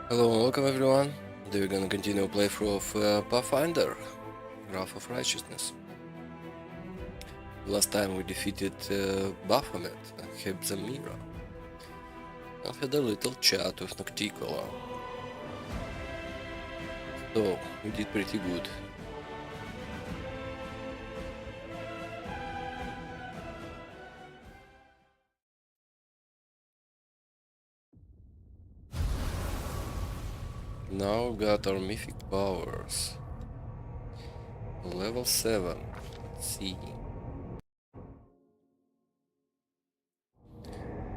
Hello and welcome everyone. Today we're gonna continue playthrough of Pathfinder, Graph of Righteousness. Last time we defeated Baphomet and Hebzamira and had a little chat with Nocticola. So, we did pretty good. Now we got our mythic powers. Level 7. Let's see.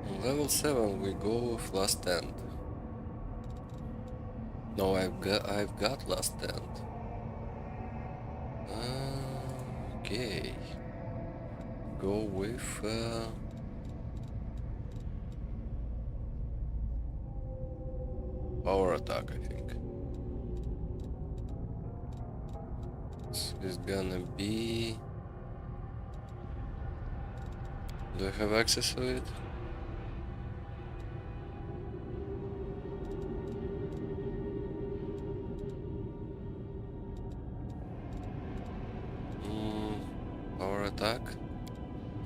On level 7 we go with Last Stand. No, I've got Last Stand. Okay. Go with power attack, I think. This is gonna be... Do I have access to it? Power attack?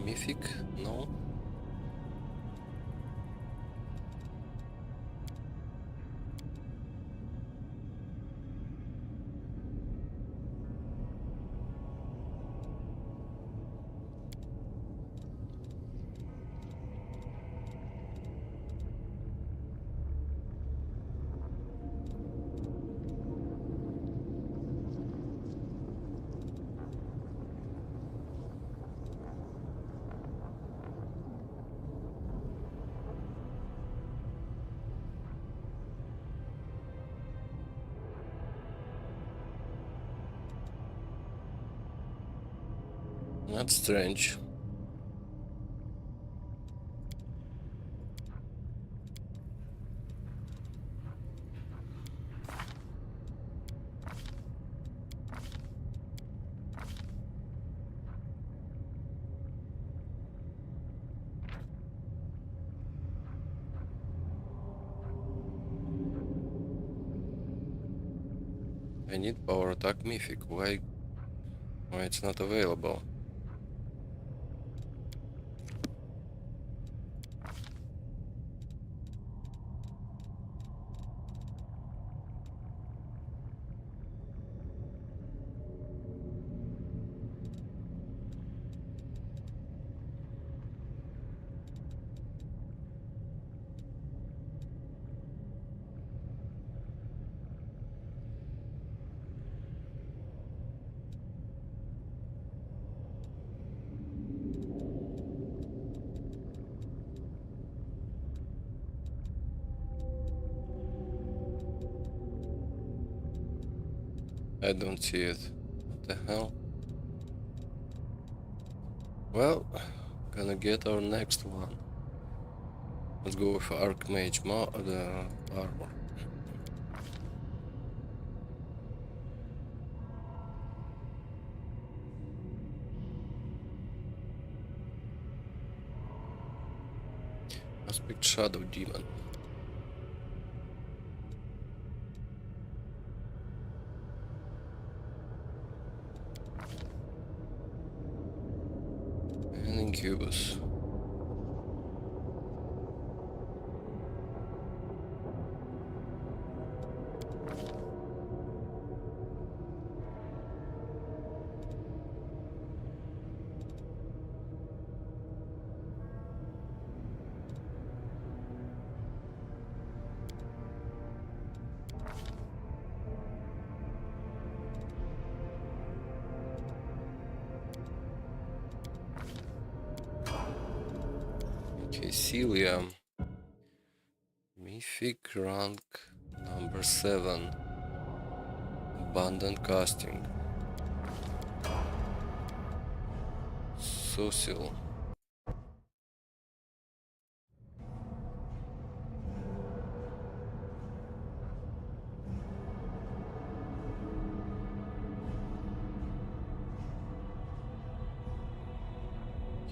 Mythic? No? That's strange. I need power attack mythic. Why it's not available? I don't see it. What the hell? Well, gonna get our next one. Let's go with Archmage the armor. Aspect Shadow Demon. And Incubus. Okay, Celia. Mythic rank number 7. Abundant casting. Social.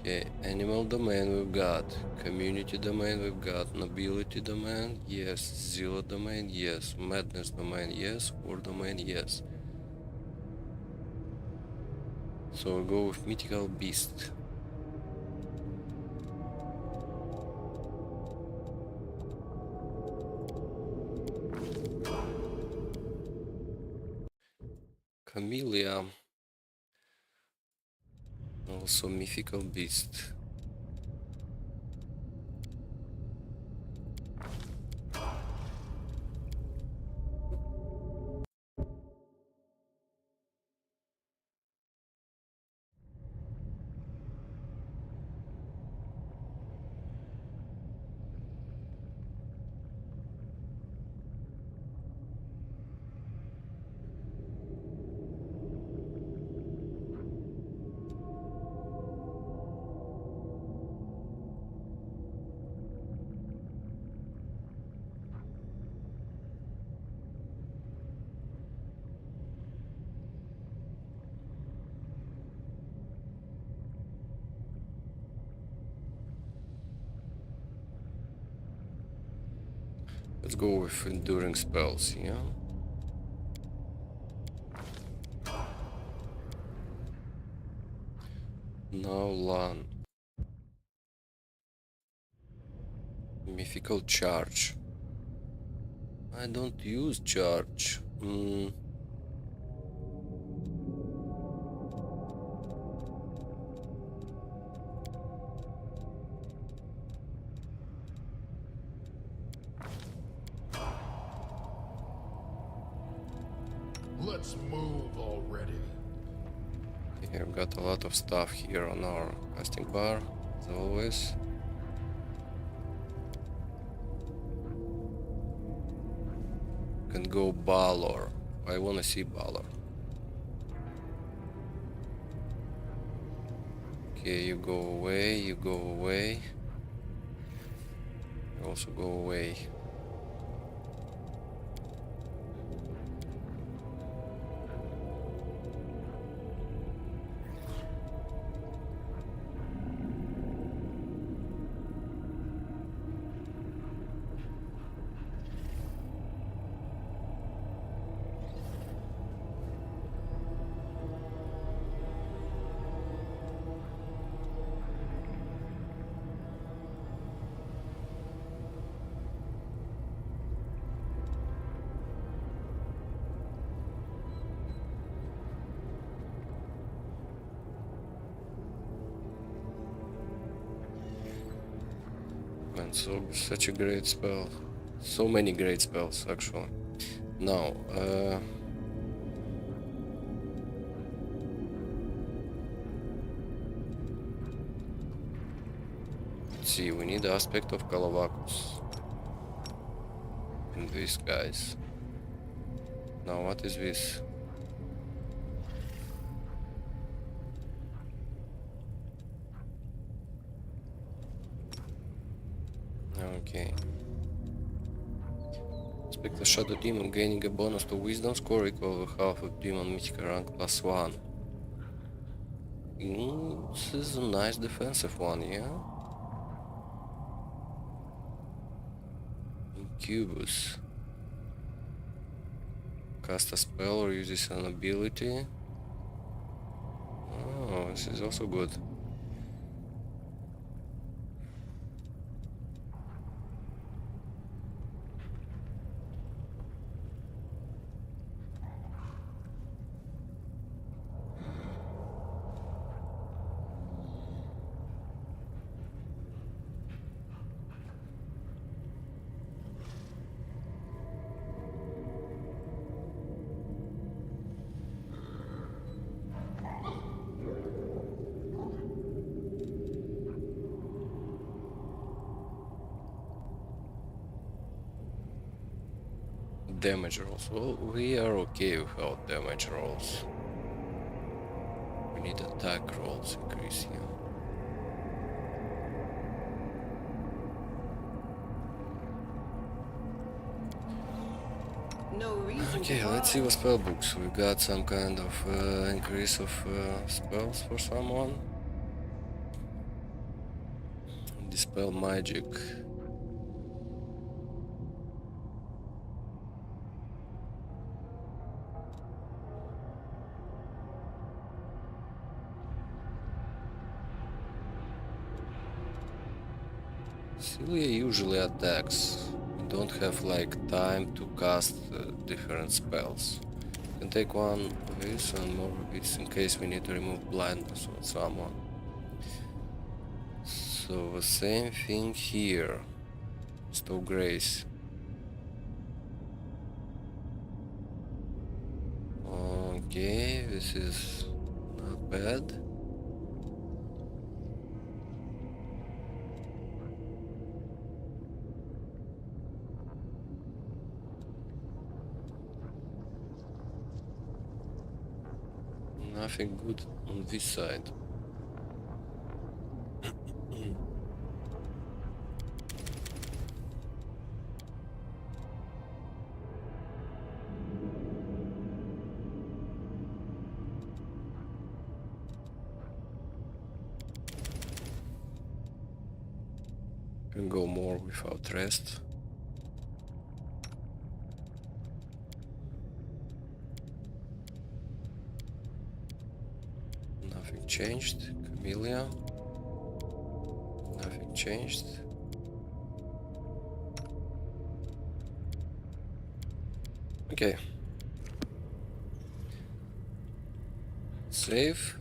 Okay, animal domain we've got, community domain we've got, nobility domain, yes, zealot domain, yes, madness domain, yes, war domain, yes. So we'll go with mythical beast. Camellia. Also mythical beast. Let's go with enduring spells, yeah? Now Lan. Mythical charge. I don't use charge. Let's move already. Okay, I've got a lot of stuff here on our casting bar, as always. Can go Balor. I wanna see Balor. Okay, you go away, you go away. You also go away. Man, such a great spell. So many great spells, actually. Now, let's see, we need the aspect of Calabacus. And these guys. Now, what is this? Okay. Expect the Shadow Demon gaining a bonus to Wisdom score equal to half of Demon Mythical rank +1. This is a nice defensive one, yeah? Incubus. Cast a spell or uses an ability. Oh, this is also good. Damage rolls. Well, we are okay without damage rolls. We need attack rolls increase here. No reason. Okay, let's see what spell books. We got some kind of increase of spells for someone. Dispel magic. Celia usually attacks. We don't have like time to cast different spells. You can take one of these and more of these in case we need to remove blindness on someone. So the same thing here. Stow Grace. Okay, this is not bad. Nothing good on this side. Can go more without rest. Nothing changed. Camellia. Nothing changed. Okay. Save.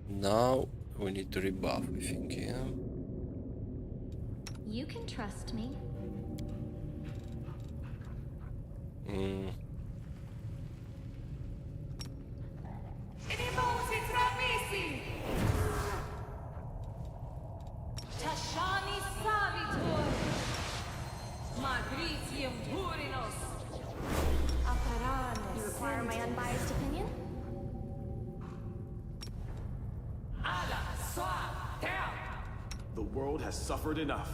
Now we need to rebuff, I think, yeah. You can trust me. You require my unbiased opinion? The world has suffered enough.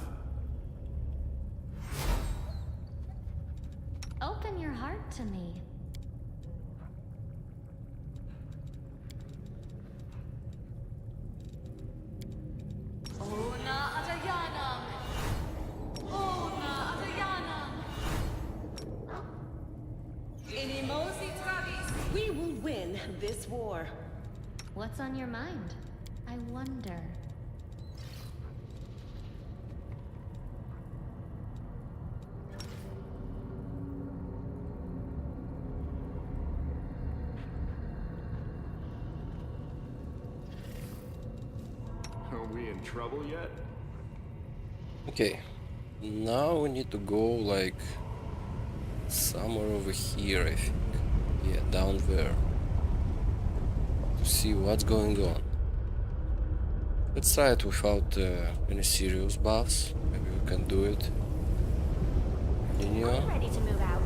Open your heart to me. We will win this war. What's on your mind? I wonder. Are we in trouble yet? Okay. Now we need to go like somewhere over here, I think. Yeah, down there. To see what's going on. Let's try it without any serious buffs. Maybe we can do it. I'm ready to move out.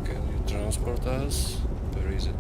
Can you transport us? Where is it?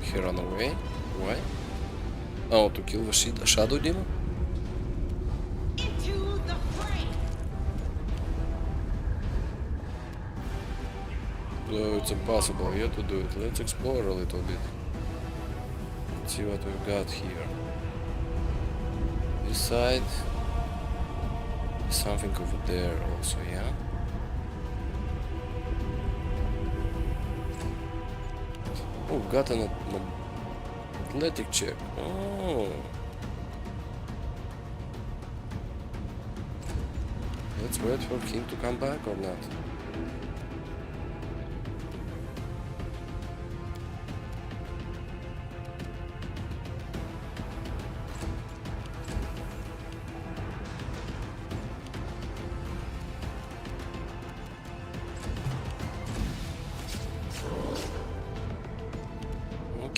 He ran away. Why? Oh, to kill the shadow demon? Into the fray. No, it's impossible here to do it. Let's explore a little bit. Let's see what we've got here. This side. Something over there also, yeah? Oh, got an athletic check. Oh. Let's wait for King to come back or not.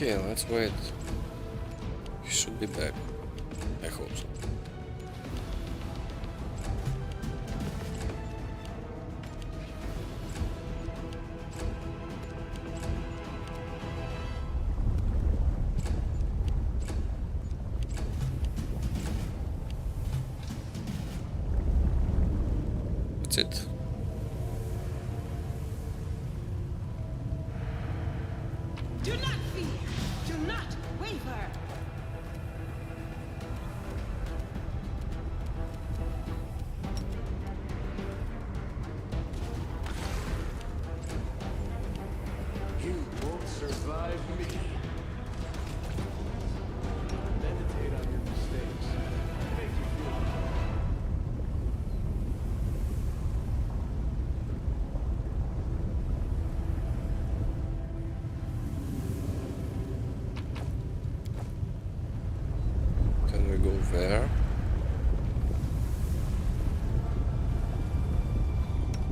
Okay, let's wait. He should be back. I hope so. That's it. Do not fear. Do not waver. You won't survive me. Meditate on your mistakes. Make you feel Can we go there?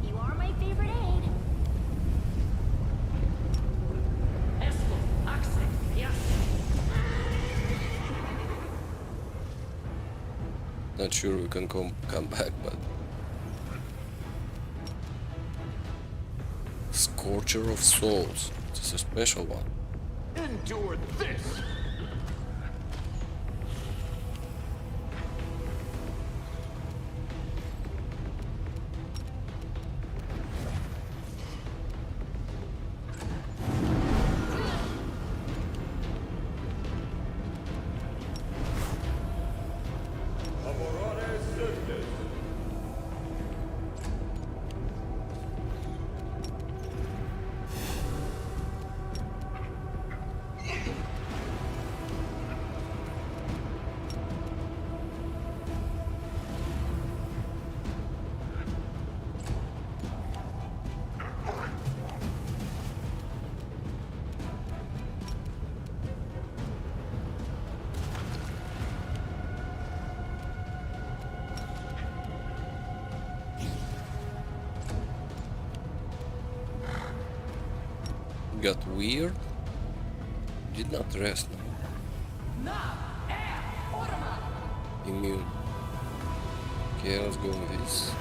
You are my favorite aide. Not sure we can come back, but Scorcher of Souls. This is a special one. endure this. Got weird. Did not rest. Immune. Okay, let's go with this.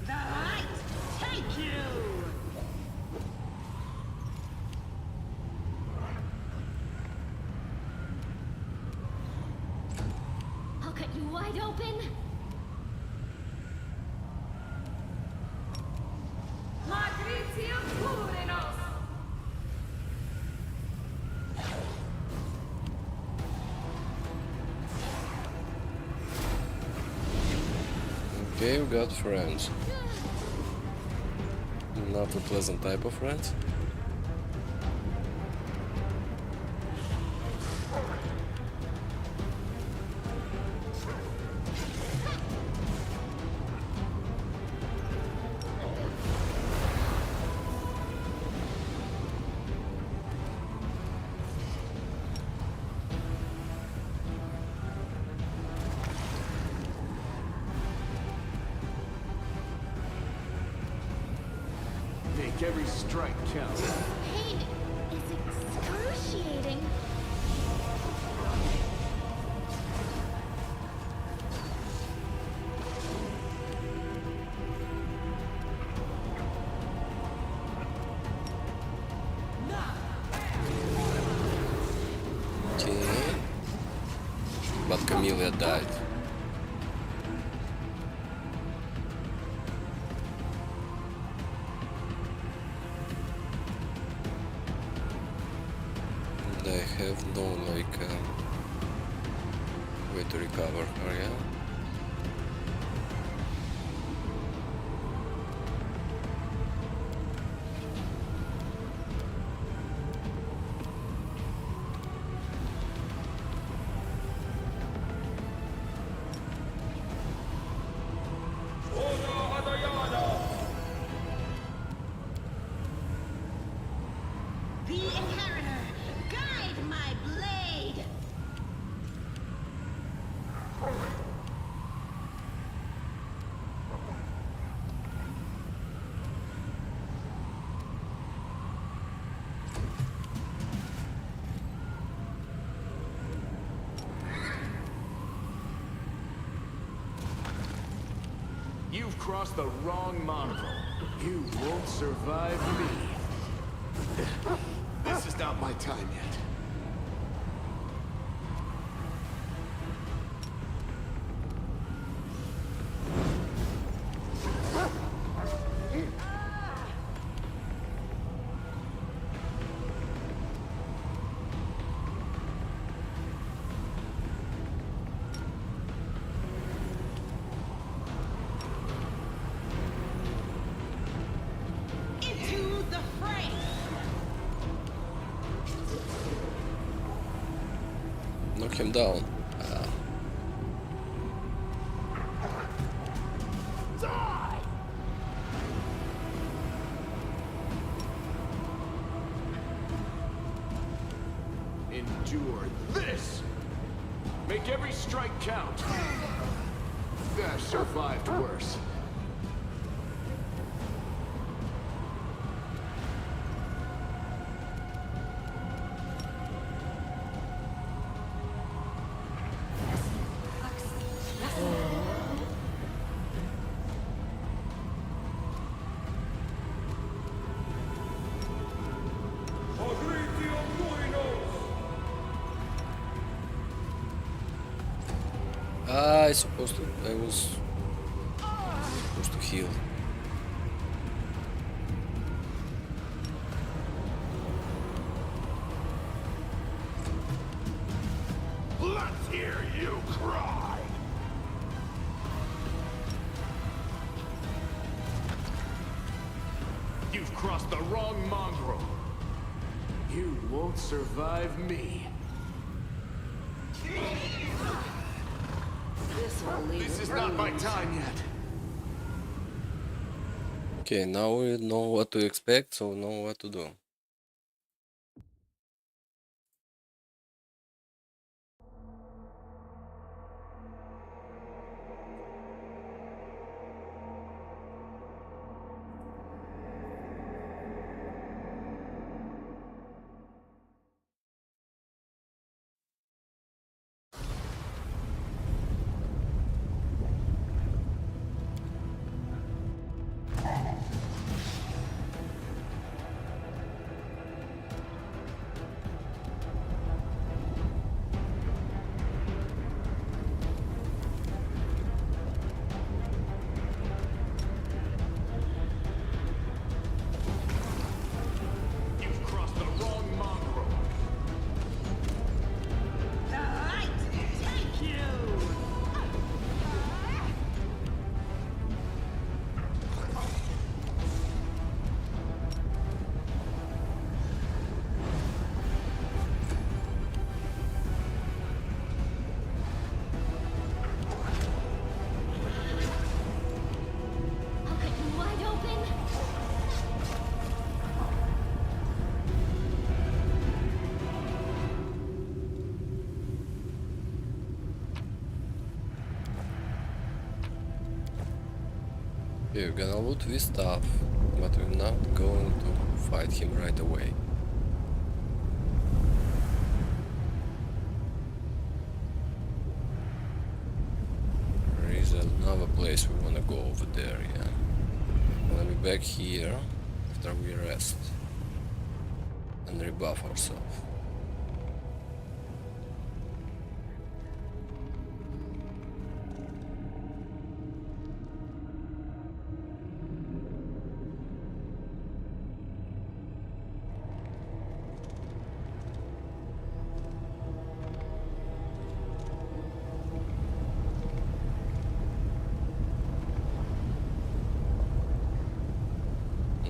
The light take you. I'll cut you wide open. Okay, we got friends. Not a pleasant type of friends. Make every strike count. Pain is excruciating. Okay. But Camellia died. And I have no way to recover her, yeah? You've crossed the wrong mongrel. You won't survive me. This is not my time yet. Into the fray. Knock him down. Die! Endure this! Make every strike count. I've survived worse. I supposed to. I was supposed to heal. Let's hear you cry! You've crossed the wrong mongrel. You won't survive me. This will leave This is not my time yet. Okay, now we know what to expect, so know what to do. You've crossed the wrong mongrel. The light take you. I'll cut you wide open. Okay, we're gonna loot this stuff, but we're not going to fight him right away. There is another place we wanna go over there, yeah. Wanna be back here after we rest and rebuff ourselves.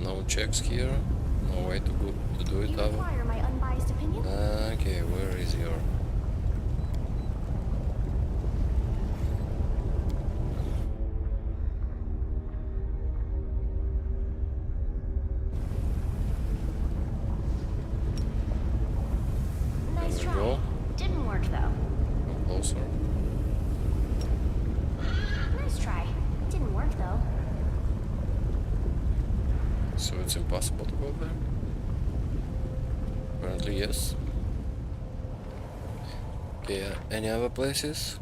No checks here, no way to go to do it. You require my unbiased opinion? Okay, where is your? Nice There we try. go. Didn't work though. Come closer. Nice try. Didn't work though. So it's impossible to go there? Apparently yes. Okay, any other places?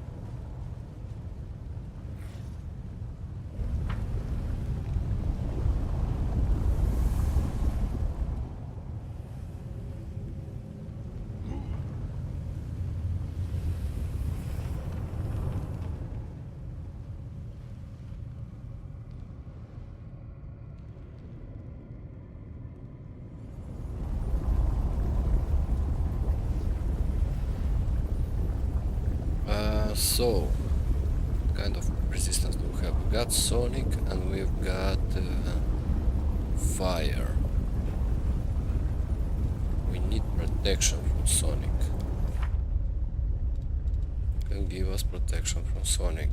So, kind of resistance do we have? We've got Sonic and we've got fire. We need protection from Sonic. You can give us protection from Sonic.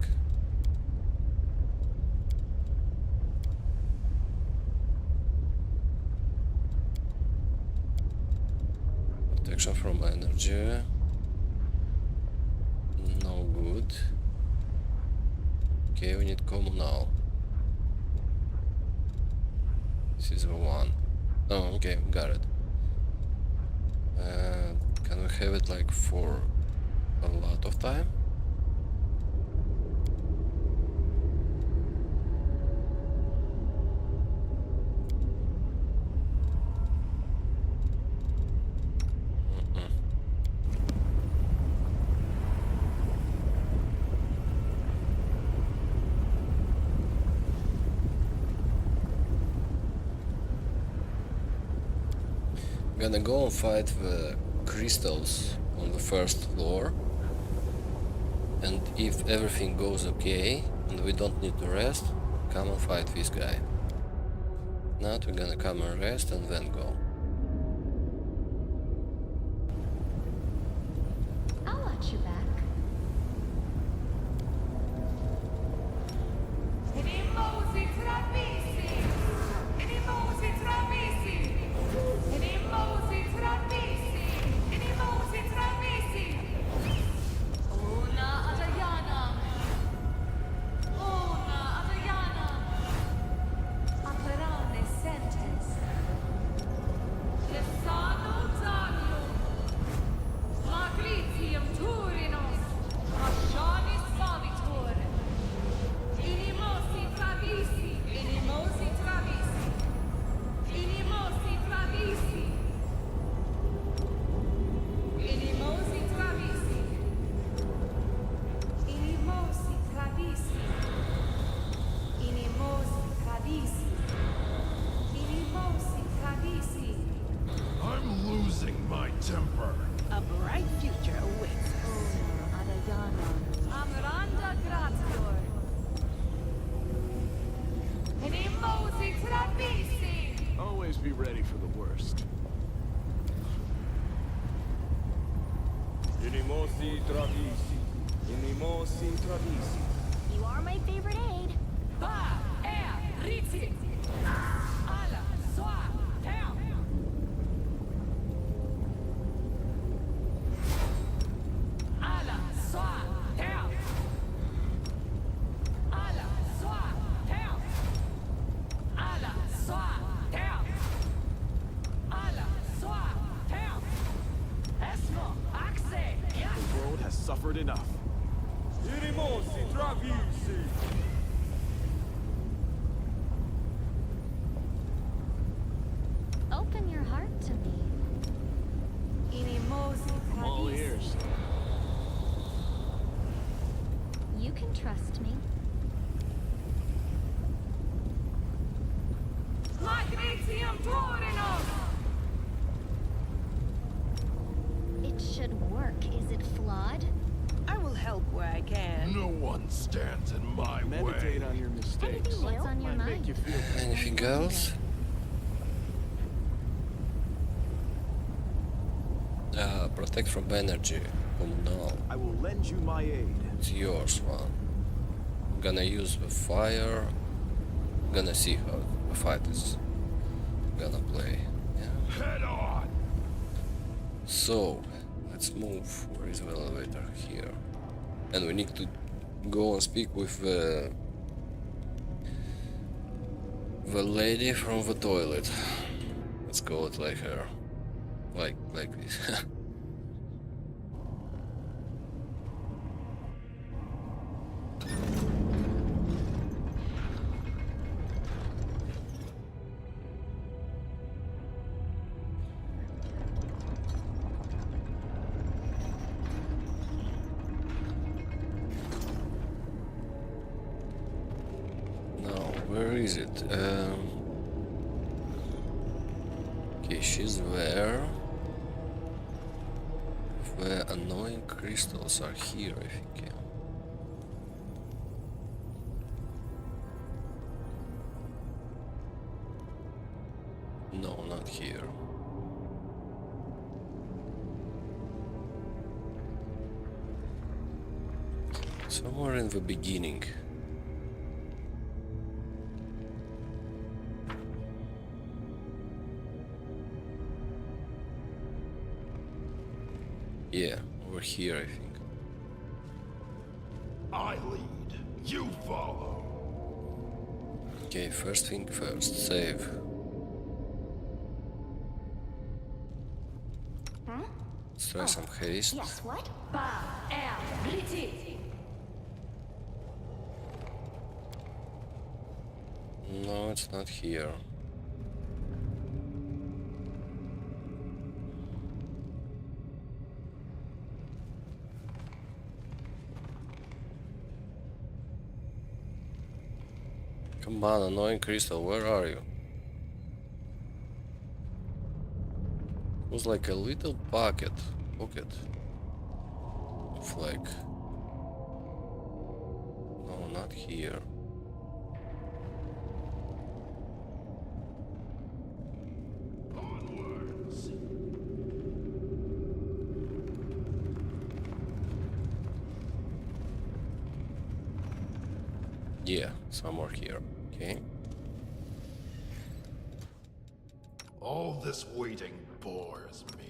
Protection from energy. No good. Okay, we need communal. This is the one. Oh, okay, got it. Can we have it like for a lot of time? Gonna go and fight the crystals on the first floor, and if everything goes okay and we don't need to rest, come and fight this guy. Not, we're gonna come and rest and then go. I'll watch your back. Animosi travisi. Animosi travisi. Animosi travisi. Animosi travisi. Una Adayana. Una Adayana. Aperane sentes. Lesano Zanio. Magritium Turinos. Ashanis Savitor. Inimosi travisi. Inimosi travisi. Inimosi travisi. Inimosi travisi. Inimosi travisi. Inimosi travisi. Inimosi travisi. I'm losing my temper. A bright future awaits us. Adayana. Amranda gratior. Inimosi travisi. Always be ready for the worst. Inimosi travisi. Inimosi travisi. You are my favorite aide. Va, riti. Alla, sua, down. Alla, sua, down. Alla, sua, down. Alla, sua, down. Alla, sua, down. Esmo, axe, yeah. The world has suffered enough. Inimosi travisi. Open your heart to me. Inimosi I'm all travisi. ears. You can trust me. Magritium Turinos. It should work. Is it flawed? I will help where I can. No one stands in my way. Meditate on your mistakes. Anything what's on your Might make mind? you feel better. Anything else? Protect from energy. Communal. I will lend you my aid. It's yours one. Gonna use the fire. Gonna see how the fight is gonna play. Yeah. Head on. So let's move. Where is the elevator? Here. And we need to go and speak with the lady from the toilet. Let's call it like her. Like this. Now, where is it? Okay, she's there. The annoying crystals are here, I think. Yeah. Somewhere in the beginning. Yeah, over here I think. I lead, you follow. Okay, first thing first, save. Let's try some haste. Yes, what? No, it's not here. Come on, annoying crystal, where are you? It was like a little pocket of like... No, not here. Onwards. Yeah, somewhere here. Okay. All this waiting bores me.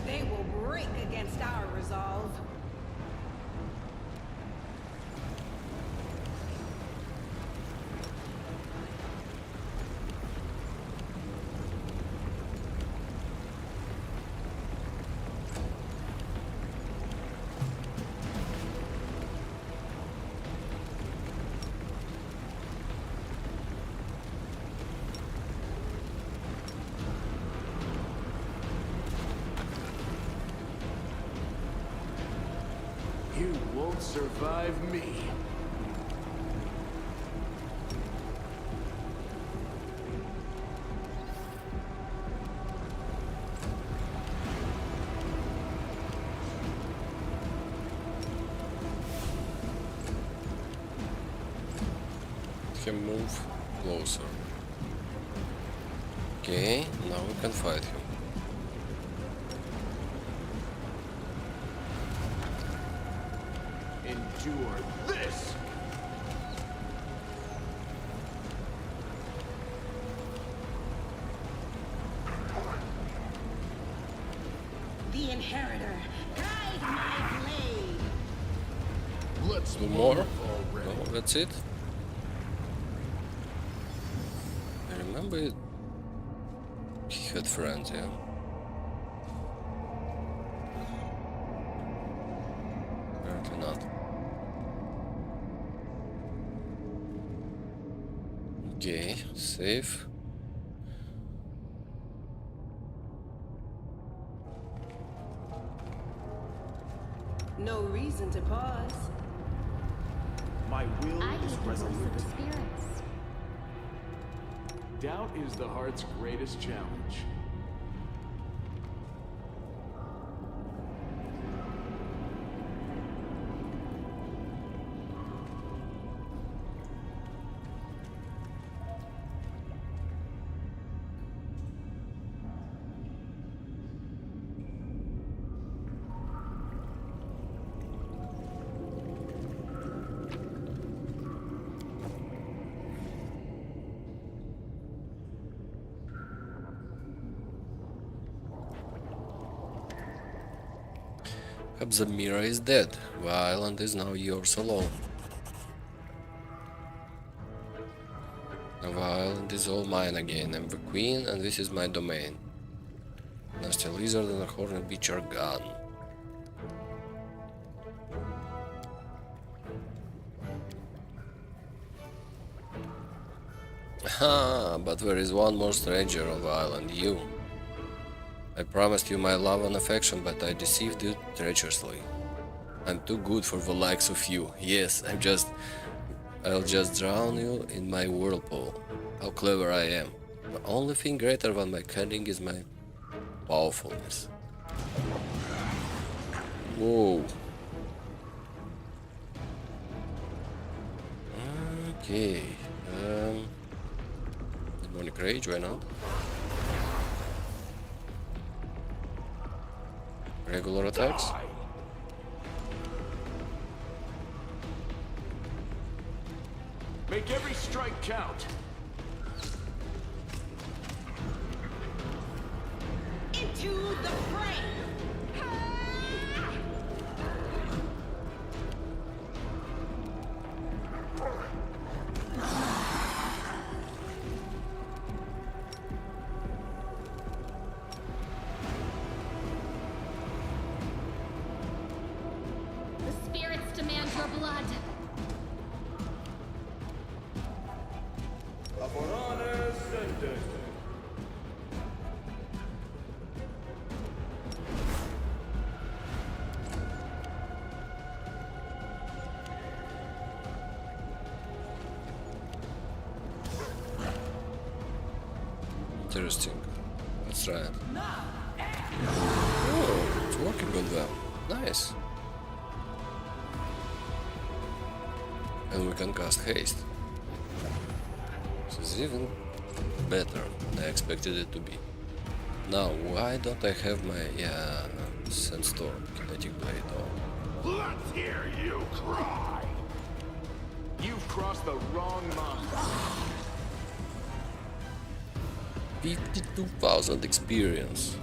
They will break against our resolve. You won't survive me. Can move closer. Okay, now we can fight him. Endure this! The Inheritor, guide my blade. Let's Do more? move already. No, that's it. I remember he had friends, yeah. Apparently not. Okay, save. No reason to pause. My will I is need to resolute. some spirits. Doubt is the heart's greatest challenge. Perhaps the mirror is dead. The island is now yours alone. Now the island is all mine again. I'm the queen and this is my domain. Nasty lizard and a horned beach are gone. Ah, but there is one more stranger on the island, you. I promised you my love and affection, but I deceived you treacherously. I'm too good for the likes of you. Yes, I'll just drown you in my whirlpool. How clever I am. The only thing greater than my cunning is my powerfulness. Whoa. Okay. Demonic Rage, why not? Regular attacks? Make every strike count. Into the fray! The spirits demand your blood. Laborane Sentes. Interesting. Let's try it. Oh, it's working on them. Nice. And we can cast haste. This is even better than I expected it to be. Now, why don't I have my Sandstorm Kinetic Blade on? Let's hear you cry! You've crossed the wrong line. 52,000 experience.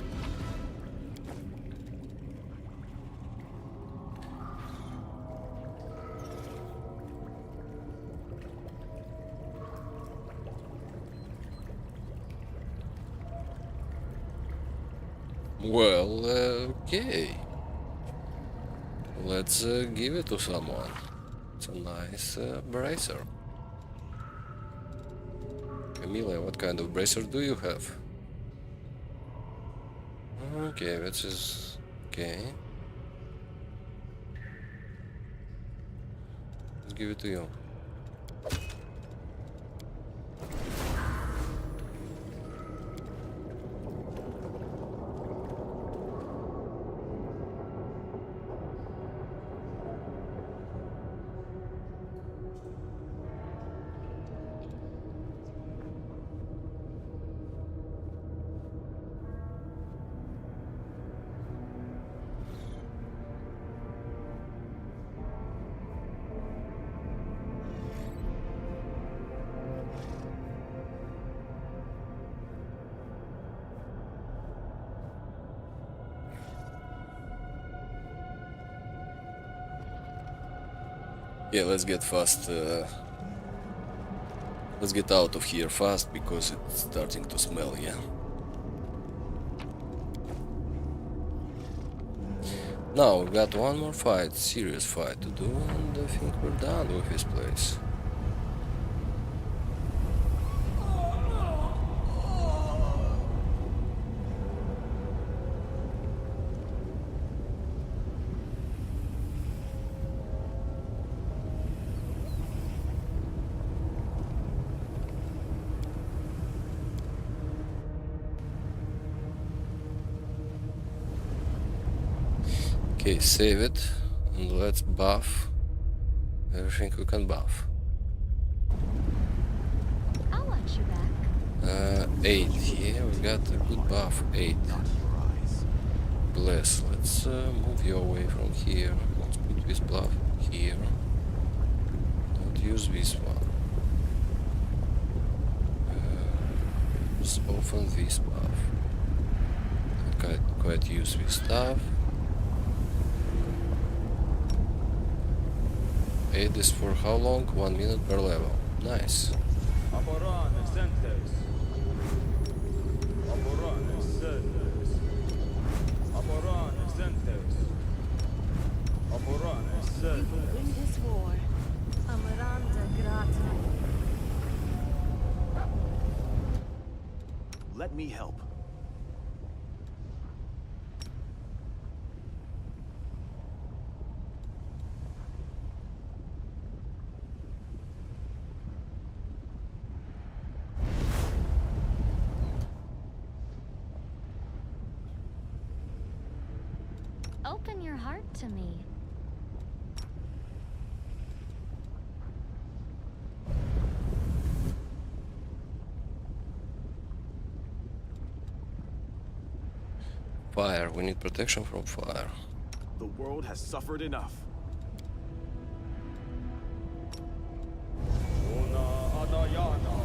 Well, okay. Let's give it to someone. It's a nice bracer. Camila, what kind of bracer do you have? Okay, this is okay. Let's give it to you. Yeah, let's get fast. Let's get out of here fast because it's starting to smell, yeah. Now we got one more fight, serious fight to do, and I think we're done with this place. Okay, save it, and let's buff everything we can buff. I'll watch your back. 8, yeah, we got a good buff, 8. Bless, let's move you away from here. Let's put this buff here. Don't use this one. Use often this buff. Quite use this stuff. 8 is for how long? 1 minute per level. Nice. Laborane Sentes. Laborane Sentes. Laborane Sentes. Laborane We Sentes. will win this war. Amaranta grata. Let me help. Open your heart to me. fire. We need protection from fire. The world has suffered enough. Ona adayana.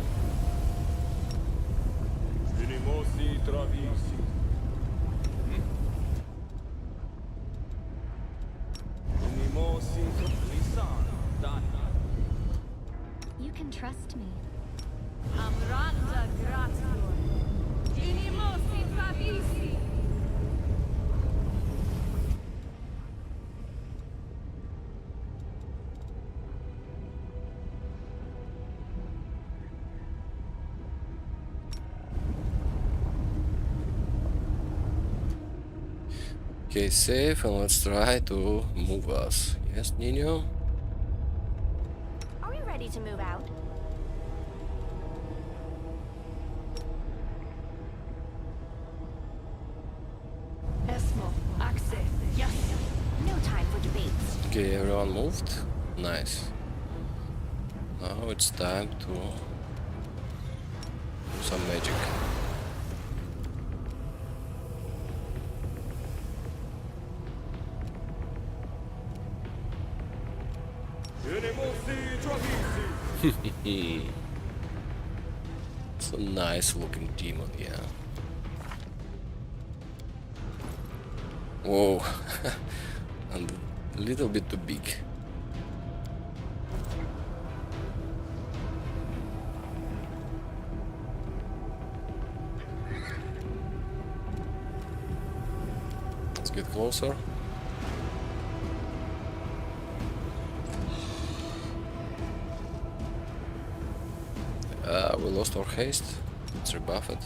Unimosi travisi. Unimosi lisana dana. You can trust me. Amranda gratior. Inimosi travisi. Okay, save and let's try to move us. Yes, Nino? Are we ready to move out? Esmo, Axe, yes. No time for debates. Okay, everyone moved. Nice. Now it's time to do some magic. Unimosi travisi. It's a nice looking demon, yeah. Whoa, and a little bit too big. Let's get closer. We lost our haste. Let's rebuff it.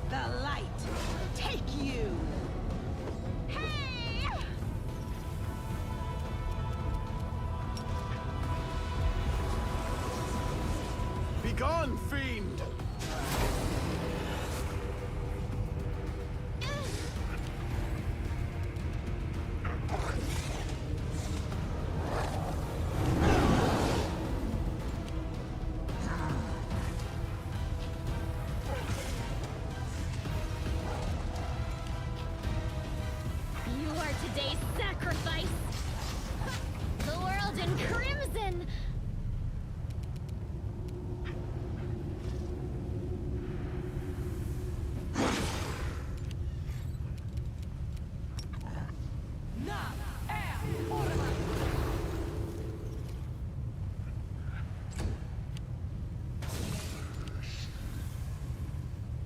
The light. Take you. Hey! Begone, fiend! You are today's sacrifice. The world in crimson.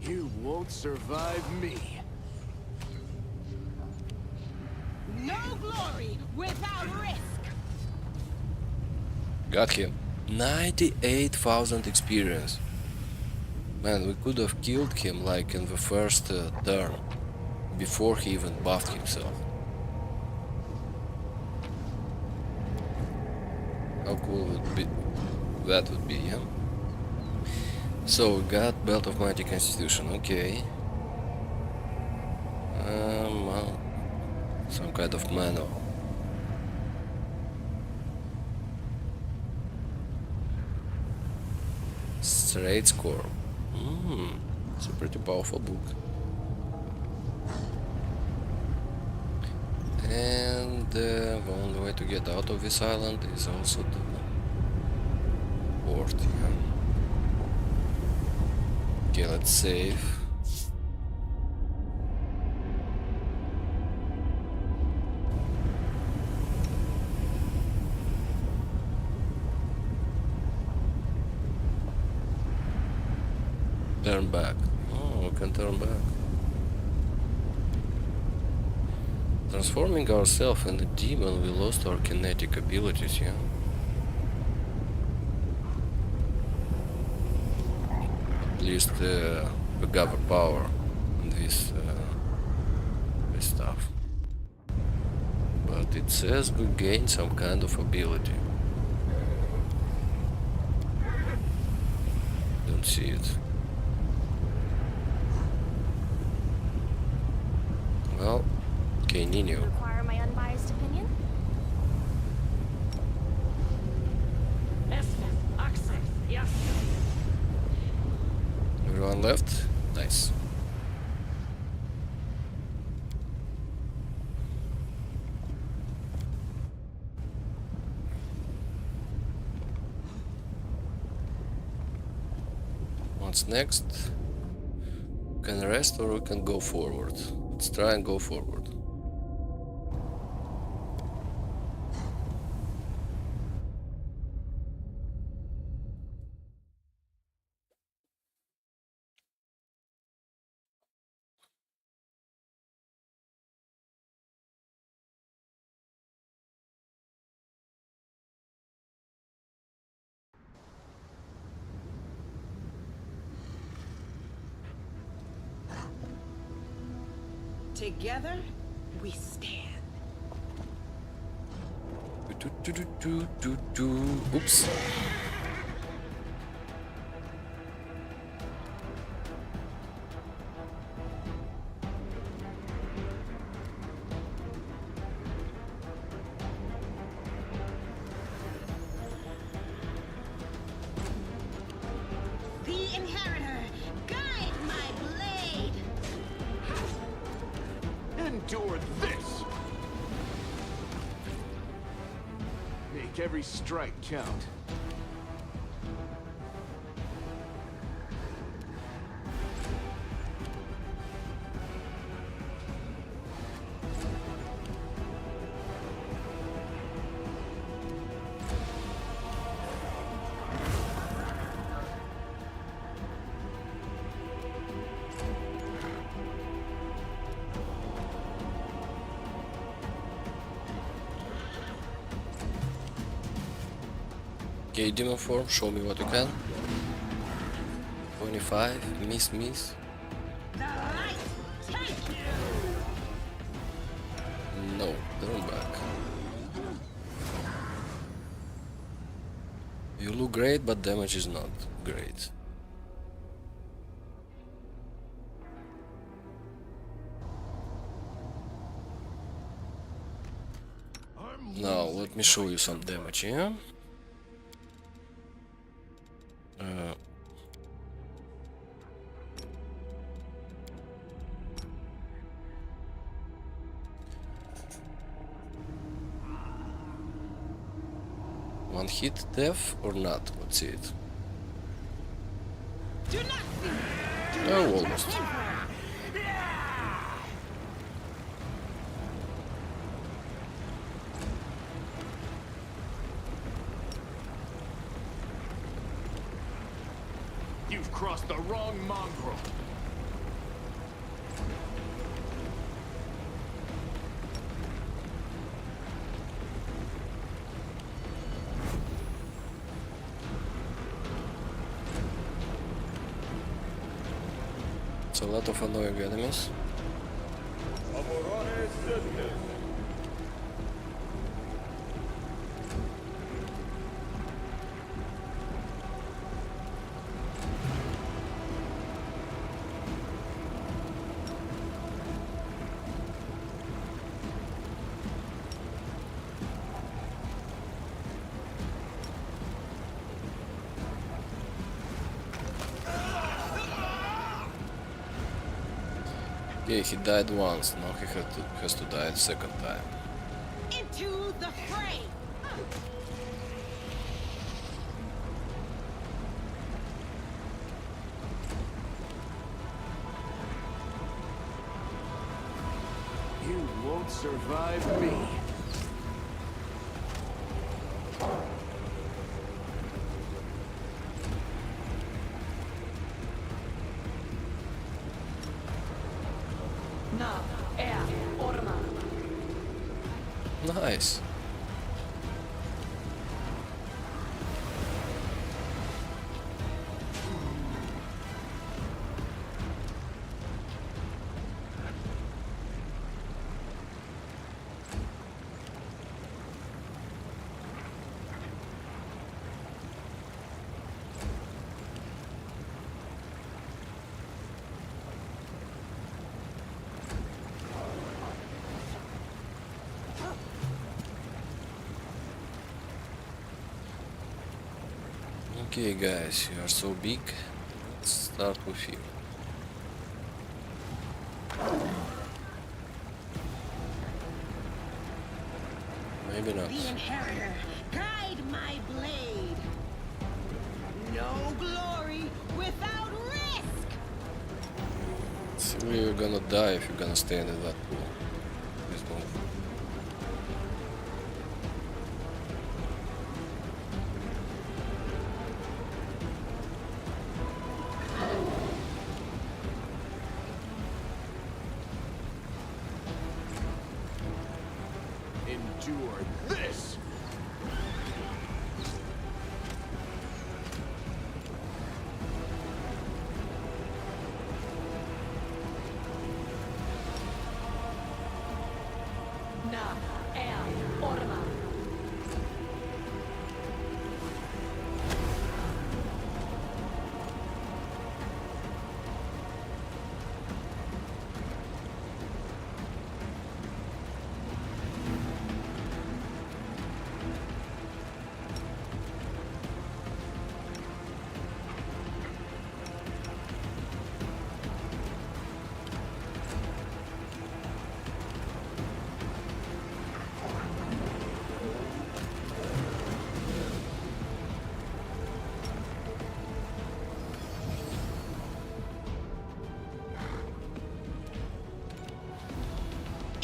You won't survive me. No glory without risk. Got him. 98,000 experience. Man, we could have killed him like in the first turn, before he even buffed himself. How cool would be that would be, yeah? So we got Belt of Mighty Constitution, okay. Well, some kind of manual. Straight score. It's a pretty powerful book. And the only way to get out of this island is also the port, yeah. Okay, let's save. Turn back. Oh, we can turn back. Transforming ourselves in a demon, we lost our kinetic abilities, yeah? At least we gather power in this stuff. But it says we gain some kind of ability. Don't see it. Okay, You Nino. require my unbiased opinion? Everyone left? Nice. What's next? We can rest or we can go forward. Let's try and go forward. Together, we stand. Oops. The Inheritor, guide my blade! Endure this! Make every strike count. Okay, demon form, show me what you can. 25, miss. The light, take you! No, turn back. You look great, but damage is not great. Now, let me show you some damage here. One hit death or not? Let's see it. Do not fear! Do Oh, not almost. waver. You've crossed the wrong mongrel. It's a lot of annoying enemies. Amorone Sednes. Okay, he died once, now he has to die a second time. Into the fray! You won't survive me. Na, orma. Nice. Okay, guys, you are so big. Let's start with you. Maybe not. The Inheritor, guide my blade. No glory without risk. Simply you're gonna die if you're gonna stand in that pool. Please move. Endure this! Na el orma.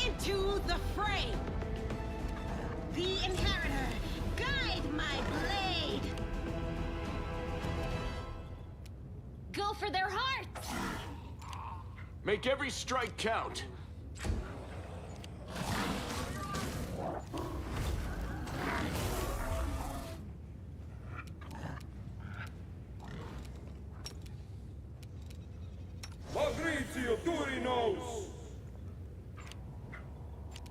Into the fray. The Inheritor, guide my blade. Go for their hearts! Make every strike count. Fabrizio Turinos!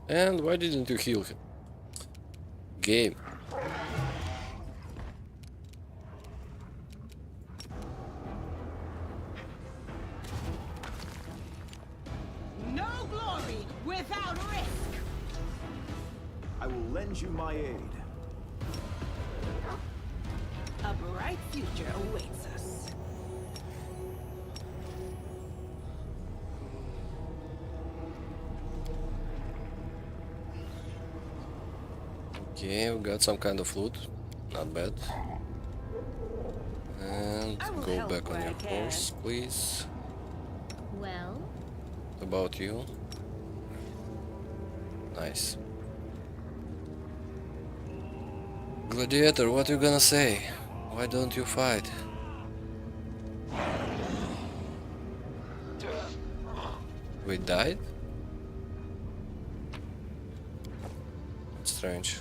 And why didn't you heal him? Game. No glory without risk. I will lend you my aid. A bright future awaits us. Okay, we got some kind of loot. Not bad. And I will go help back on where I your can. horse, please. Well, About you. Nice. Gladiator, what you gonna say? Why don't you fight? We died? Strange.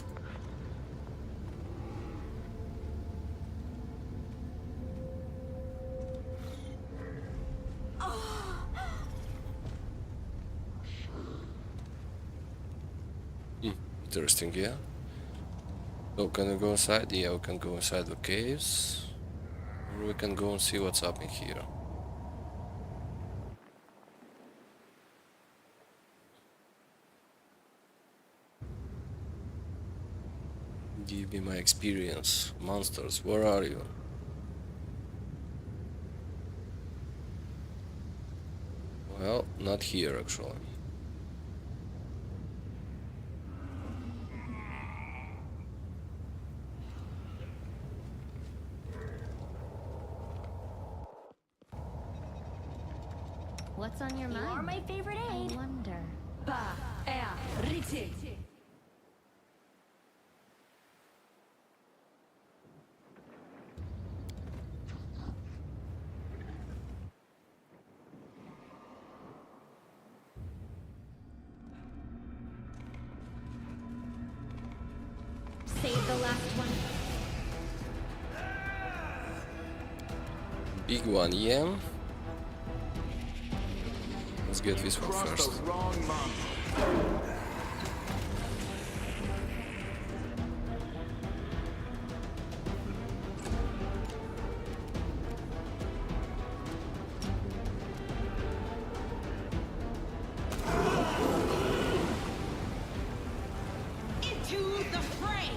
Interesting, yeah. So can we go inside? Yeah, we can go inside the caves. Or we can go and see what's up in here. Give me my experience. Monsters, where are you? Well, not here actually. what's on your You mind? are my favorite I aid. wonder. Ba er riti. Save the last one. Big one, yeah. Let's get this one Cross first. the wrong mongrel. Into the fray.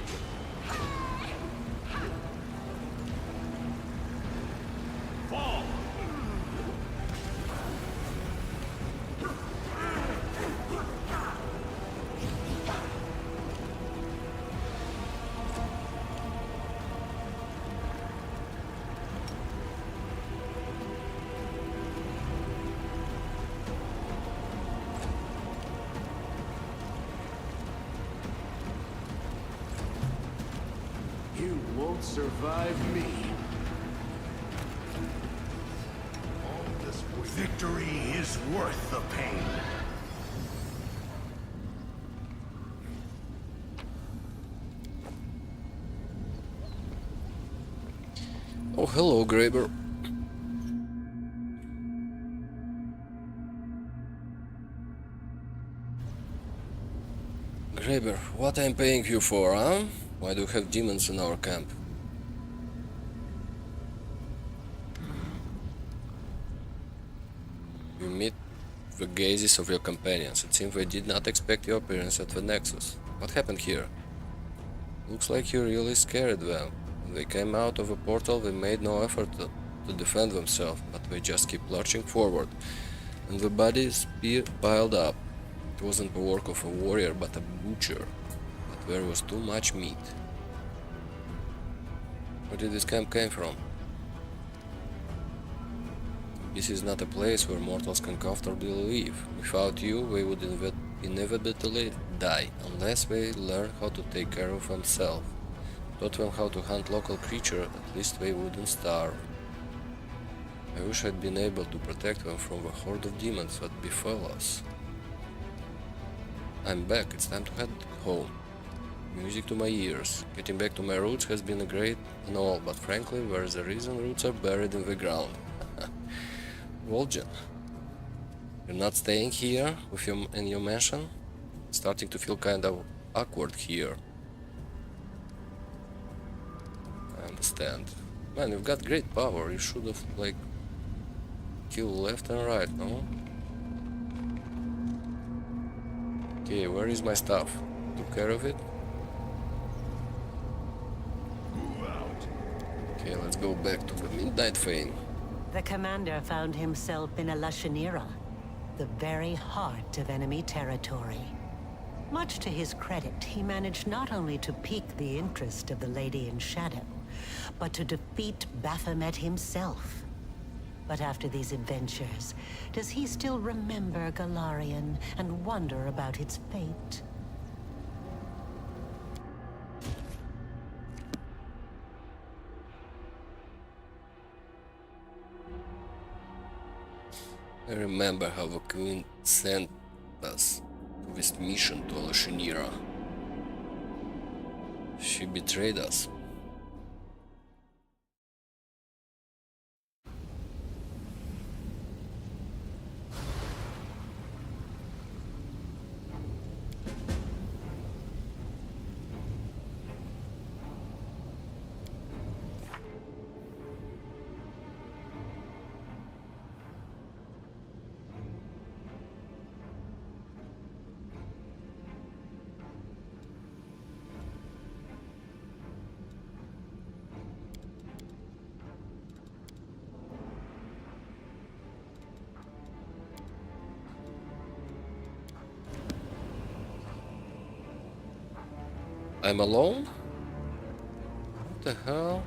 won't survive me. All this victory is worth the pain. Oh, hello, Graber. Graber, what I'm paying you for, huh? Why do you have demons in our camp? You meet the gazes of your companions. It seems they did not expect your appearance at the Nexus. What happened here? Looks like you really scared them. When they came out of a portal, they made no effort to defend themselves, but they just keep lurching forward, and the bodies piled up. It wasn't the work of a warrior, but a butcher. But there was too much meat. Where did this camp came from? This is not a place where mortals can comfortably live. Without you, they would inevitably die, unless they learn how to take care of themselves. Taught them how to hunt local creatures, at least they wouldn't starve. I wish I'd been able to protect them from the horde of demons that befell us. I'm back, it's time to head home. Music to my ears. Getting back to my roots has been great and all, but frankly, there's a reason roots are buried in the ground. Vol'jin, you're not staying here with in your mansion? It's starting to feel kind of awkward here. I understand. Man, you've got great power. You should have, like, killed left and right, no? Okay, where is my stuff? Took care of it? Okay, let's go back to the Midnight Fane. The commander found himself in a Lashanira, the very heart of enemy territory. Much to his credit, he managed not only to pique the interest of the Lady in Shadow, but to defeat Baphomet himself. But after these adventures, does he still remember Galarian and wonder about its fate? I remember how the Queen sent us to this mission to Lashanira. She betrayed us. I'm alone? What the hell?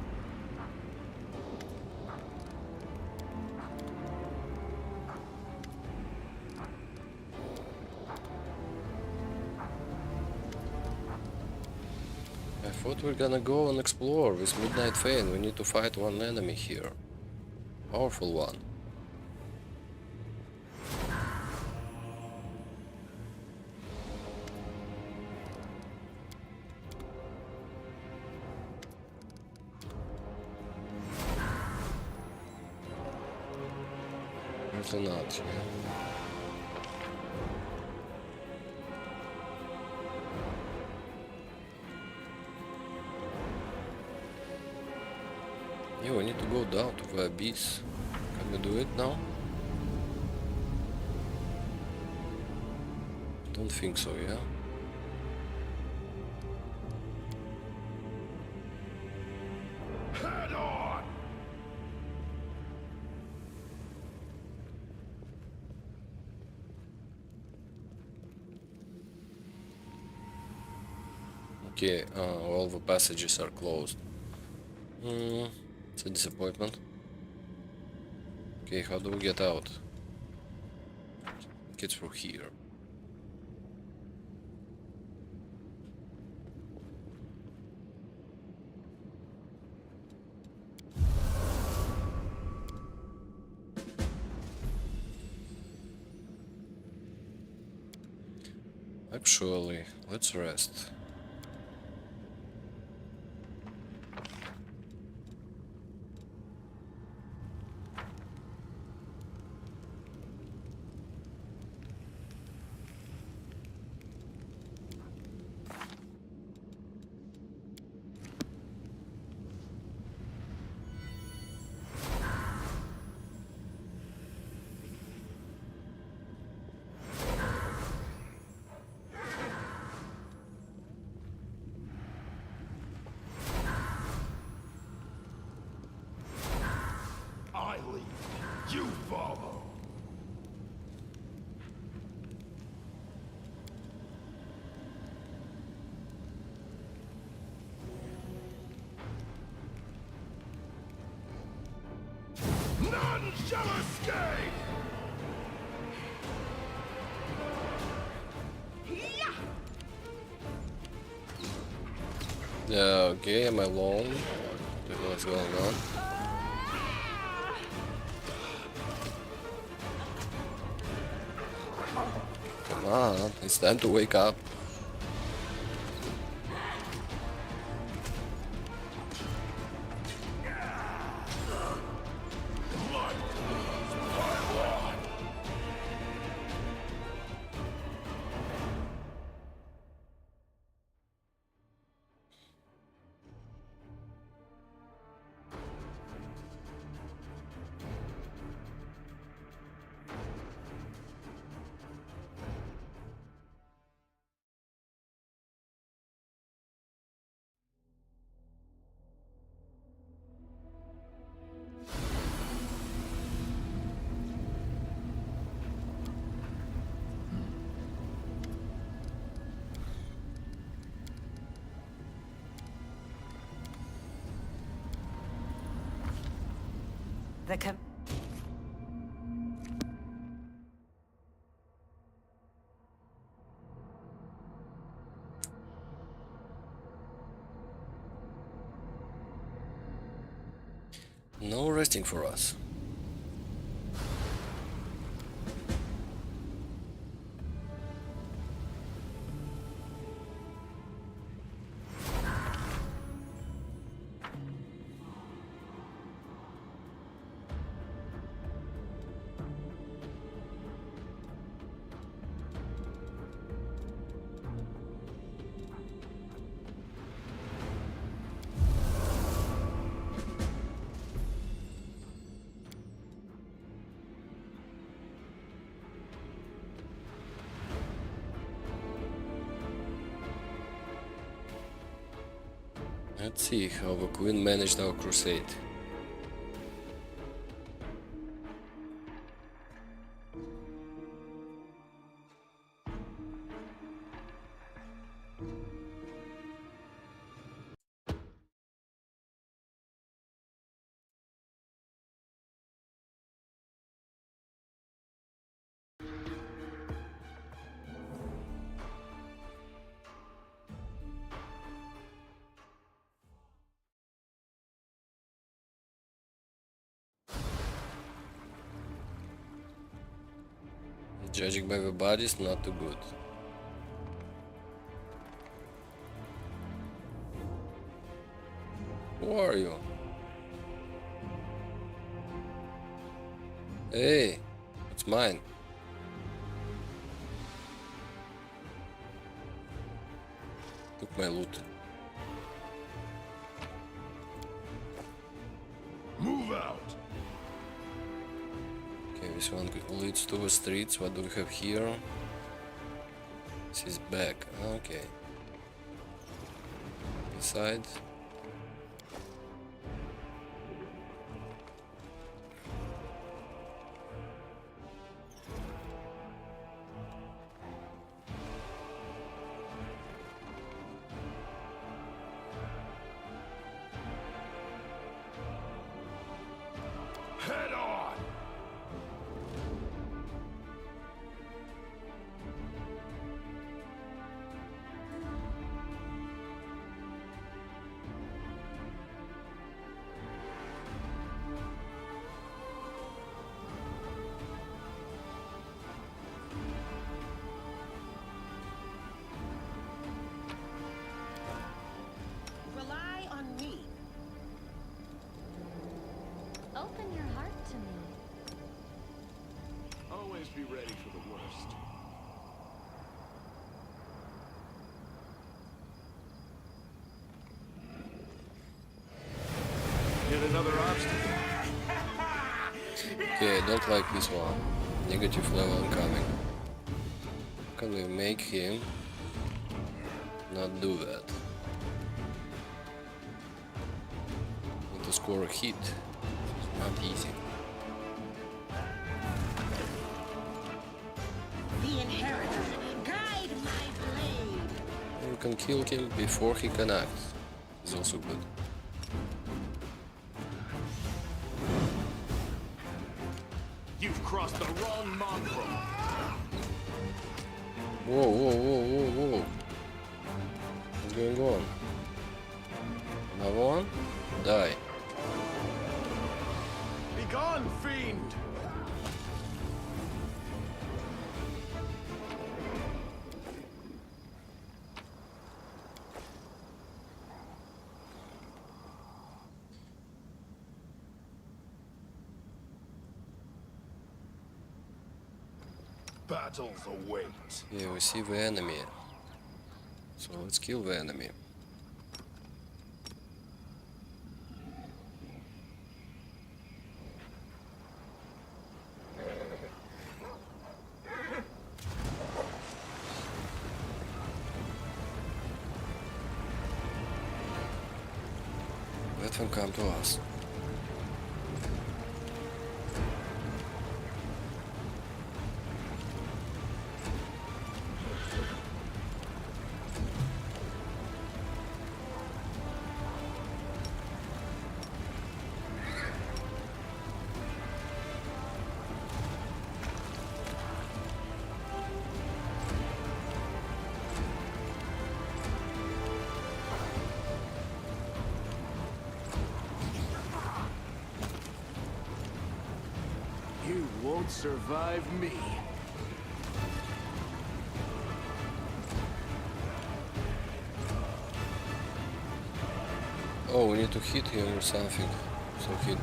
I thought we're gonna go and explore with Midnight Fane. We need to fight one enemy here. Powerful one. Apparently not, yeah. Yeah, we need to go down to the abyss. Can we do it now? Don't think so, yeah? Head on! Okay, all the passages are closed. It's a disappointment. Okay, how do we get out? Get through here. Actually, let's rest. I lead, you follow. None shall escape! Okay, am I alone? Don't know what's going on. Come on, it's time to wake up. The com- No resting for us. Let's see how the Queen managed our crusade. Judging by the bodies, not too good. Who are you? Hey, it's mine. Took my loot. Move out! Okay, this one leads to the streets. What do we have here? This is back. Okay. Inside. Head on! be ready for the worst. Yet another obstacle. Okay, I don't like this one. Negative level incoming. Can we make him not do that? Need to score a hit. It's not easy. The inheritor, guide my blade. We can kill him before he can act. It's also good. You've crossed the wrong mongrel. Whoa, whoa, whoa, whoa, whoa. What's going on? Another one? Die. Be gone, fiend! Battles await. Yeah, we see the enemy. So let's kill the enemy. Let them come to us. You won't survive me. Oh, we need to hit him or something, so he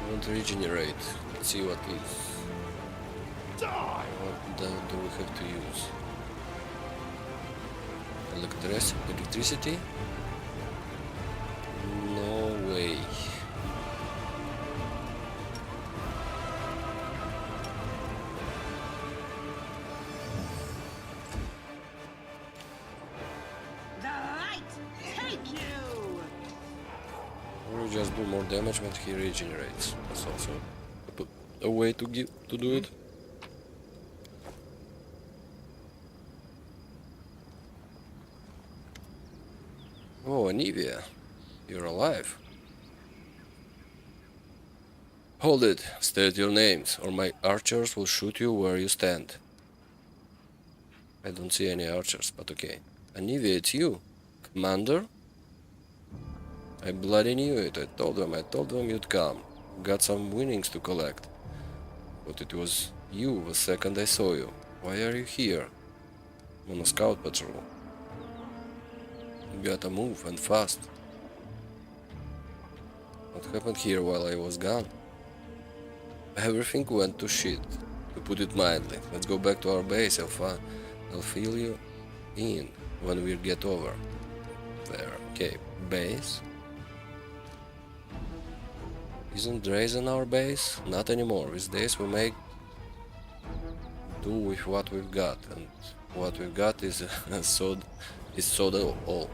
won't regenerate. Let's see what is. What do we have to use? Electricity? No way. The light take you. Or we just do more damage when he regenerates. That's also a way to do it. Oh, Anivia, you're alive. Hold it, state your names, or my archers will shoot you where you stand. I don't see any archers, but okay. Anivia, it's you. Commander? I bloody knew it. I told them you'd come. Got some winnings to collect. But it was you the second I saw you. Why are you here? I'm on a scout patrol. You gotta move, and fast. What happened here while I was gone? Everything went to shit, to put it mildly. Let's go back to our base. I'll fill you in when we get over there. Okay, base. Isn't Drazen our base? Not anymore. These days we make do with what we've got, and what we've got is soda all.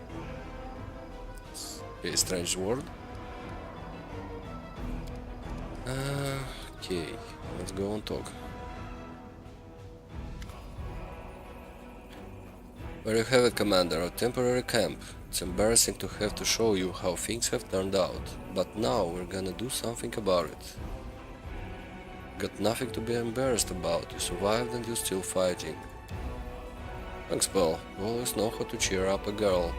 Okay, strange word. Okay, let's go and talk. Where you have it, Commander, a temporary camp. It's embarrassing to have to show you how things have turned out, but now we're gonna do something about it. Got nothing to be embarrassed about. You survived and you're still fighting. Thanks, pal. You always know how to cheer up a girl.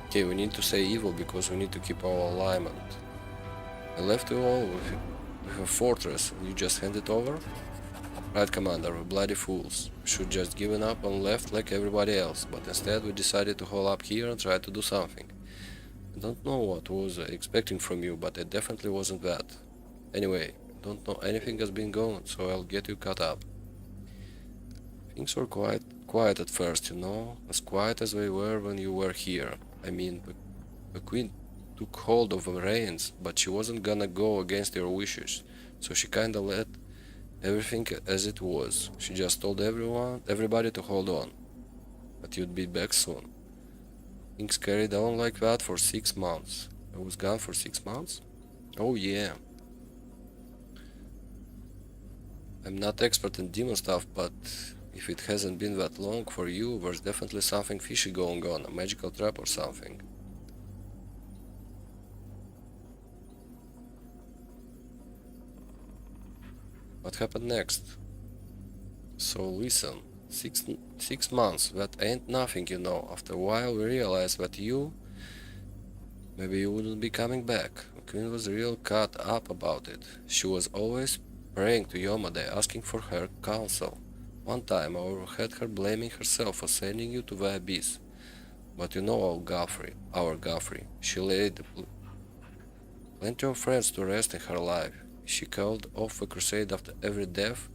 Okay, we need to say evil because we need to keep our alignment. I left you all with a fortress and you just hand it over? Right, Commander, we're bloody fools. We should just given up and left like everybody else, but instead we decided to hole up here and try to do something. I don't know what was I expecting from you, but it definitely wasn't that. Anyway, don't know anything has been going, so I'll get you caught up. Things were quite quiet at first, you know, as quiet as they were when you were here. I mean, the queen took hold of the reins, but she wasn't gonna go against your wishes, so she kinda let everything as it was. She just told everybody to hold on, but you'd be back soon. Things carried on like that for 6 months. I was gone for 6 months? Oh yeah. I'm not expert in demon stuff, but if it hasn't been that long for you, there's definitely something fishy going on, a magical trap or something. What happened next? So listen, six months, that ain't nothing, you know. After a while we realized that maybe you wouldn't be coming back. The queen was real cut up about it. She was always praying to Yomade, asking for her counsel. One time I overheard her blaming herself for sending you to the abyss. But you know our Guthrie, she laid plenty of friends to rest in her life. She called off the crusade after every death,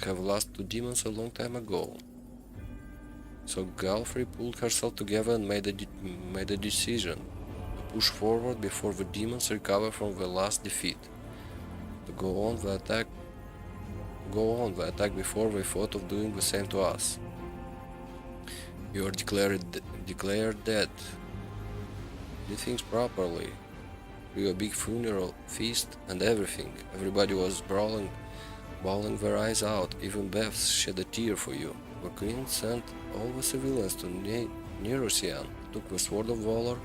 have lost to demons a long time ago. So Guthrie pulled herself together and made a decision to push forward before the demons recover from the last defeat. To go on the attack before they thought of doing the same to us. You are declared dead. Did things properly. Threw a big funeral feast and everything. Everybody was bawling their eyes out. Even Beth shed a tear for you. The queen sent all the civilians to Nerusian, took the sword of valor,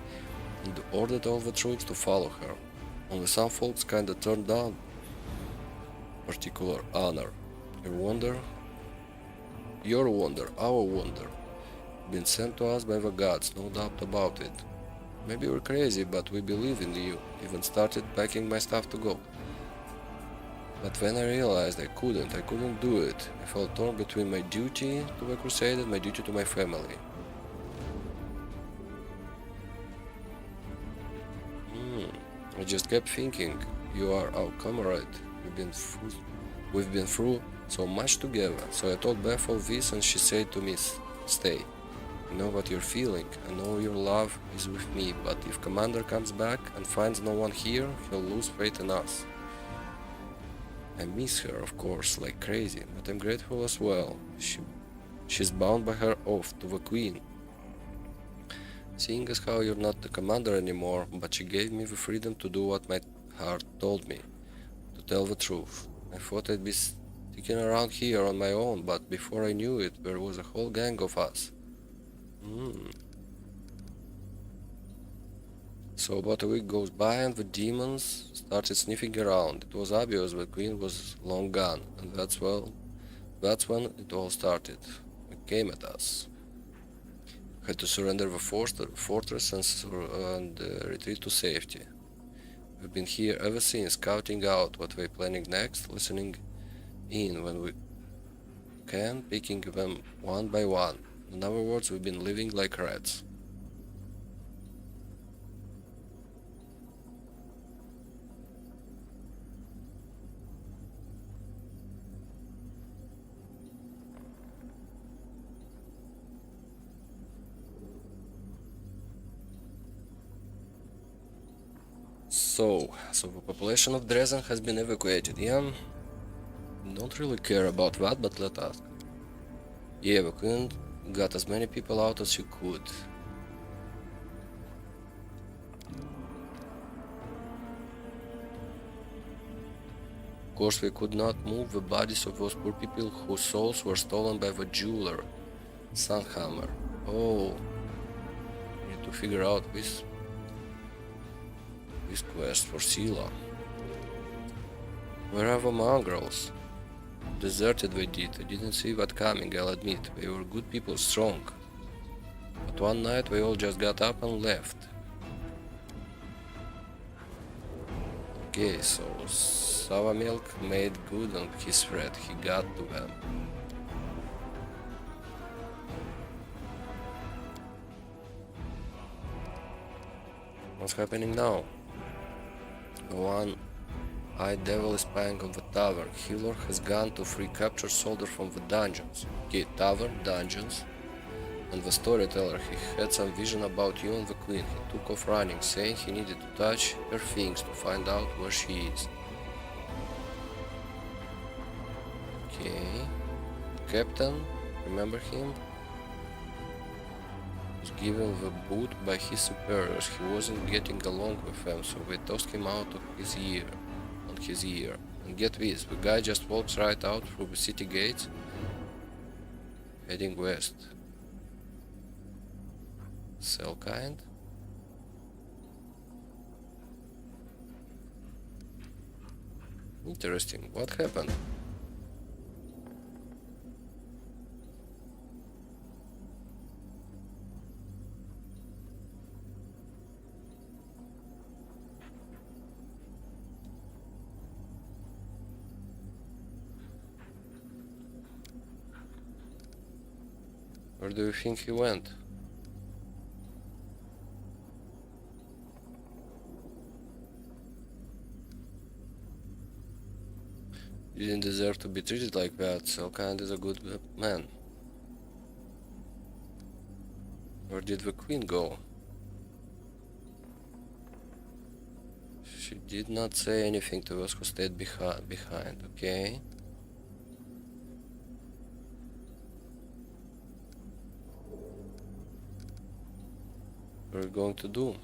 and ordered all the troops to follow her. Only some folks kinda turned down particular honor. Your wonder, our wonder, been sent to us by the gods, no doubt about it. Maybe we're crazy, but we believe in you. Even started packing my stuff to go. But when I realized I couldn't do it. I felt torn between my duty to the crusade and my duty to my family. I just kept thinking, you are our comrade. We've been through so much together. So I told Beth all this and she said to me, stay. I know what you're feeling. I know your love is with me, but if Commander comes back and finds no one here, he'll lose faith in us. I miss her, of course, like crazy, but I'm grateful as well. She's bound by her oath to the Queen. Seeing as how you're not the commander anymore, but she gave me the freedom to do what my heart told me, to tell the truth. I thought I'd be sticking around here on my own, but before I knew it, there was a whole gang of us. So about a week goes by and the demons started sniffing around. It was obvious the queen was long gone, and that's when it all started. It came at us. Had to surrender the fortress and retreat to safety. We've been here ever since, scouting out what we're planning next, listening in when we can, picking them one by one. In other words, we've been living like rats. So the population of Dresden has been evacuated, yeah? Don't really care about that, but let us. Yeah, the queen got as many people out as she could. Of course, we could not move the bodies of those poor people whose souls were stolen by the jeweler, Sunhammer. Oh, we need to figure out this quest for Sila. Where are the mongrels? Deserted they did. I didn't see that coming, I'll admit. They were good people, strong. But one night they all just got up and left. Okay, so Savamilk made good on his threat. He got to them. What's happening now? One-eyed devil is spying on the tavern. Healer has gone to free captured soldier from the dungeons. Okay, tavern, dungeons. And the storyteller, he had some vision about you and the queen. He took off running, saying he needed to touch her things to find out where she is. Okay. Captain, remember him? Was given the boot by his superiors. He wasn't getting along with them, so they tossed him out of his ear. On his ear. And get this, the guy just walks right out through the city gates, heading west. Sell kind. Interesting. What happened? Where do you think he went? You didn't deserve to be treated like that. Selkind is a good man. Where did the queen go? She did not say anything to us who stayed behind, okay? What are we going to do?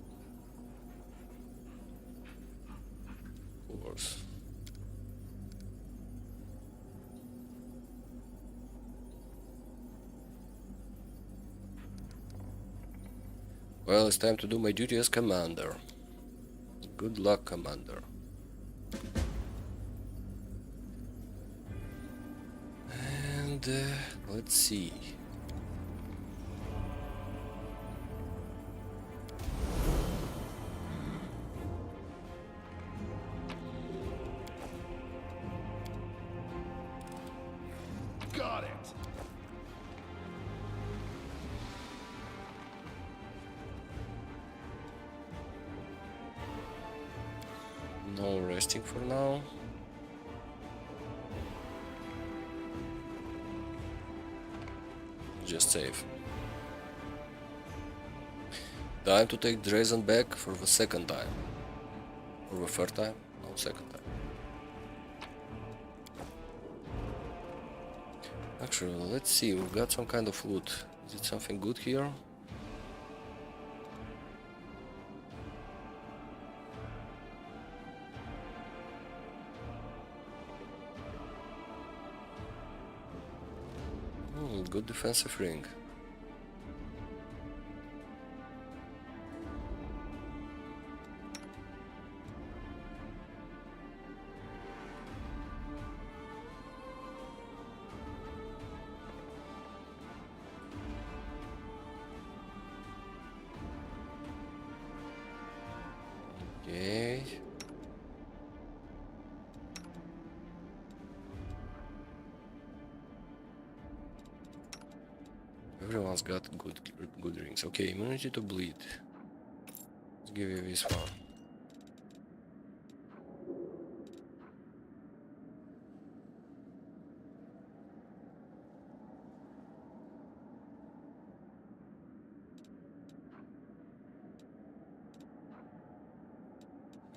Of course. Well, it's time to do my duty as commander. Good luck, commander. And let's see. Got it. No resting for now. Just save. Time to take Drazen back for the second time. Or the third time? No, second time. Actually, let's see, we've got some kind of loot. Is it something good here? Good defensive ring. Okay. Everyone's got good rings. Okay, immunity to bleed. Let's give you this one.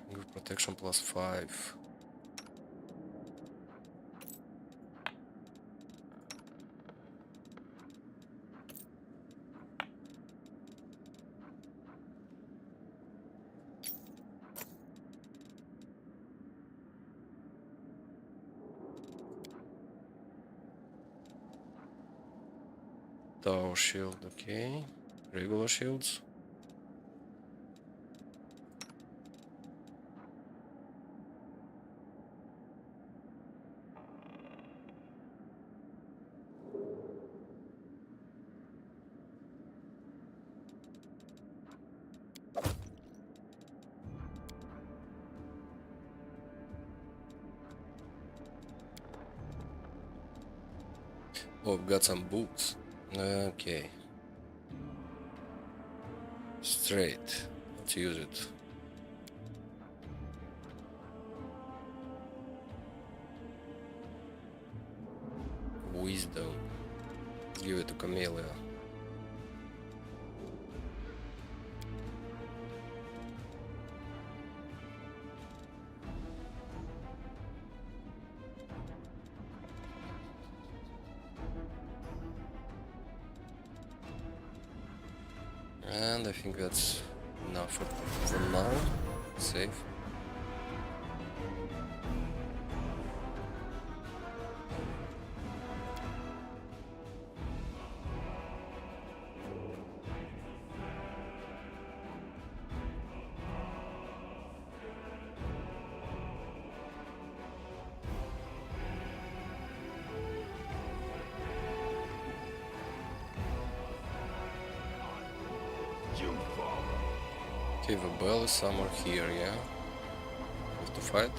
Give protection +5. Tower shield, okay. Regular shields. Oh, I've got some books. Okay. Straight. let's use it. Wisdom. Let's give it to Camellia. And I think that's enough for now. Save. You follow. Okay, the bell is somewhere here, yeah? We have to fight?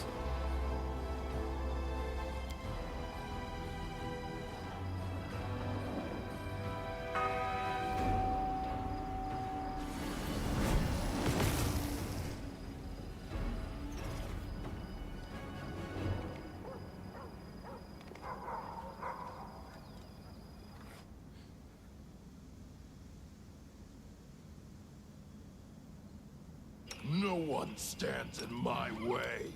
No one stands in my way.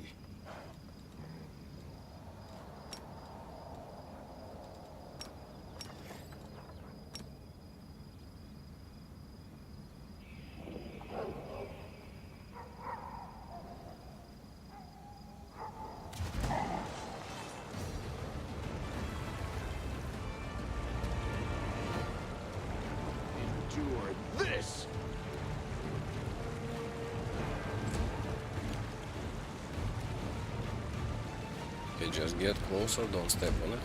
Endure this! Okay, just get closer, don't step on it.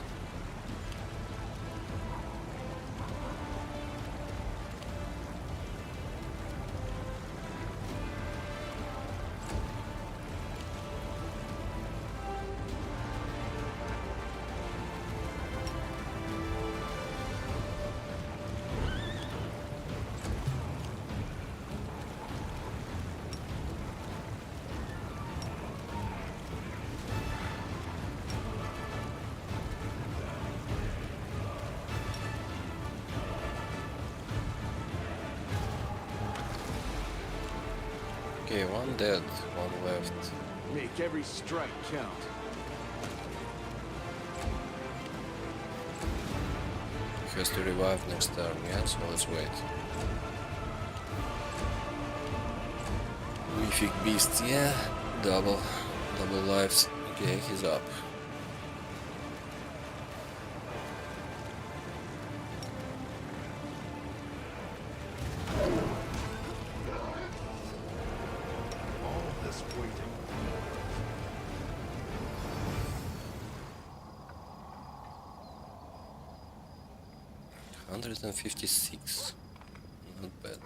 Okay, one dead, one left. Make every strike count. He has to revive next turn, yeah? So let's wait. Mythic beast, yeah. Double lives. Okay, he's up. All this waiting. $156. Not bad.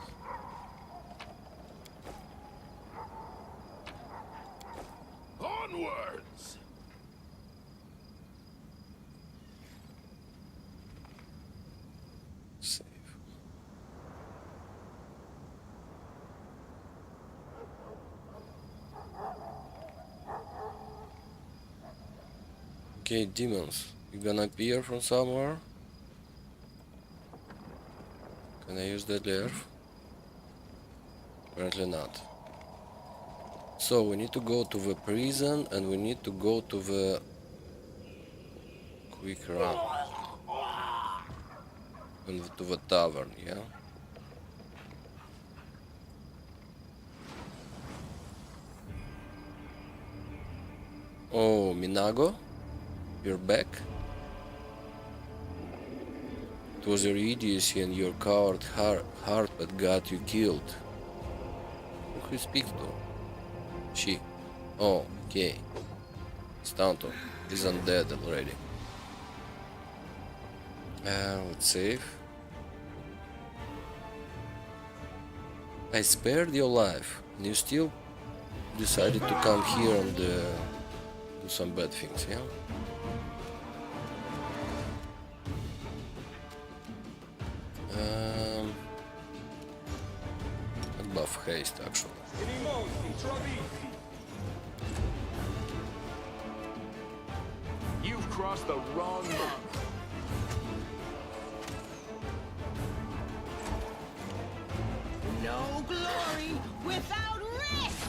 Onwards! Save. Okay, demons. You gonna appear from somewhere? Can I use Deadly Earth? Apparently not. So we need to go to the prison and we need to go to the quick run. And to the tavern, yeah? Oh, Minago? You're back? It was your idiocy and your coward heart that got you killed. Who he speaks to? She. Oh, okay. Stanton is undead already. Let's save. I spared your life, and you still decided to come here and do some bad things, yeah? buff haste actually. Animosi, Travisi. You've crossed the wrong mongrel. No glory without risk!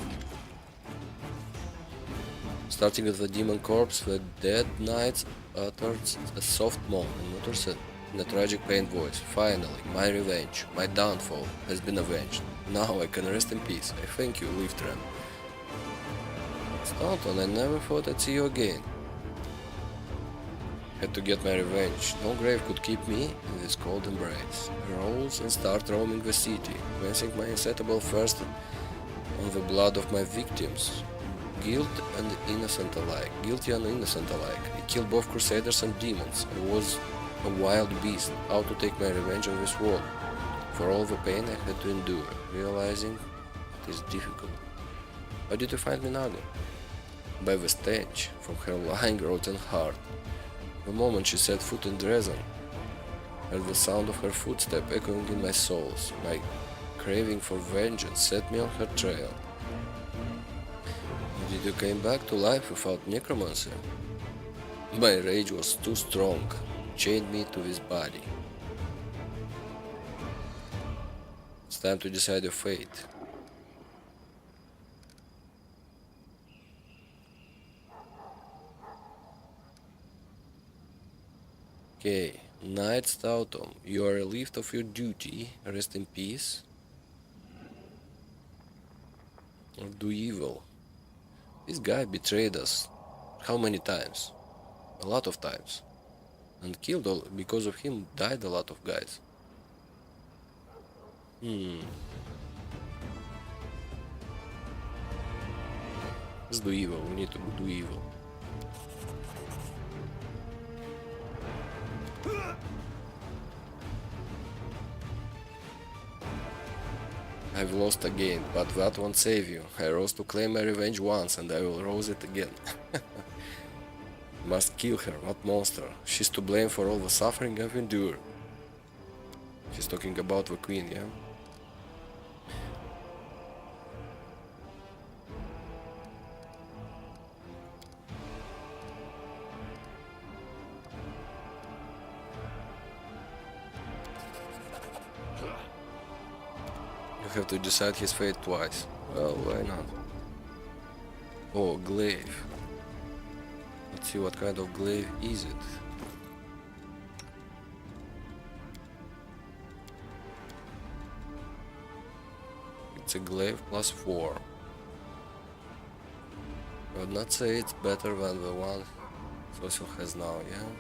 Starting with the demon corpse, the dead knights uttered a soft moan and Mutter said in a tragic pained voice, "Finally, my revenge, my downfall has been avenged. Now I can rest in peace. I thank you, Liftram. Staunton, I never thought I'd see you again. Had to get my revenge. No grave could keep me in this cold embrace. I rose and start roaming the city, placing my insatiable thirst on the blood of my victims. Guilty and innocent alike. I killed both crusaders and demons. I was a wild beast, out to take my revenge on this world. For all the pain I had to endure, realizing it is difficult. How did you find me, Nago? By the stench from her lying, rotten heart. The moment she set foot in Dresden, heard the sound of her footstep echoing in my soles. My craving for vengeance set me on her trail. Did you came back to life without necromancy? My rage was too strong, chained me to this body. It's time to decide your fate. Okay, Knight Stoughton, you are relieved of your duty. Rest in peace. Or do evil. This guy betrayed us. How many times? A lot of times. And killed all, because of him died a lot of guys. Let's do evil, we need to do evil. I've lost again, but that won't save you. I rose to claim my revenge once, and I will rose it again. Must kill her, what monster. She's to blame for all the suffering I've endured. She's talking about the queen, yeah? You have to decide his fate twice. Well, why not? Oh, glaive. Let's see what kind of glaive is it. It's a glaive +4. I would not say it's better than the one Fossil has now, yeah?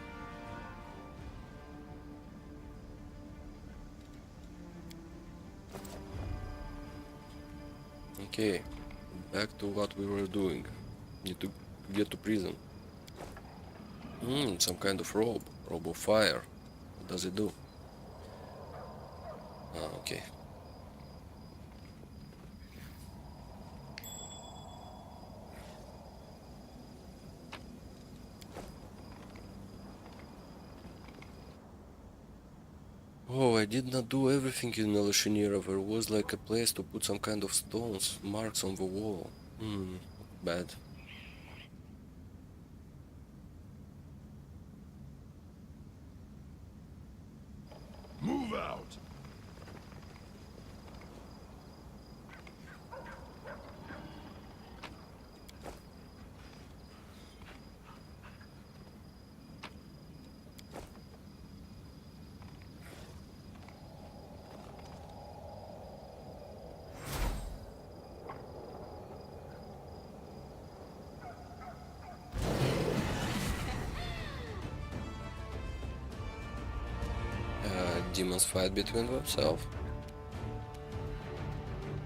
Okay, back to what we were doing. Need to get to prison. Some kind of robe. Robe of fire. What does it do? Ah, okay. Oh, I did not do everything in Elashinira. There was like a place to put some kind of stones, marks on the wall. Bad. Move out! Demons fight between themselves.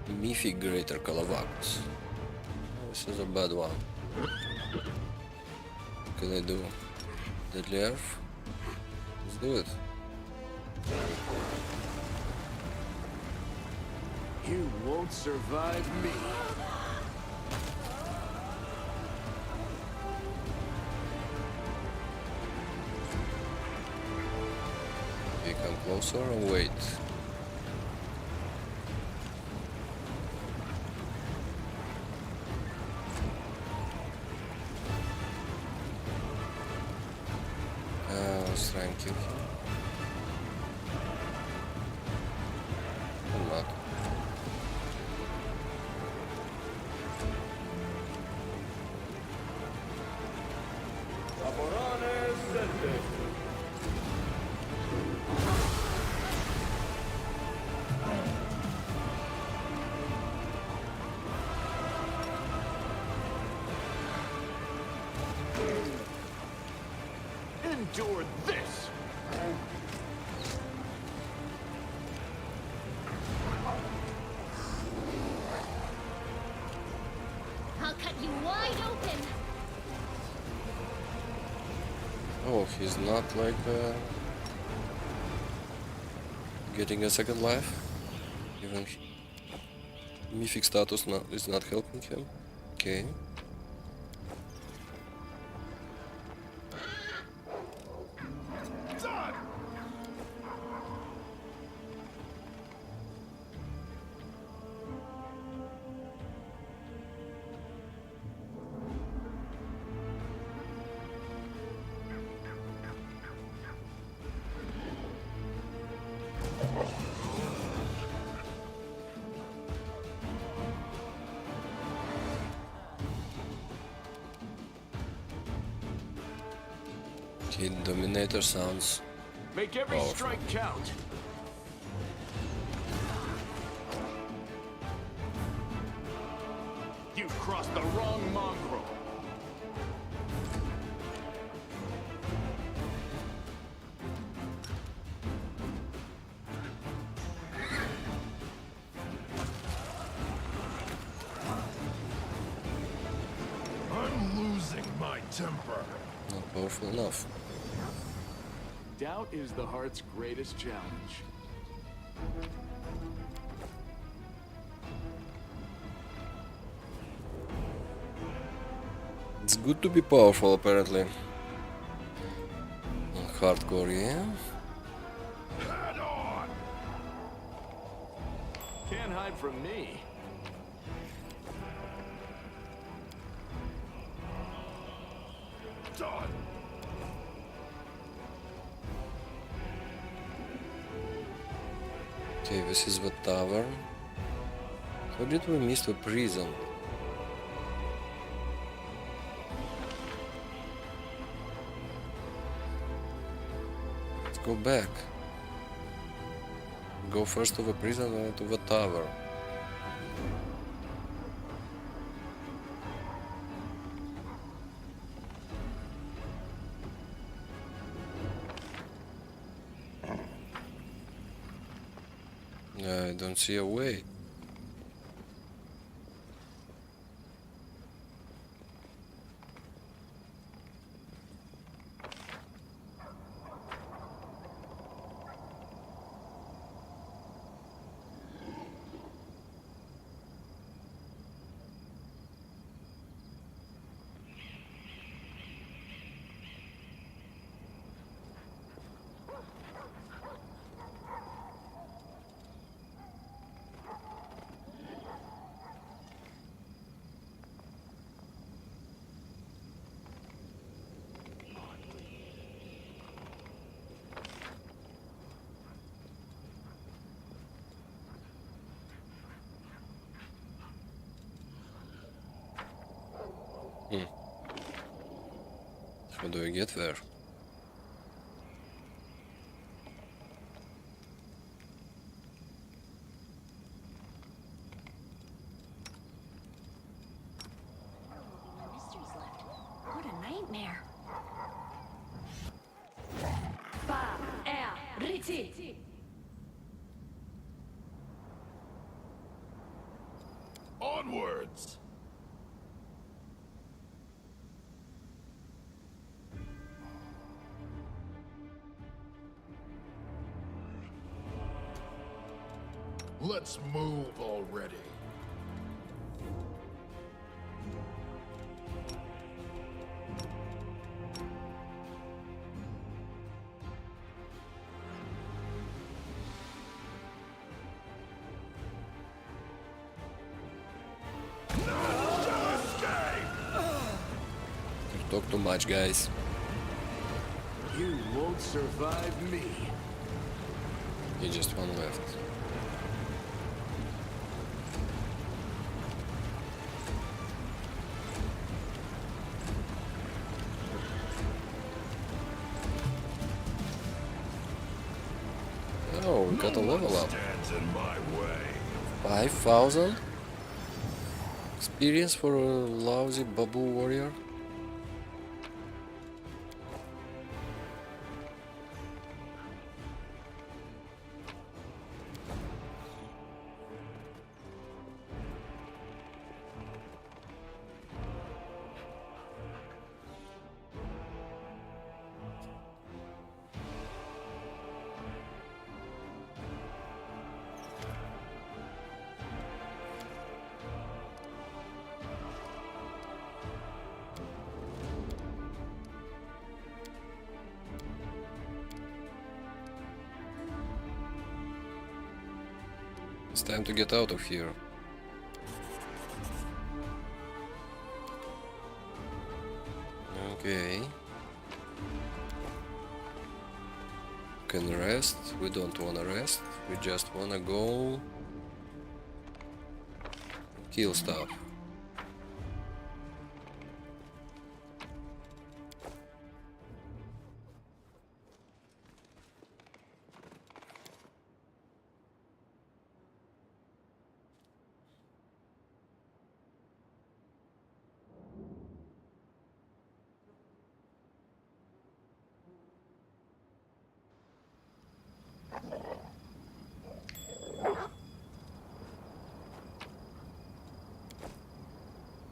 Mythic Greater Calavacus. This is a bad one. What can I do? Deadly Earth? Let's do it. You won't survive me. We come closer and wait. Let's try and kill him. Or not. Laborare sente. Endure this! I'll cut you wide open. Oh, he's not like getting a second life. Even mythic status is not helping him. Okay. Okay, Dominator sounds Make every powerful. strike count. You crossed the wrong mongrel. I'm losing my temper. Not powerful enough. Doubt is the heart's greatest challenge. It's good to be powerful, apparently. Hardcore, yeah? Head on! Can't hide from me. Done! Okay, this is the tower. How did we miss the prison? Let's go back. Go first to the prison and then to the tower. I don't see a way. How do I get there? Mysteries left. What a nightmare. Onwards! Let's move already. You talk too much, guys. You won't survive me. You just one left. Oh, we got a level up. Stands in my way. 5,000 experience for a lousy Babu warrior. It's time to get out of here. Okay. Can rest. We don't wanna rest. We just wanna go kill stuff.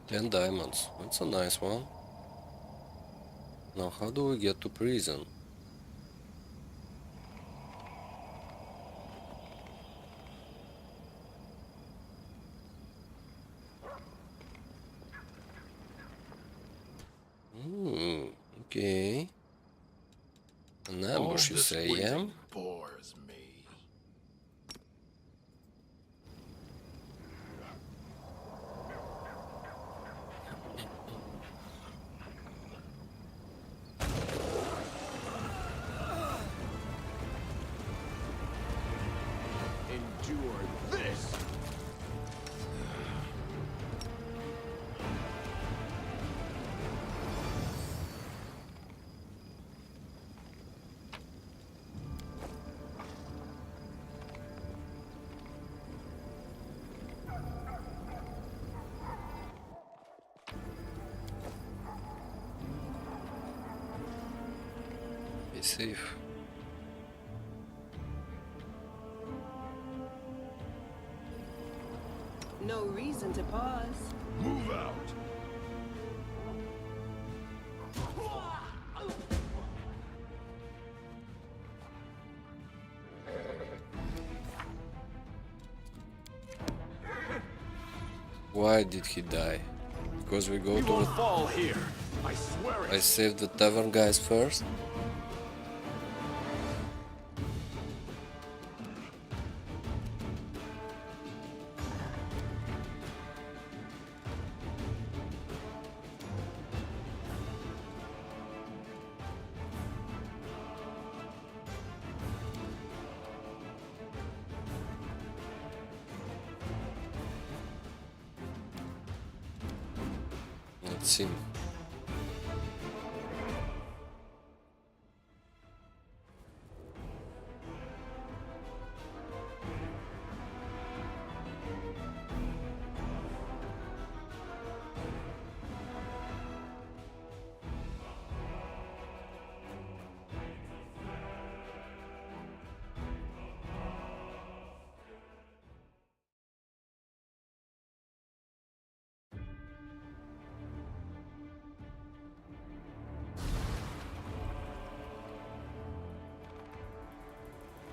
Ten diamonds. That's a nice one. Now, how do we get to prison? Okay. An ambush, you All this say, yeah? waiting bores me. Endure this! Be safe. No reason to pause. Move out. Why did he die? Because we go We to won't fall here. I swear it. I saved the tavern guys first. Let's see.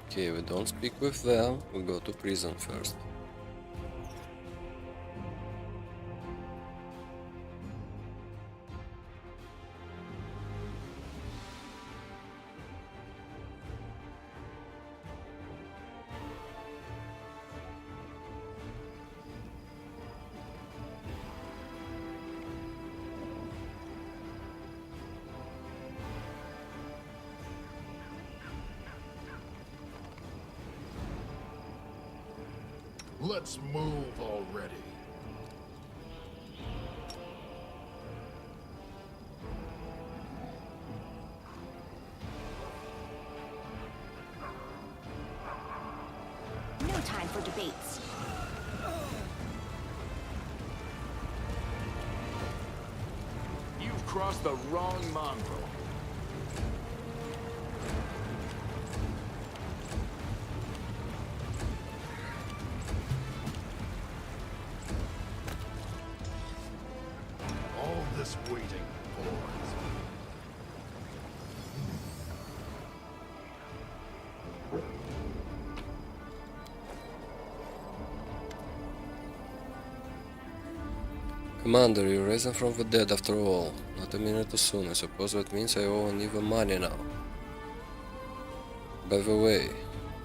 Okay, we don't speak with them, we go to prison first. Let's move already. No time for debates. You've crossed the wrong mongrel. All this waiting for. Commander, you're risen from the dead after all. Not a minute too soon. I suppose that means I owe Aniva money now. By the way,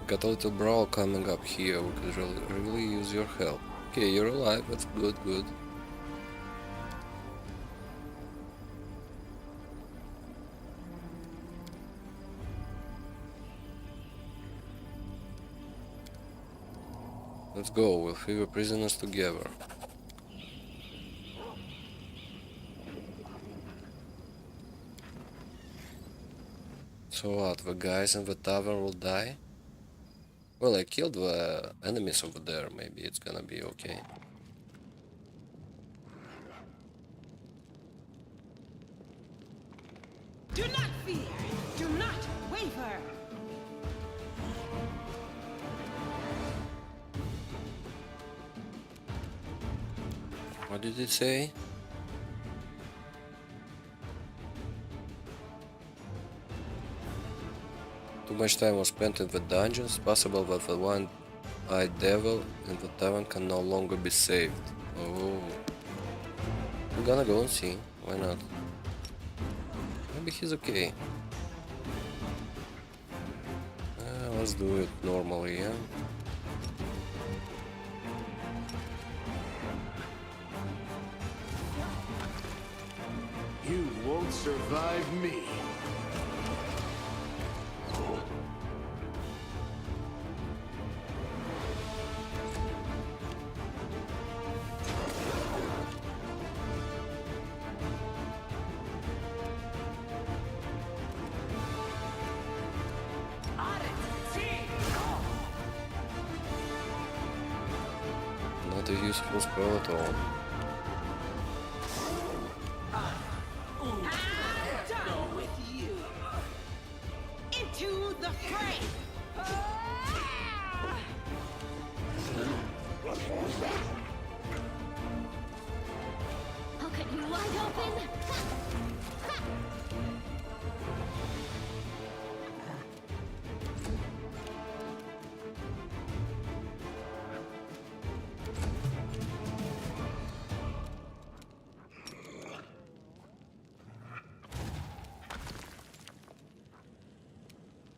got a little brawl coming up here. We could really use your help. Okay, you're alive. That's good, good. Let's go. We'll free the prisoners together. So what, the guys in the tavern will die? Well, I killed the enemies over there, maybe it's gonna be okay. Do not fear. Do not waver. What did it say? Too much time was spent in the dungeons. Possible that the one-eyed devil in the tavern can no longer be saved. Oh. We're gonna go and see. Why not? Maybe he's okay. Let's do it normally, yeah? You won't survive me. Not a useful spell at all. Done with you. Into the fray. I'll cut you wide open.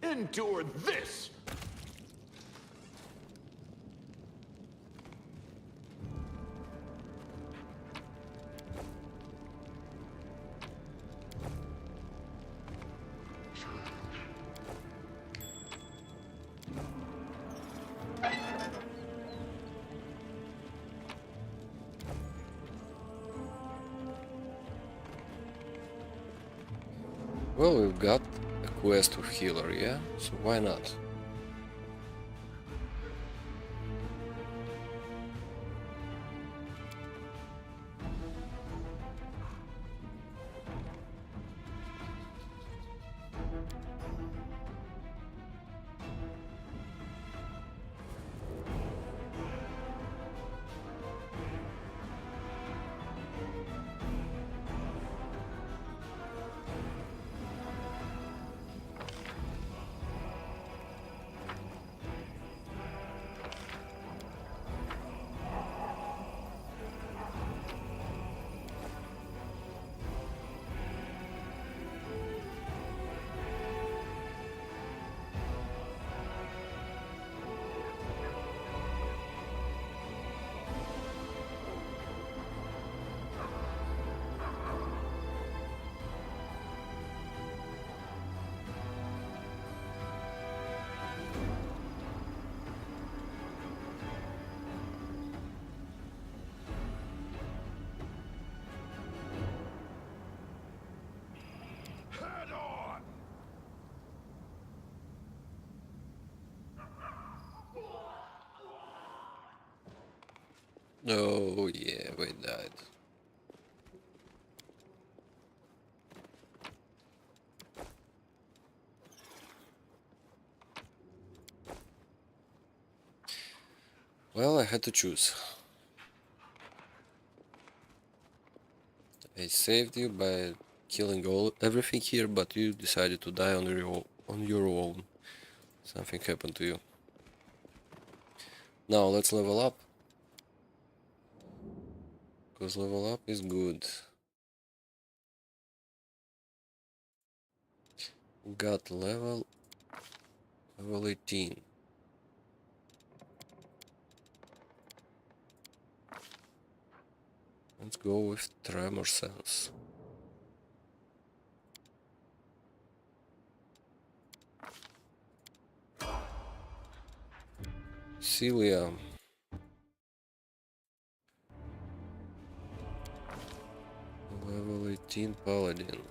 Endure this! Well, we've got a quest with healer, yeah? So why not? Oh yeah, we died. Well, I had to choose. I saved you by killing everything here, but you decided to die on your own. Something happened to you. Now let's level up. Because level up is good. Got level 18. Let's go with tremor sense. Celia. Level 18 paladin.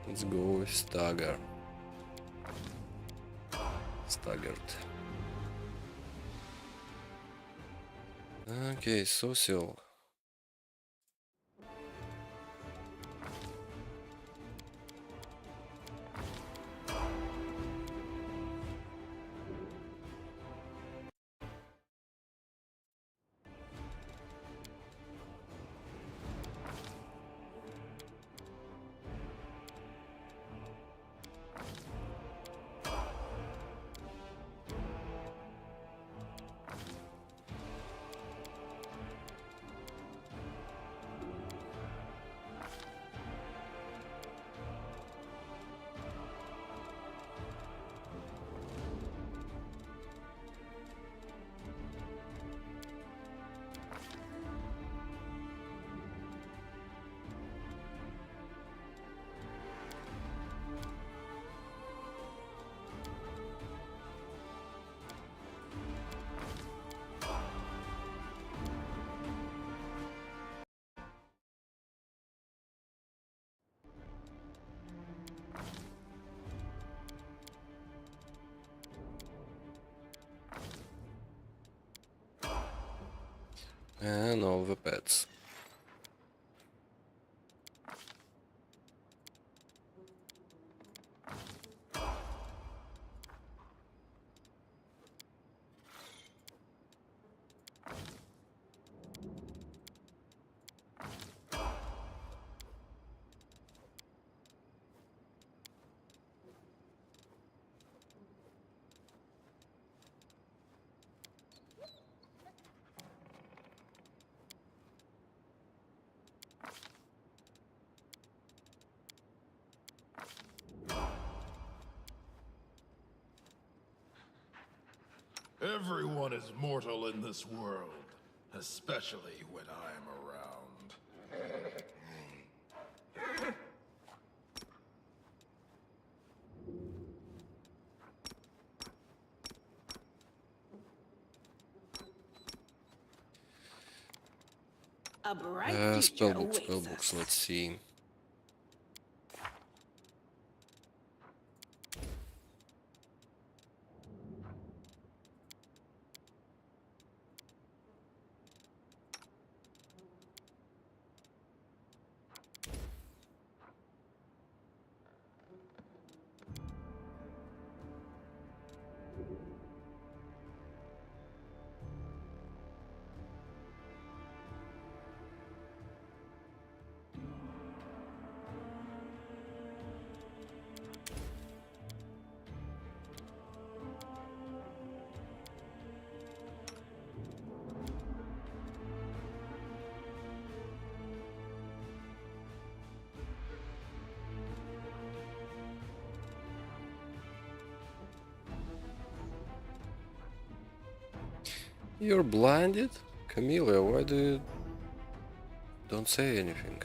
Let's go with stagger. Staggered. Okay, social. And all the pets. Everyone is mortal in this world, especially when I'm around. A bright future awaits Spellbooks, us. let's see. You're blinded? Camilla, why do you don't say anything?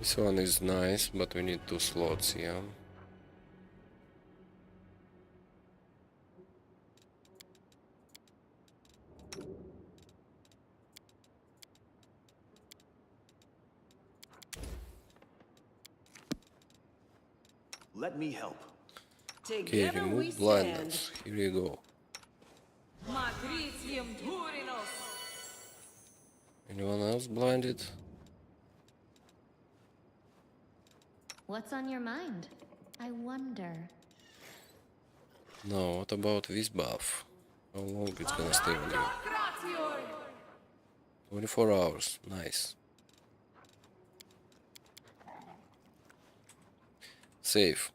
This one is nice, but we need 2 slots, yeah. Let me help. Okay, Together we remove stand. blindness. Here you go. Matricium Durinos. Anyone else blinded? What's on your mind? I wonder. No, what about this buff? How long it's gonna stay on you? 24 hours. Nice. Save.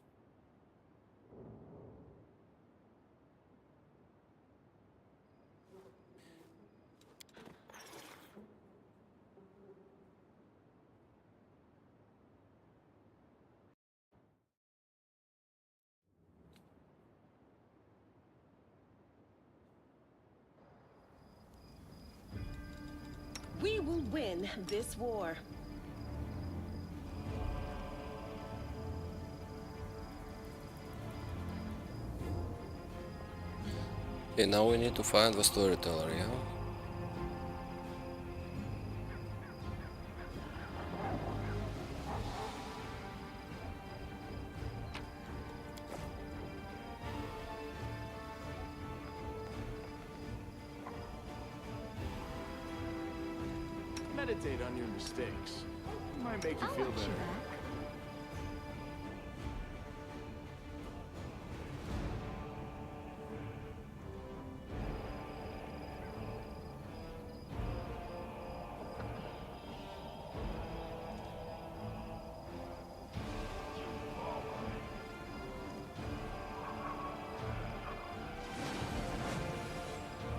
We will win this war. Okay, now we need to find the storyteller, yeah? Meditate on your mistakes. It might make you I'll feel watch you better. back.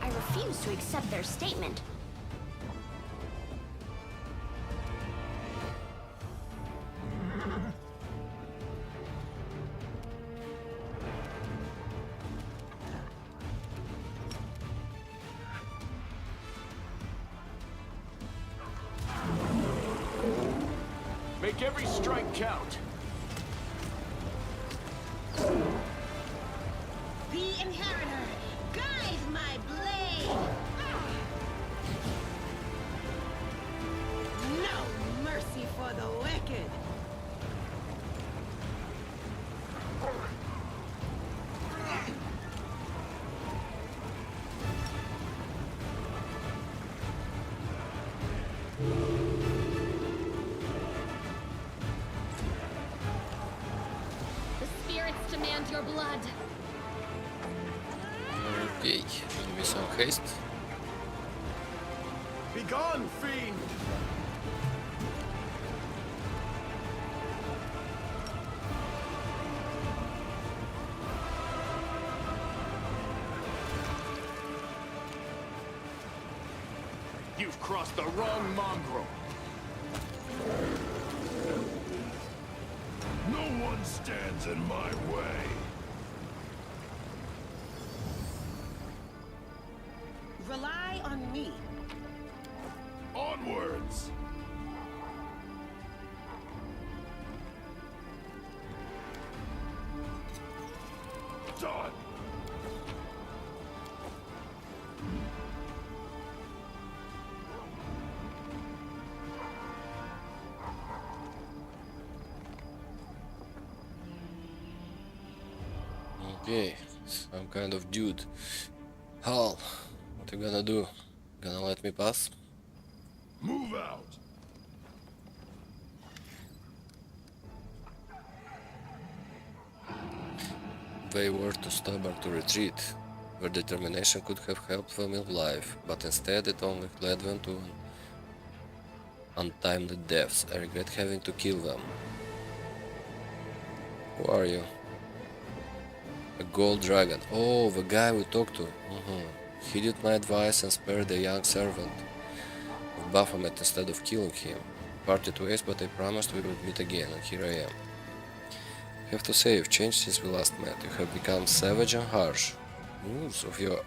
I refuse to accept their statement. Make every strike count. The Inheritor, guide my blade! No mercy for the wicked! The spirits demand your blood. Okay, give me some haste. Begone, fiend! You've crossed the wrong mongrel. No one stands in my way. Rely on me. Onwards! Done! Okay, some kind of dude. Hal, what you gonna do? Gonna let me pass? Move out! They were too stubborn to retreat. Their determination could have helped them in life, but instead it only led them to untimely deaths. I regret having to kill them. Who are you? A gold dragon. Oh, the guy we talked to. Heeded my advice and spared the young servant of Baphomet instead of killing him. Parted ways, but I promised we would meet again, and here I am. I have to say, you've changed since we last met. You have become savage and harsh. News of your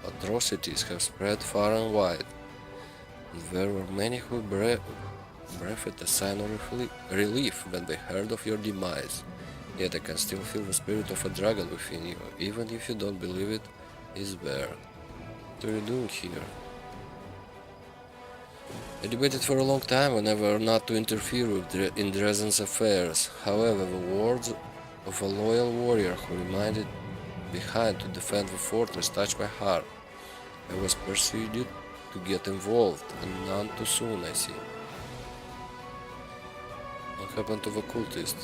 atrocities have spread far and wide. And there were many who breathed a sigh of relief when they heard of your demise. Yet I can still feel the spirit of a dragon within you, even if you don't believe it is there. What are you doing here? I debated for a long time whenever or not to interfere in Dresden's affairs. However, the words of a loyal warrior who remained behind to defend the fortress touched my heart. I was persuaded to get involved, and none too soon, I see. What happened to the cultist?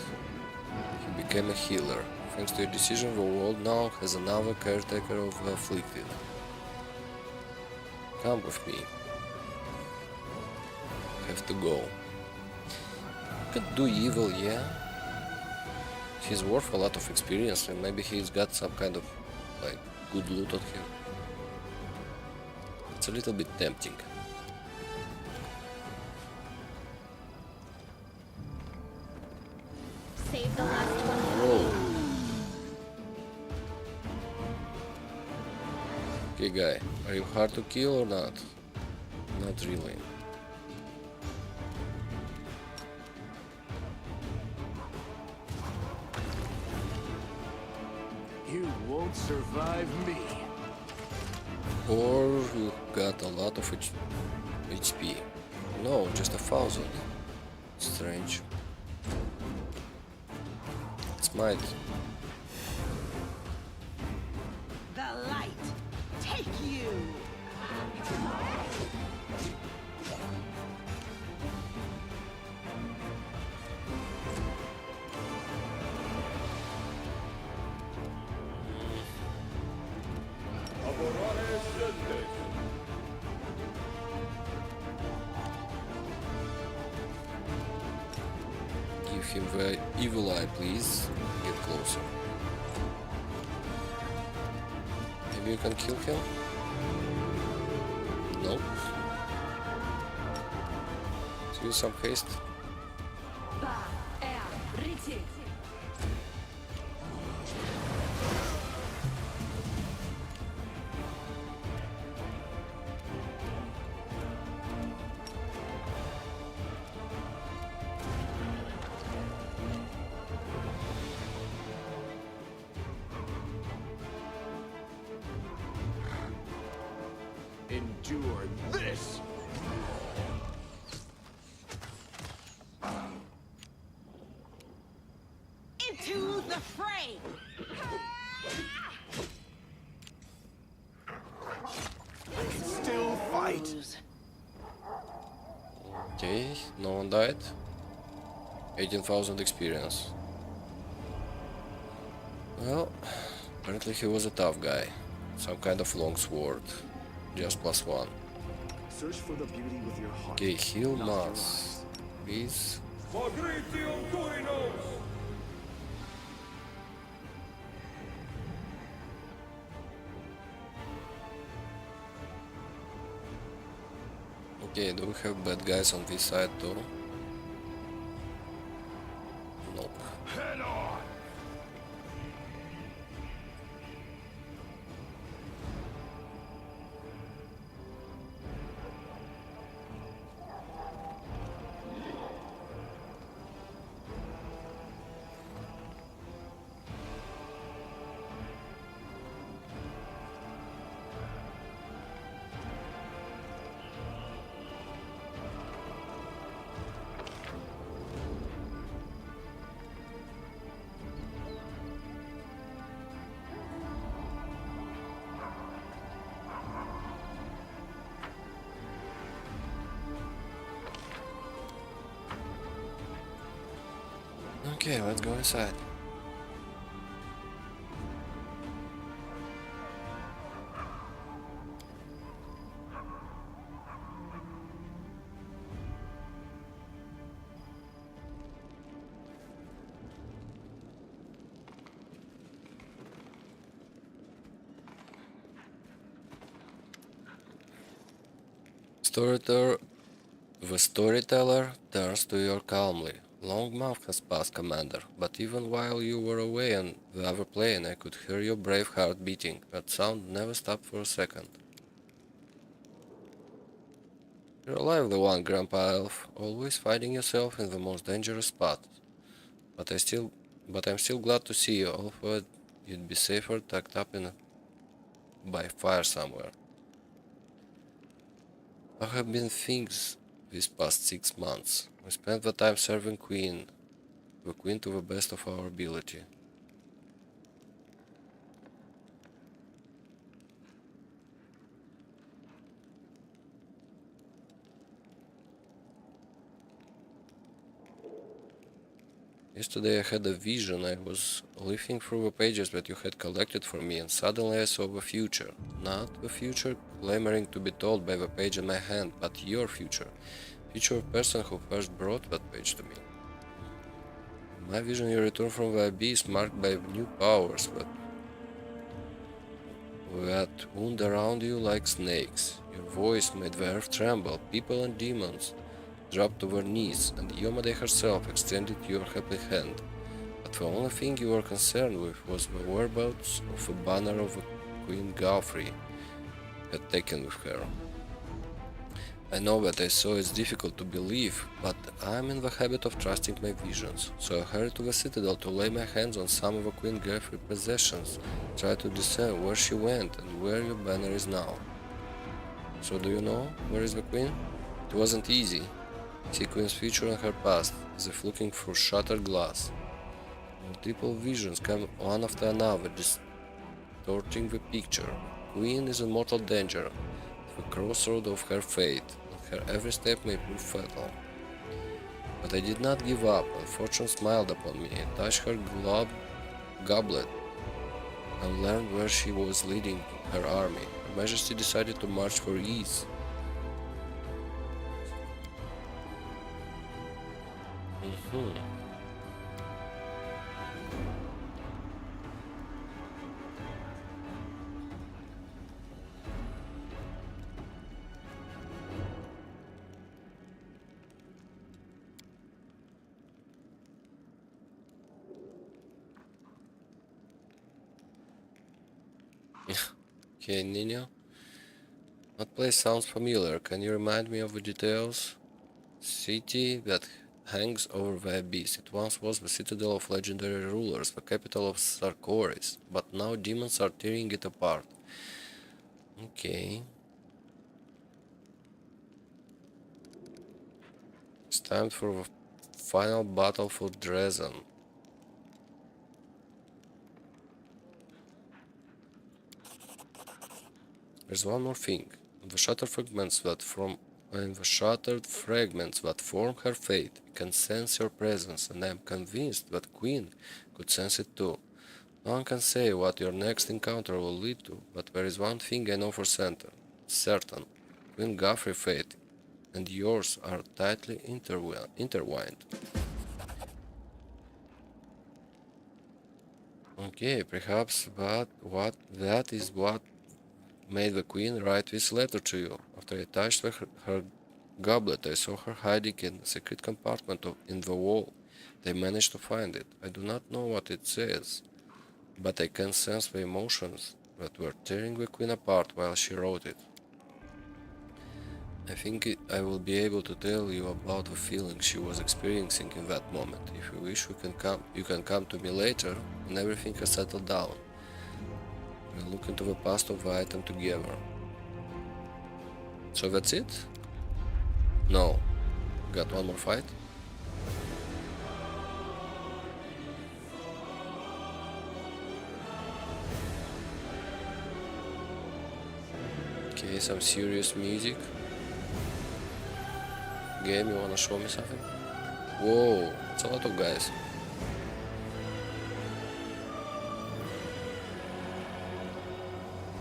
He became a healer. Thanks to your decision, the world now has another caretaker of the afflicted. Come with me. I have to go. Could do evil, yeah. He's worth a lot of experience, and maybe he's got some kind of like good loot on him. It's a little bit tempting. Save the last one. Whoa. Okay, guy, are you hard to kill or not? Not really. You won't survive me. Or you got a lot of HP. No, just 1,000. Strange. It's might. The light. Take you. Give him the evil eye, please. Get closer. Maybe you can kill him? Nope. Let's use some haste. Endure this! Into the fray. Still fight. Okay, no one died. 18,000 experience. Well, apparently he was a tough guy. Some kind of long sword. Just +1. Search for the beauty with your heart. Okay, heal not your mass. Please. Fabritium Durinos! Okay, do we have bad guys on this side too? Nope. Head on! Okay, let's go inside. The storyteller turns to you calmly. Long month has passed, Commander, but even while you were away on the other plane, I could hear your brave heart beating. That sound never stopped for a second. You're a lively one, Grandpa Elf, always finding yourself in the most dangerous spot. But I'm still glad to see you, although you'd be safer tucked up in by fire somewhere. How have been things these past 6 months? We spent the time serving the Queen to the best of our ability. Yesterday I had a vision. I was leafing through the pages that you had collected for me, and suddenly I saw the future. Not the future clamoring to be told by the page in my hand, but your future. Future of the person who first brought that page to me. In my vision you return from the abyss marked by new powers that wound around you like snakes. Your voice made the earth tremble. People and demons dropped to their knees, and Yomade herself extended your helping hand. But the only thing you were concerned with was the whereabouts of a banner of Queen Galfrey had taken with her. I know that I saw it's difficult to believe, but I'm in the habit of trusting my visions, so I hurried to the citadel to lay my hands on some of the Queen Galfrey's possessions, try to discern where she went and where your banner is now. So do you know where is the Queen? It wasn't easy. See Queen's future and her past, as if looking through shattered glass. Multiple visions come one after another, distorting the picture. Queen is in mortal danger, at the crossroad of her fate, and her every step may prove fatal. But I did not give up, and fortune smiled upon me. I touched her goblet and learned where she was leading her army. Her Majesty decided to march for ease. Okay, Nino. That place sounds familiar. Can you remind me of the details? City that hangs over the abyss. It once was the citadel of legendary rulers, the capital of Sarkoris, but now demons are tearing it apart. Okay. It's time for the final battle for Dresden. There's one more thing. The shattered fragments that form her fate, I can sense your presence, and I am convinced that Queen could sense it too. No one can say what your next encounter will lead to, but there is one thing I know for certain. Queen Galfrey's fate and yours are tightly intertwined. Okay, perhaps that is what made the Queen write this letter to you. After I touched her goblet, I saw her hiding in a secret compartment in the wall. They managed to find it. I do not know what it says, but I can sense the emotions that were tearing the Queen apart while she wrote it. I think I will be able to tell you about the feelings she was experiencing in that moment. If you wish, you can come to me later when everything has settled down. We'll look into the past of the item together. So that's it? No. Got one more fight? Okay, some serious music. Game, you wanna show me something? Whoa, it's a lot of guys.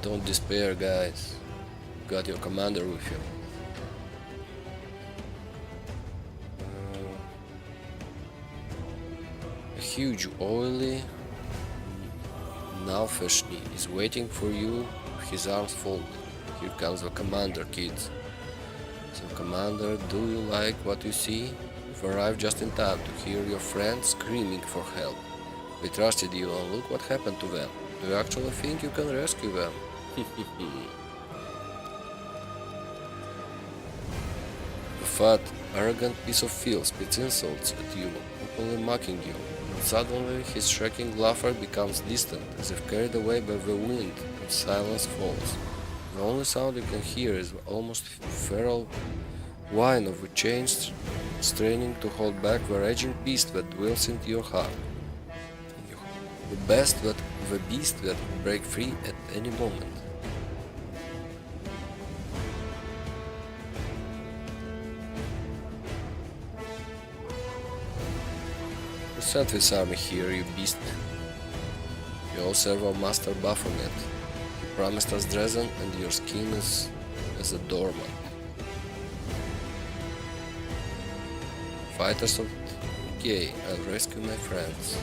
Don't despair, guys. Got your commander with you. A huge, oily Nalfeshni is waiting for you, his arms folded. Here comes the commander, kids. So, Commander, do you like what you see? You've arrived just in time to hear your friends screaming for help. We trusted you, and look what happened to them. Do you actually think you can rescue them? fat, arrogant piece of filth spits insults at you, openly mocking you. And suddenly his shrieking laughter becomes distant, as if carried away by the wind, and silence falls. The only sound you can hear is the almost feral whine of a chain straining to hold back the raging beast that dwells into your heart. The beast that will break free at any moment. You sent this army here, you beast. You all serve our master Baphomet. You promised us Dresden, and your skin is as a doormat. Fighters of Gay, I'll rescue my friends.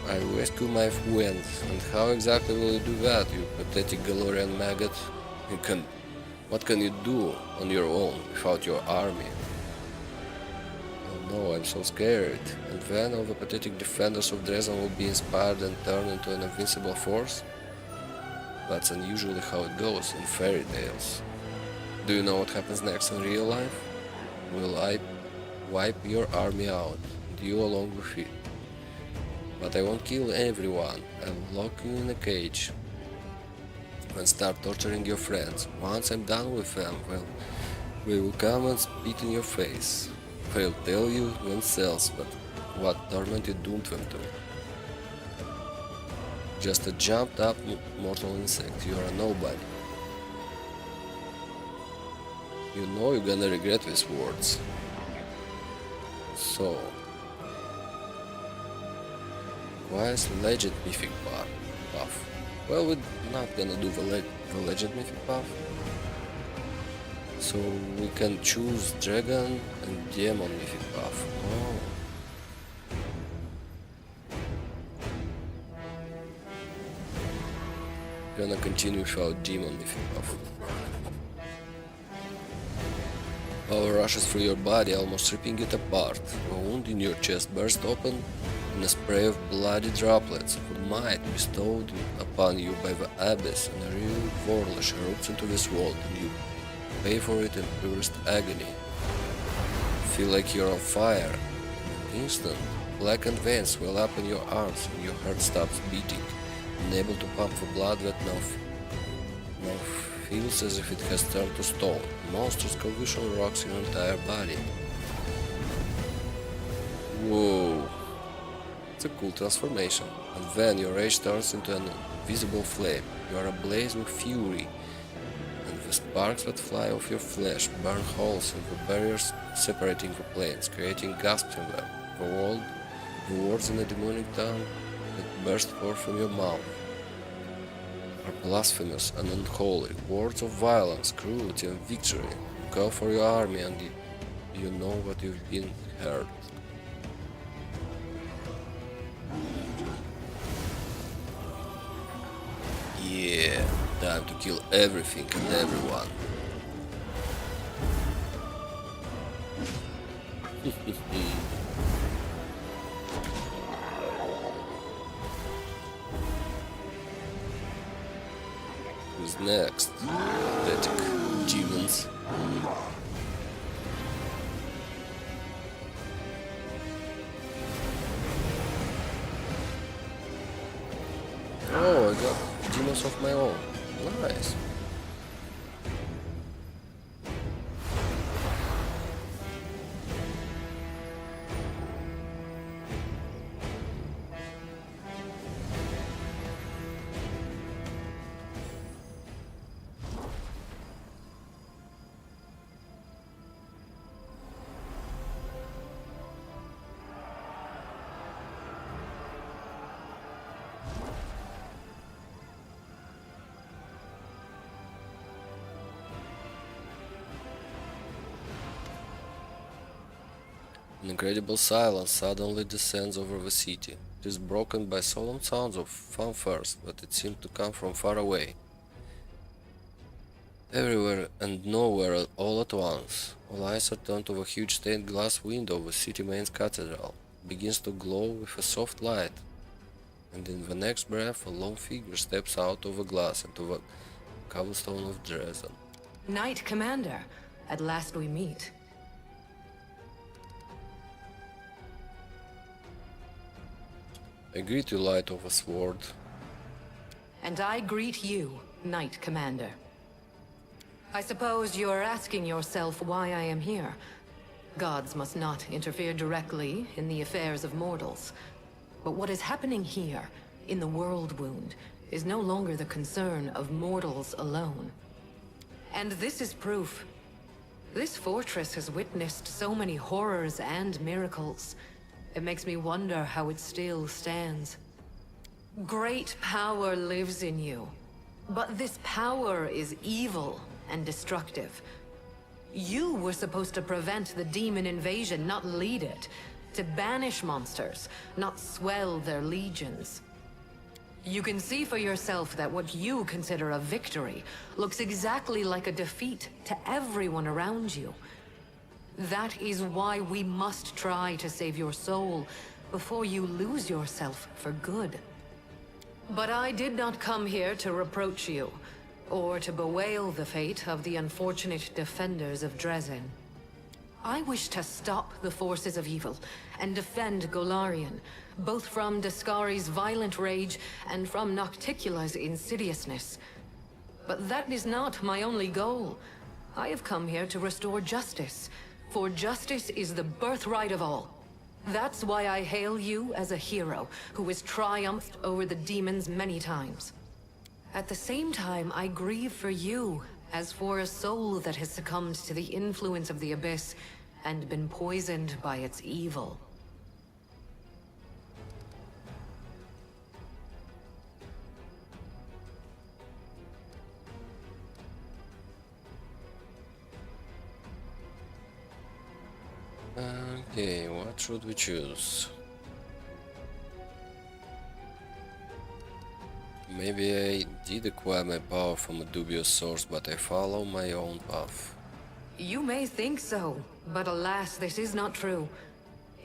I rescue my friends, and how exactly will you do that, you pathetic Galorian maggot? What can you do on your own without your army? Oh no, I'm so scared. And then all the pathetic defenders of Dresden will be inspired and turned into an invincible force? That's unusually how it goes in fairy tales. Do you know what happens next in real life? Will I wipe your army out, and you along with it? But I won't kill everyone. I'll lock you in a cage and start torturing your friends. Once I'm done with them, well, we will come and spit in your face. They'll tell you themselves what torment you doomed them to. Just a jumped up mortal insect. You are a nobody. You know you're gonna regret these words. So, why is legend mythic buff? Well, we're not gonna do the legend mythic buff. So we can choose dragon and demon mythic buff. Oh. Gonna continue without demon mythic buff. Power rushes through your body, almost ripping it apart. A wound in your chest bursts open in a spray of bloody droplets of might bestowed upon you by the abyss, and a real vorlish erupts into this world, and you pay for it in purest agony. Feel like you're on fire. In an instant, blackened veins swell up in your arms, and your heart stops beating, unable to pump the blood that now feels as if it has turned to stone. Monstrous convulsion rocks your entire body. Whoa. It's a cool transformation. And then your rage turns into an invisible flame. You are ablaze with fury, and the sparks that fly off your flesh burn holes in the barriers separating the planes, creating gasps in them. The words in a demonic tongue that burst forth from your mouth are blasphemous and unholy, words of violence, cruelty and victory. You call for your army, and you know what you've been heard. Yeah, time to kill everything and everyone. Who's next? Pathetic demons. Oh, I got demons of my own. Nice. An incredible silence suddenly descends over the city. It is broken by solemn sounds of fanfares, but it seemed to come from far away. Everywhere and nowhere all at once, all eyes are turned to the huge stained glass window of the city main cathedral. It begins to glow with a soft light, and in the next breath a lone figure steps out of the glass into the cobblestone of Dresden. Knight Commander, At last we meet. I greet you, Light of a Sword. And I greet you, Knight Commander. I suppose you're asking yourself why I am here. Gods must not interfere directly in the affairs of mortals. But what is happening here, in the World Wound, is no longer the concern of mortals alone. And this is proof. This fortress has witnessed so many horrors and miracles. It makes me wonder how it still stands. Great power lives in you. But this power is evil and destructive. You were supposed to prevent the demon invasion, not lead it. To banish monsters, not swell their legions. You can see for yourself that what you consider a victory looks exactly like a defeat to everyone around you. That is why we must try to save your soul before you lose yourself for good. But I did not come here to reproach you, or to bewail the fate of the unfortunate defenders of Dresden. I wish to stop the forces of evil and defend Golarion, both from Daskari's violent rage and from Nocticula's insidiousness. But that is not my only goal. I have come here to restore justice, for justice is the birthright of all. That's why I hail you as a hero who has triumphed over the demons many times. At the same time, I grieve for you, as for a soul that has succumbed to the influence of the Abyss and been poisoned by its evil. Okay, what should we choose? Maybe I did acquire my power from a dubious source, but I follow my own path. You may think so, but alas, this is not true.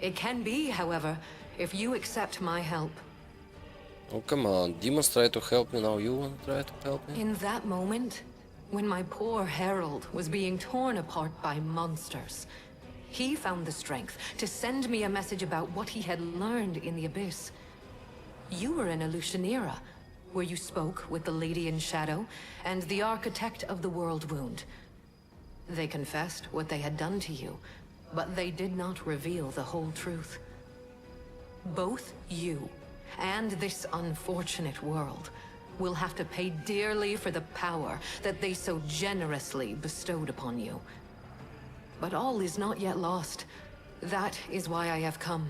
It can be, however, if you accept my help. Oh, come on, demons try to help me, now you want to try to help me? In that moment, when my poor herald was being torn apart by monsters, he found the strength to send me a message about what he had learned in the Abyss. You were in Lucianera, where you spoke with the Lady in Shadow and the Architect of the World Wound. They confessed what they had done to you, but they did not reveal the whole truth. Both you and this unfortunate world will have to pay dearly for the power that they so generously bestowed upon you. But all is not yet lost. That is why I have come.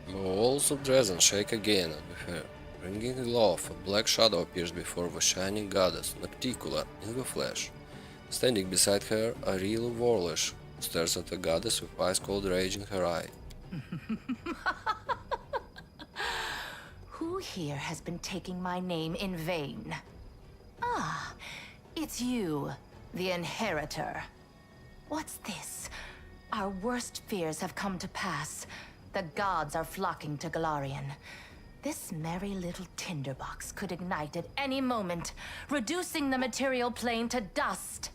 The walls of Dresden shake again, and with her ringing aloft, a black shadow appears before the shining goddess, Nocticula, in the flesh. Standing beside her, a real Warlish stares at the goddess with ice-cold rage in her eye. Who here has been taking my name in vain? Ah, it's you, the Inheritor. What's this? Our worst fears have come to pass. The gods are flocking to Golarion. This merry little tinderbox could ignite at any moment, reducing the material plane to dust.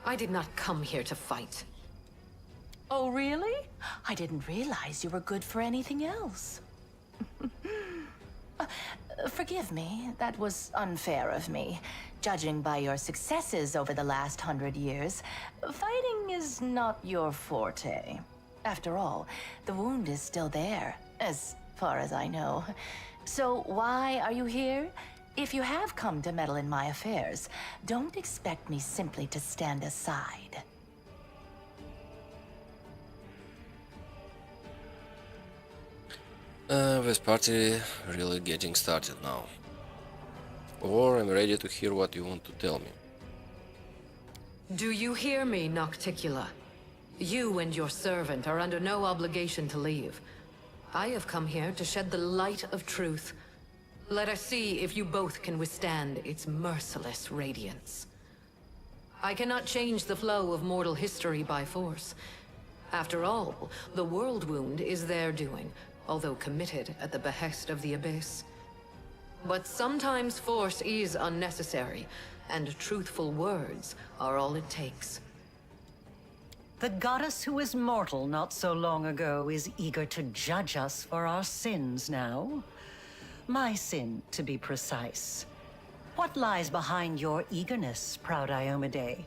I did not come here to fight. Oh, really? I didn't realize you were good for anything else. Forgive me, that was unfair of me. Judging by your successes over the last 100 years, fighting is not your forte. After all, the wound is still there, as far as I know. So why are you here? If you have come to meddle in my affairs, don't expect me simply to stand aside. This party really getting started now. Or I'm ready to hear what you want to tell me. Do you hear me, Nocticula? You and your servant are under no obligation to leave. I have come here to shed the light of truth. Let us see if you both can withstand its merciless radiance. I cannot change the flow of mortal history by force. After all, the World Wound is their doing, although committed at the behest of the Abyss. But sometimes force is unnecessary, and truthful words are all it takes. The goddess who was mortal not so long ago is eager to judge us for our sins now. My sin, to be precise. What lies behind your eagerness, proud Iomade?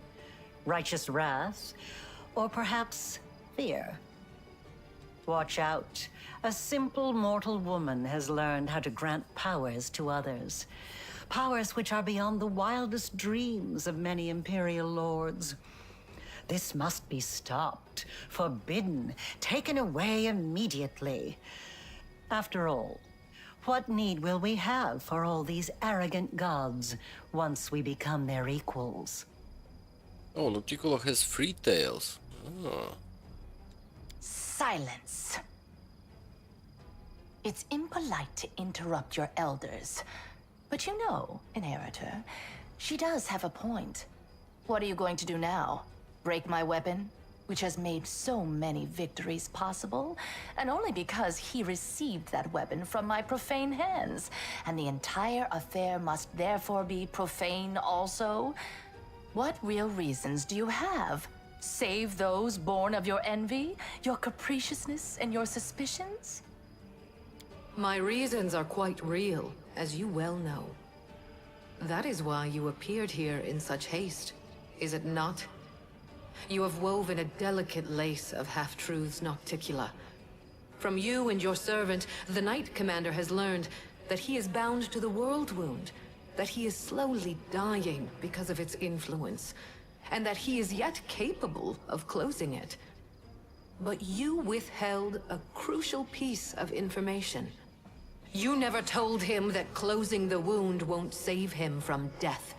Righteous wrath? Or perhaps fear? Watch out. A simple mortal woman has learned how to grant powers to others. Powers which are beyond the wildest dreams of many Imperial lords. This must be stopped, forbidden, taken away immediately. After all, what need will we have for all these arrogant gods once we become their equals? Oh, Nocticola has 3 tails. Oh. Silence. It's impolite to interrupt your elders. But you know, Inheritor, she does have a point. What are you going to do now? Break my weapon, which has made so many victories possible, and only because he received that weapon from my profane hands, and the entire affair must therefore be profane also? What real reasons do you have? Save those born of your envy, your capriciousness, and your suspicions? My reasons are quite real, as you well know. That is why you appeared here in such haste, is it not? You have woven a delicate lace of half-truths, Nocticula. From you and your servant, the Knight Commander has learned that he is bound to the World Wound, that he is slowly dying because of its influence, and that he is yet capable of closing it. But you withheld a crucial piece of information. You never told him that closing the wound won't save him from death.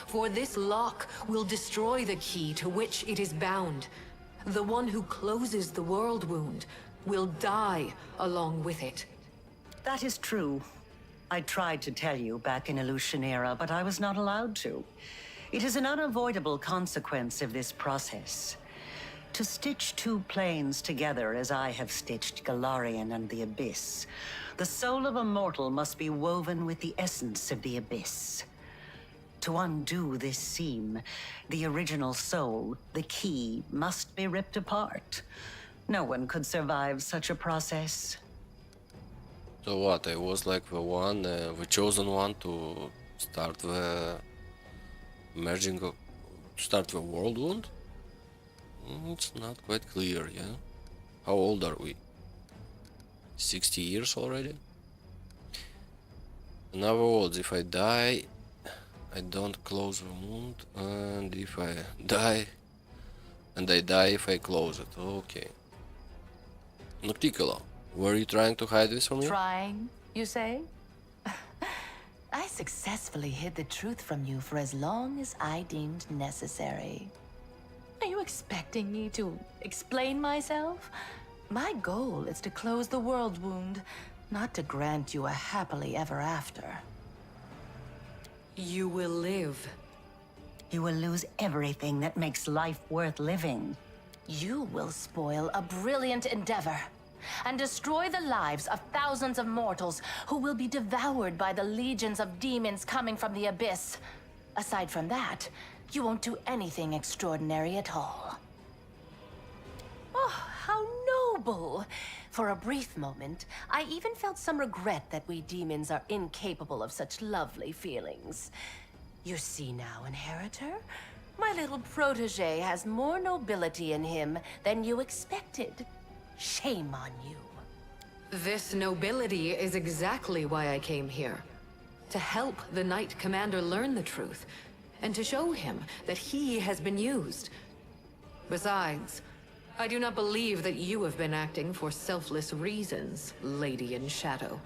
For this lock will destroy the key to which it is bound. The one who closes the world wound will die along with it. That is true. I tried to tell you back in Illusionera, but I was not allowed to. It is an unavoidable consequence of this process. To stitch 2 planes together as I have stitched Galarian and the Abyss, the soul of a mortal must be woven with the essence of the Abyss. To undo this seam, the original soul, the key, must be ripped apart. No one could survive such a process. So what? I was like the chosen one to start the merging of, start the world wound? It's not quite clear, yeah? How old are we? 60 years already? In other words, if I die, I don't close the wound, and if I die, and I die if I close it. Okay. Nocticola, were you trying to hide this from me? Trying, you say? I successfully hid the truth from you for as long as I deemed necessary. Are you expecting me to explain myself? My goal is to close the world wound, not to grant you a happily ever after. You will live. You will lose everything that makes life worth living. You will spoil a brilliant endeavor and destroy the lives of thousands of mortals who will be devoured by the legions of demons coming from the Abyss. Aside from that, you won't do anything extraordinary at all. Oh, how noble! For a brief moment, I even felt some regret that we demons are incapable of such lovely feelings. You see now, Inheritor? My little protege has more nobility in him than you expected. Shame on you. This nobility is exactly why I came here. To help the Knight Commander learn the truth, and to show him that he has been used. Besides, I do not believe that you have been acting for selfless reasons, Lady in Shadow.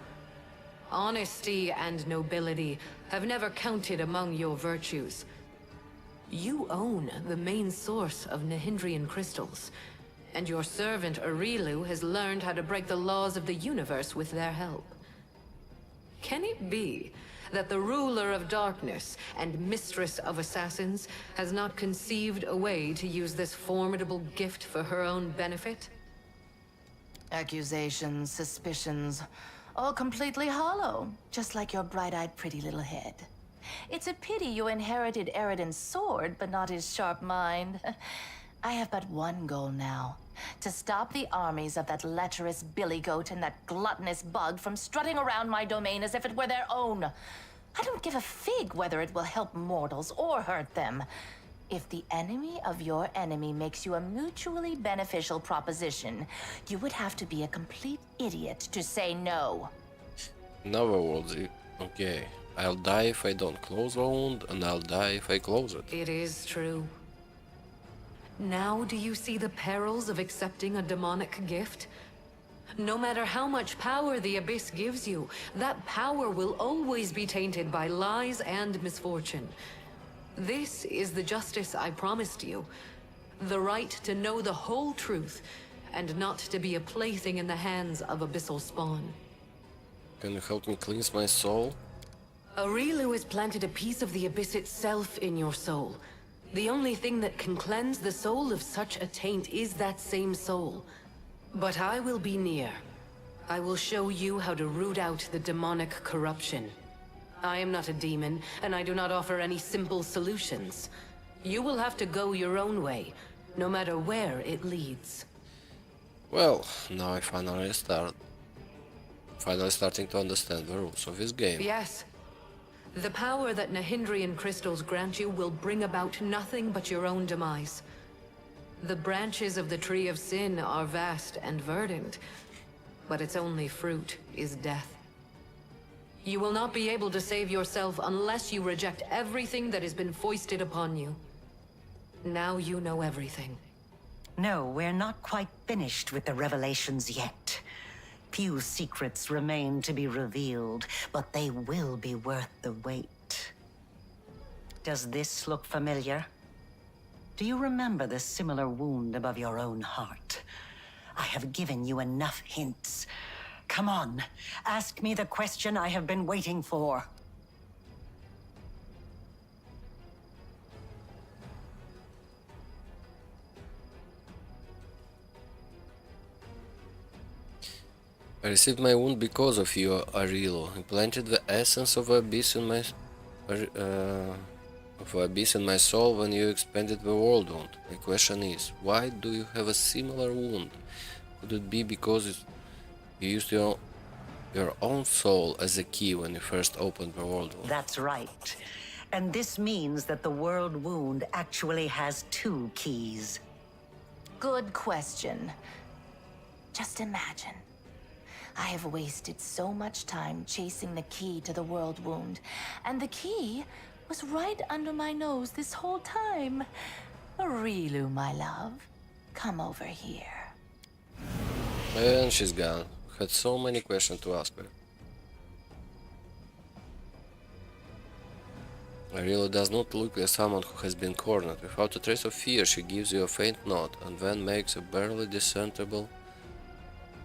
Honesty and nobility have never counted among your virtues. You own the main source of Nahindrian crystals, and your servant Arilu has learned how to break the laws of the universe with their help. Can it be that the ruler of darkness and mistress of assassins has not conceived a way to use this formidable gift for her own benefit? Accusations, suspicions, all completely hollow, just like your bright-eyed pretty little head. It's a pity you inherited Eridan's sword, but not his sharp mind. I have but one goal now. To stop the armies of that lecherous billy goat and that gluttonous bug from strutting around my domain as if it were their own. I don't give a fig whether it will help mortals or hurt them. If the enemy of your enemy makes you a mutually beneficial proposition, you would have to be a complete idiot to say no. In other words, okay, I'll die if I don't close the wound, and I'll die if I close it. It is true. Now do you see the perils of accepting a demonic gift? No matter how much power the Abyss gives you, that power will always be tainted by lies and misfortune. This is the justice I promised you. The right to know the whole truth, and not to be a plaything in the hands of abyssal spawn. Can you help me cleanse my soul? Aurilu has planted a piece of the Abyss itself in your soul. The only thing that can cleanse the soul of such a taint is that same soul. But I will be near. I will show you how to root out the demonic corruption. I am not a demon, and I do not offer any simple solutions. You will have to go your own way, no matter where it leads. Well, now I finally starting to understand the rules of this game. Yes. The power that Nahindrian crystals grant you will bring about nothing but your own demise. The branches of the Tree of Sin are vast and verdant, but its only fruit is death. You will not be able to save yourself unless you reject everything that has been foisted upon you. Now you know everything. No, we're not quite finished with the revelations yet. Few secrets remain to be revealed, but they will be worth the wait. Does this look familiar? Do you remember the similar wound above your own heart? I have given you enough hints. Come on, ask me the question I have been waiting for. I received my wound because of you, Arilo. You planted the essence of the abyss in my soul when you expanded the world wound. My question is, why do you have a similar wound? Could it be because you used your own soul as a key when you first opened the world wound? That's right. And this means that the world wound actually has 2 keys. Good question. Just imagine. I have wasted so much time chasing the key to the world wound, and the key was right under my nose this whole time. Aurilu, my love, come over here. And she's gone. Had so many questions to ask her. Arilo does not look like someone who has been cornered. Without a trace of fear, she gives you a faint nod, and then makes a barely discernible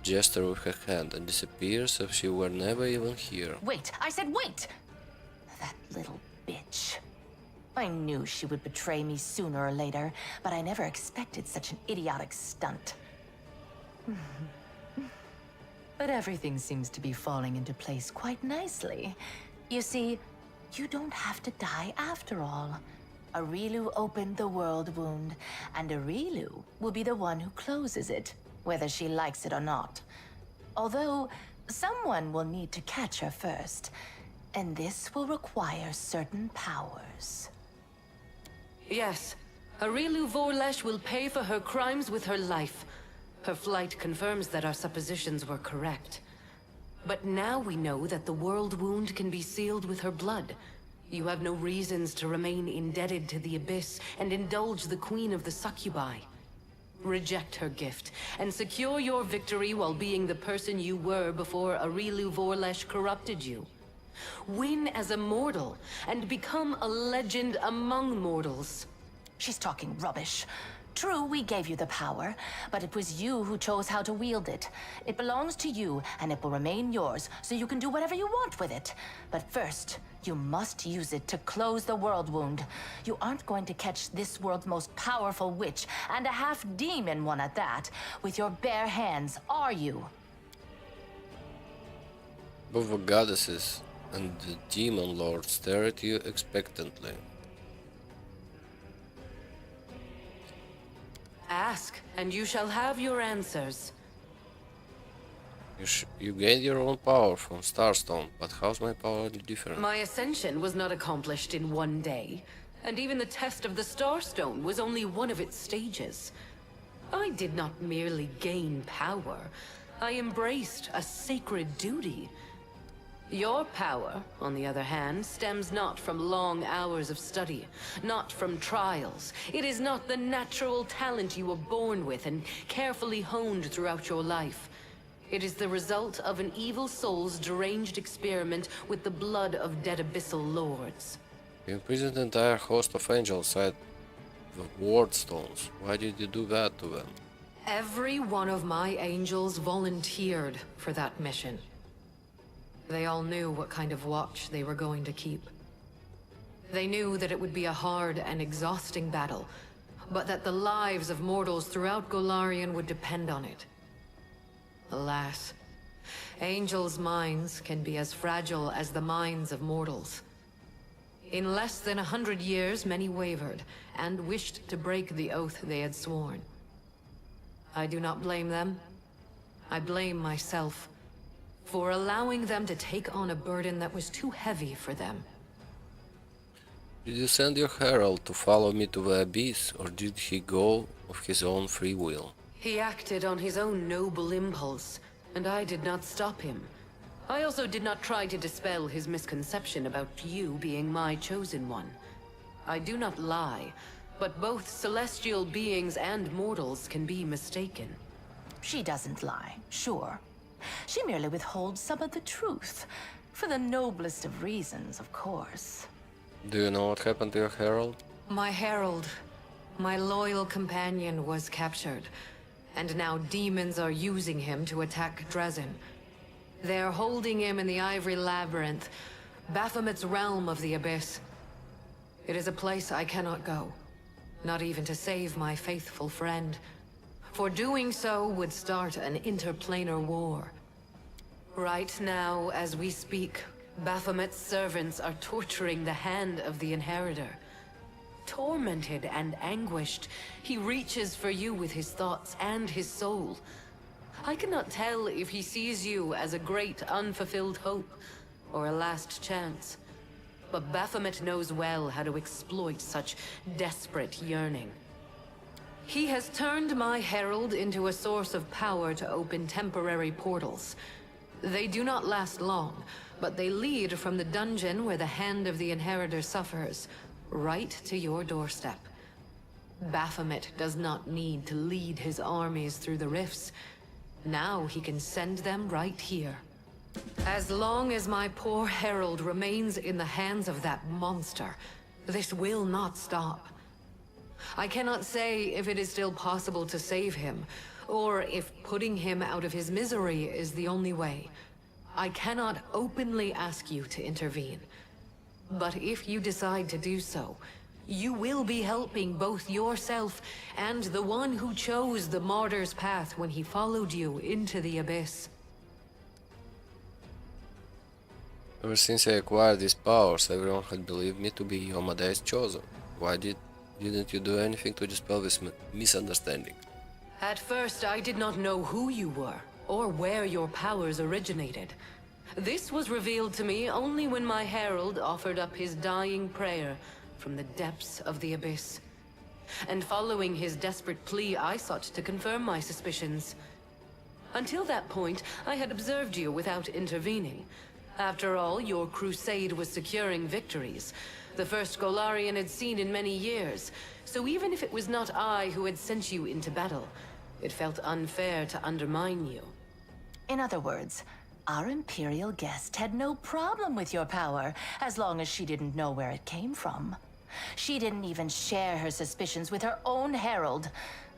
gesture with her hand and disappears as if she were never even here. Wait! I said wait! That little bitch. I knew she would betray me sooner or later, but I never expected such an idiotic stunt. But everything seems to be falling into place quite nicely. You see, you don't have to die after all. Aurilu opened the world wound, and Aurilu will be the one who closes it, whether she likes it or not. Although, someone will need to catch her first, and this will require certain powers. Yes, Aurilu Vorlesh will pay for her crimes with her life. Her flight confirms that our suppositions were correct. But now we know that the world wound can be sealed with her blood. You have no reasons to remain indebted to the Abyss and indulge the Queen of the Succubi. Reject her gift, and secure your victory while being the person you were before Aurilu Vorlesh corrupted you. Win as a mortal, and become a legend among mortals. She's talking rubbish. True, we gave you the power, but it was you who chose how to wield it. It belongs to you, and it will remain yours, so you can do whatever you want with it. But first, you must use it to close the world wound. You aren't going to catch this world's most powerful witch, and a half-demon one at that, with your bare hands, are you? Both the goddesses and the demon lord stare at you expectantly. Ask, and you shall have your answers. You gained your own power from Starstone, but how's my power different? My ascension was not accomplished in one day, and even the test of the Starstone was only one of its stages. I did not merely gain power, I embraced a sacred duty. Your power, on the other hand, stems not from long hours of study, not from trials. It is not the natural talent you were born with and carefully honed throughout your life. It is the result of an evil soul's deranged experiment with the blood of dead abyssal lords. You imprisoned the entire host of angels inside the ward stones. Why did you do that to them? Every one of my angels volunteered for that mission. They all knew what kind of watch they were going to keep. They knew that it would be a hard and exhausting battle, but that the lives of mortals throughout Golarion would depend on it. Alas, angels' minds can be as fragile as the minds of mortals. In less than 100 years, many wavered, and wished to break the oath they had sworn. I do not blame them. I blame myself, for allowing them to take on a burden that was too heavy for them. Did you send your herald to follow me to the abyss, or did he go of his own free will? He acted on his own noble impulse, and I did not stop him. I also did not try to dispel his misconception about you being my chosen one. I do not lie, but both celestial beings and mortals can be mistaken. She doesn't lie, sure. She merely withholds some of the truth, for the noblest of reasons, of course. Do you know what happened to your herald? My herald, my loyal companion, was captured, and now demons are using him to attack Dresden. They're holding him in the Ivory Labyrinth, Baphomet's realm of the Abyss. It is a place I cannot go, not even to save my faithful friend. For doing so would start an interplanar war. Right now, as we speak, Baphomet's servants are torturing the hand of the Inheritor. Tormented and anguished, he reaches for you with his thoughts and his soul. I cannot tell if he sees you as a great unfulfilled hope, or a last chance. But Baphomet knows well how to exploit such desperate yearning. He has turned my herald into a source of power to open temporary portals. They do not last long, but they lead from the dungeon where the hand of the Inheritor suffers, right to your doorstep. Baphomet does not need to lead his armies through the rifts. Now he can send them right here. As long as my poor herald remains in the hands of that monster, this will not stop. I cannot say if it is still possible to save him, or if putting him out of his misery is the only way. I cannot openly ask you to intervene. But if you decide to do so, you will be helping both yourself and the one who chose the martyr's path when he followed you into the abyss. Ever since I acquired these powers, everyone had believed me to be Yomade's chosen. Why didn't you do anything to dispel this misunderstanding? At first, I did not know who you were, or where your powers originated. This was revealed to me only when my herald offered up his dying prayer from the depths of the abyss. And following his desperate plea, I sought to confirm my suspicions. Until that point, I had observed you without intervening. After all, your crusade was securing victories, the first Golarion had seen in many years, so even if it was not I who had sent you into battle, it felt unfair to undermine you. In other words, our Imperial guest had no problem with your power, as long as she didn't know where it came from. She didn't even share her suspicions with her own herald.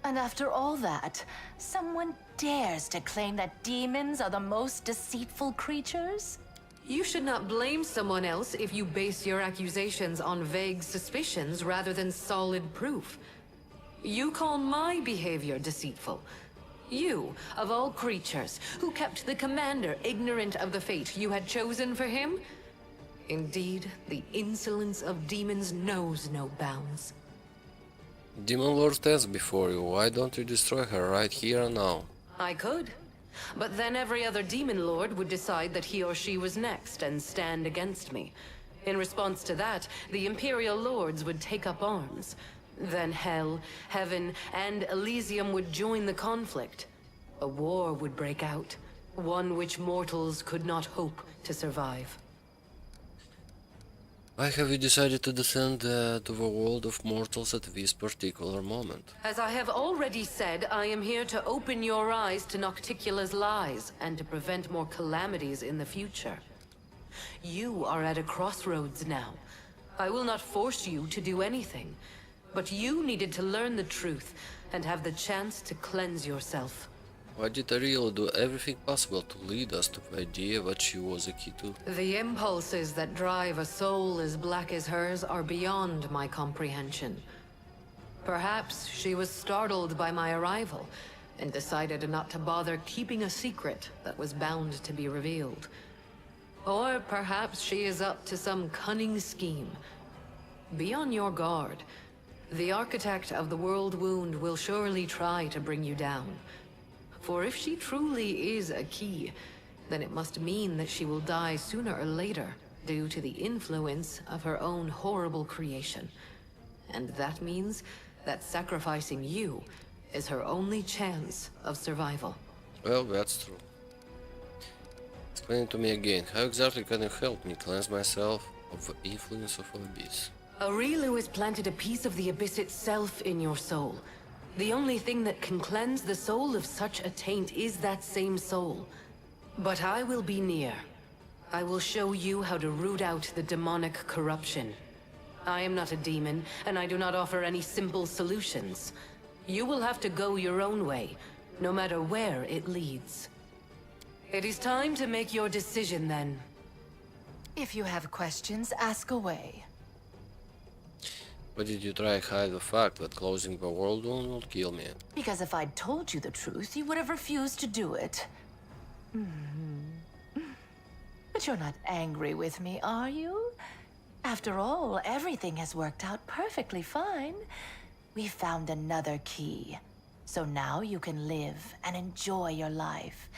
And after all that, someone dares to claim that demons are the most deceitful creatures? You should not blame someone else if you base your accusations on vague suspicions rather than solid proof. You call my behavior deceitful. You, of all creatures, who kept the commander ignorant of the fate you had chosen for him? Indeed, the insolence of demons knows no bounds. Demon Lord stands before you. Why don't you destroy her right here and now? I could. But then every other demon lord would decide that he or she was next and stand against me. In response to that, the Imperial Lords would take up arms. Then Hell, Heaven, and Elysium would join the conflict. A war would break out, one which mortals could not hope to survive. Why have you decided to descend to the world of mortals at this particular moment? As I have already said, I am here to open your eyes to Nocticula's lies and to prevent more calamities in the future. You are at a crossroads now. I will not force you to do anything, but you needed to learn the truth and have the chance to cleanse yourself. Why did Ariel do everything possible to lead us to the idea that she was a key to? The impulses that drive a soul as black as hers are beyond my comprehension. Perhaps she was startled by my arrival and decided not to bother keeping a secret that was bound to be revealed. Or perhaps she is up to some cunning scheme. Be on your guard. The architect of the World Wound will surely try to bring you down. For if she truly is a key, then it must mean that she will die sooner or later due to the influence of her own horrible creation. And that means that sacrificing you is her only chance of survival. Well, that's true. Explain it to me again. How exactly can you help me cleanse myself of the influence of the Abyss? Aurilu has planted a piece of the Abyss itself in your soul. The only thing that can cleanse the soul of such a taint is that same soul. But I will be near. I will show you how to root out the demonic corruption. I am not a demon, and I do not offer any simple solutions. You will have to go your own way, no matter where it leads. It is time to make your decision then. If you have questions, ask away. Why did you try to hide the fact that closing the world wound will kill me? Because if I'd told you the truth, you would have refused to do it. But you're not angry with me, are you? After all, everything has worked out perfectly fine. We found another key. So now you can live and enjoy your life.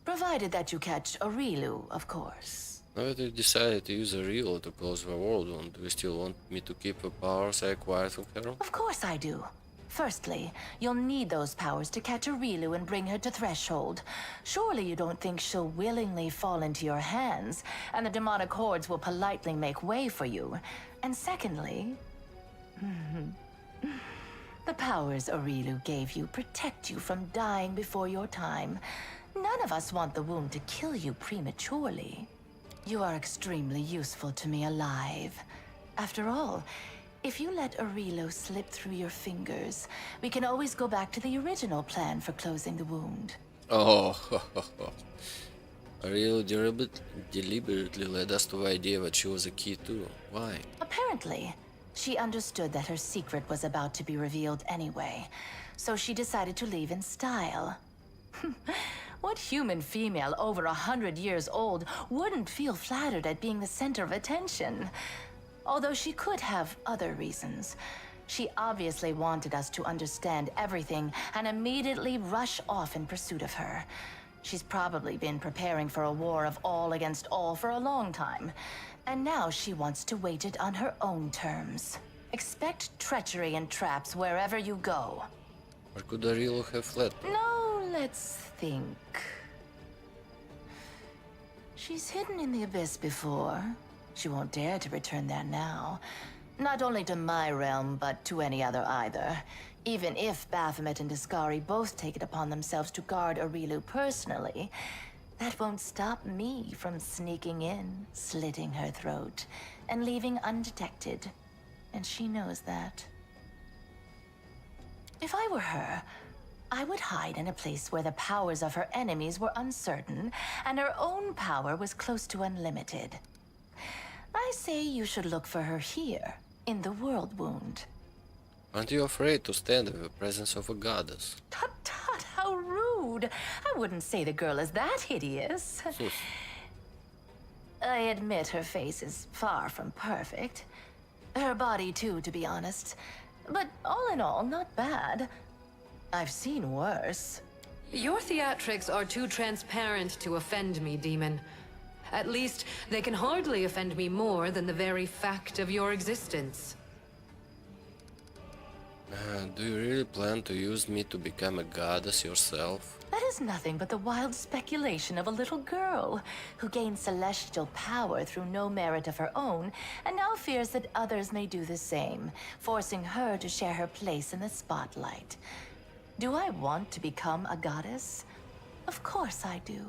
Provided that you catch Aurilu, of course. Now that you decided to use a reel to close the world wound, do you still want me to keep the powers I acquired from her? Of course I do. Firstly, you'll need those powers to catch Aurilu and bring her to Threshold. Surely you don't think she'll willingly fall into your hands, and the demonic hordes will politely make way for you. And secondly, the powers Aurilu gave you protect you from dying before your time. None of us want the wound to kill you prematurely. You are extremely useful to me alive. After all, if you let Aurilu slip through your fingers, we can always go back to the original plan for closing the wound. Oh, Ariel deliberately led us to the idea that she was a key too. Why? Apparently, she understood that her secret was about to be revealed anyway, so she decided to leave in style. What human female over 100 years old wouldn't feel flattered at being the center of attention? Although she could have other reasons. She obviously wanted us to understand everything and immediately rush off in pursuit of her. She's probably been preparing for a war of all against all for a long time. And now she wants to wage it on her own terms. Expect treachery and traps wherever you go. Where could Ariel have fled? No, let's think. She's hidden in the Abyss before. She won't dare to return there now. Not only to my realm, but to any other either. Even if Baphomet and Discari both take it upon themselves to guard Aurilu personally, that won't stop me from sneaking in, slitting her throat, and leaving undetected. And she knows that. If I were her, I would hide in a place where the powers of her enemies were uncertain, and her own power was close to unlimited. I say you should look for her here, in the World Wound. Aren't you afraid to stand in the presence of a goddess? Tut tut, how rude! rude. I wouldn't say the girl is that hideous. I admit her face is far from perfect. Her body too, to be honest. But all in all, not bad. I've seen worse. Your theatrics are too transparent to offend me, demon. At least, they can hardly offend me more than the very fact of your existence. Do you really plan to use me to become a goddess yourself? That is nothing but the wild speculation of a little girl who gained celestial power through no merit of her own and now fears that others may do the same, forcing her to share her place in the spotlight. Do I want to become a goddess? Of course I do.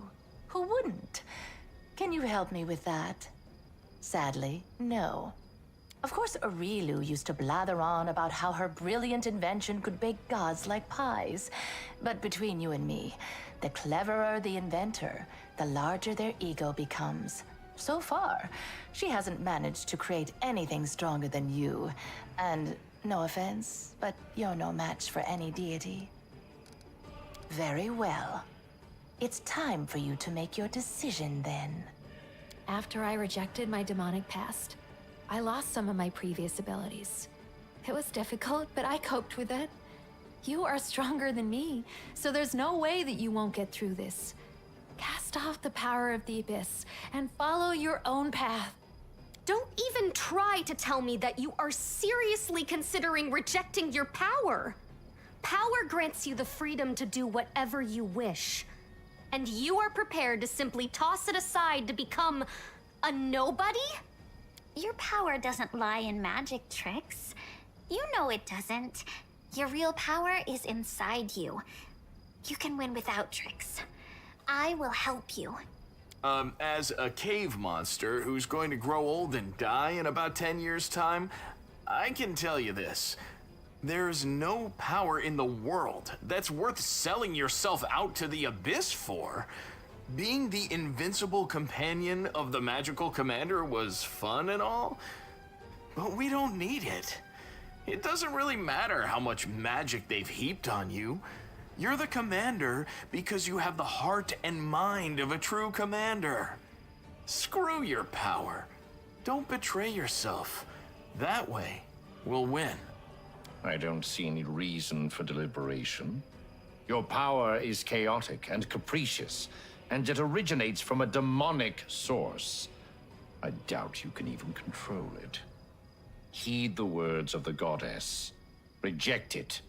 Who wouldn't? Can you help me with that? Sadly, no. Of course, Arilu used to blather on about how her brilliant invention could bake gods like pies. But between you and me, the cleverer the inventor, the larger their ego becomes. So far, she hasn't managed to create anything stronger than you. And no offense, but you're no match for any deity. Very well. It's time for you to make your decision then. After I rejected my demonic past, I lost some of my previous abilities. It was difficult, but I coped with it. You are stronger than me, so there's no way that you won't get through this. Cast off the power of the abyss and follow your own path. Don't even try to tell me that you are seriously considering rejecting your power. Power grants you the freedom to do whatever you wish. And you are prepared to simply toss it aside to become a nobody? Your power doesn't lie in magic tricks. You know it doesn't. Your real power is inside you. You can win without tricks. I will help you. As a cave monster who's going to grow old and die in about 10 years' time, I can tell you this. There's no power in the world that's worth selling yourself out to the abyss for. Being the invincible companion of the magical commander was fun and all, but we don't need it. It doesn't really matter how much magic they've heaped on you. You're the commander because you have the heart and mind of a true commander. Screw your power. Don't betray yourself. That way, we'll win. I don't see any reason for deliberation. Your power is chaotic and capricious, and it originates from a demonic source. I doubt you can even control it. Heed the words of the goddess. Reject it.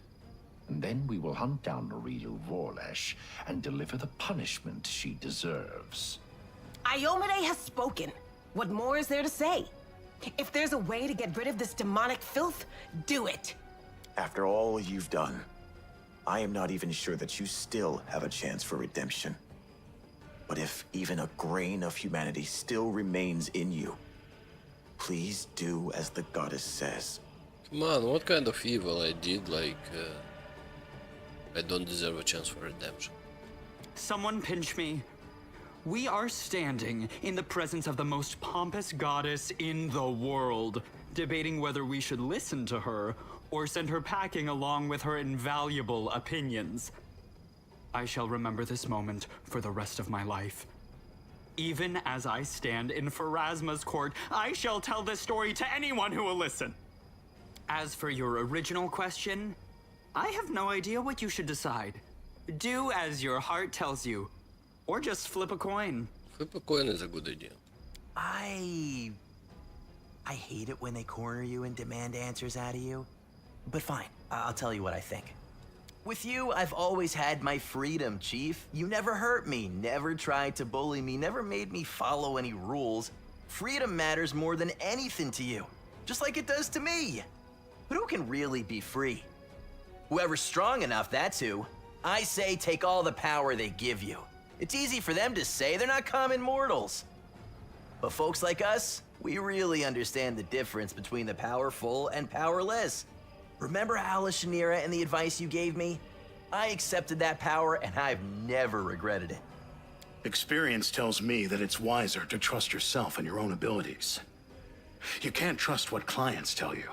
And then we will hunt down Norilu Vorlesh and deliver the punishment she deserves. Iomade has spoken. What more is there to say? If there's a way to get rid of this demonic filth, do it. After all you've done, I am not even sure that you still have a chance for redemption. But if even a grain of humanity still remains in you, please do as the goddess says. Come on, what kind of evil I did, like, I don't deserve a chance for redemption. Someone pinch me. We are standing in the presence of the most pompous goddess in the world, debating whether we should listen to her or send her packing along with her invaluable opinions. I shall remember this moment for the rest of my life. Even as I stand in Pharasma's court, I shall tell this story to anyone who will listen. As for your original question, I have no idea what you should decide. Do as your heart tells you, or just flip a coin. Flip a coin is a good idea. I hate it when they corner you and demand answers out of you. But fine, I'll tell you what I think. With you, I've always had my freedom, Chief. You never hurt me, never tried to bully me, never made me follow any rules. Freedom matters more than anything to you, just like it does to me. But who can really be free? Whoever's strong enough, that's who. I say take all the power they give you. It's easy for them to say, they're not common mortals. But folks like us, we really understand the difference between the powerful and powerless. Remember Alice Shanira and the advice you gave me? I accepted that power and I've never regretted it. Experience tells me that it's wiser to trust yourself and your own abilities. You can't trust what clients tell you.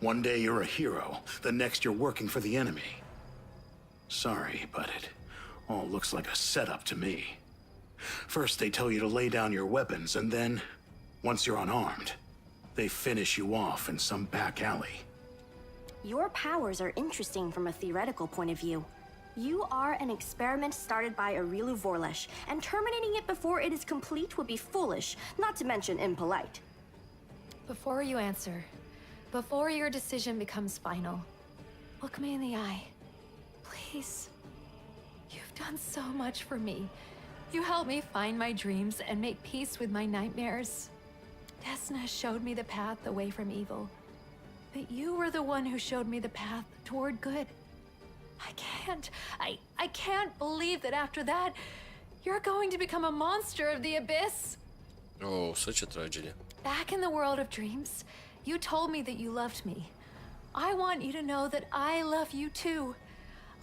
One day you're a hero, the next you're working for the enemy. Sorry, but it All looks like a setup to me. First, they tell you to lay down your weapons, and then, once you're unarmed, they finish you off in some back alley. Your powers are interesting from a theoretical point of view. You are an experiment started by Arilu Vorlesh, and terminating it before it is complete would be foolish, not to mention impolite. Before you answer, before your decision becomes final, look me in the eye. Please. You've done so much for me. You helped me find my dreams and make peace with my nightmares. Desna showed me the path away from evil. But you were the one who showed me the path toward good. I can't believe that after that, you're going to become a monster of the abyss. Oh, such a tragedy. Back in the world of dreams, you told me that you loved me. I want you to know that I love you too.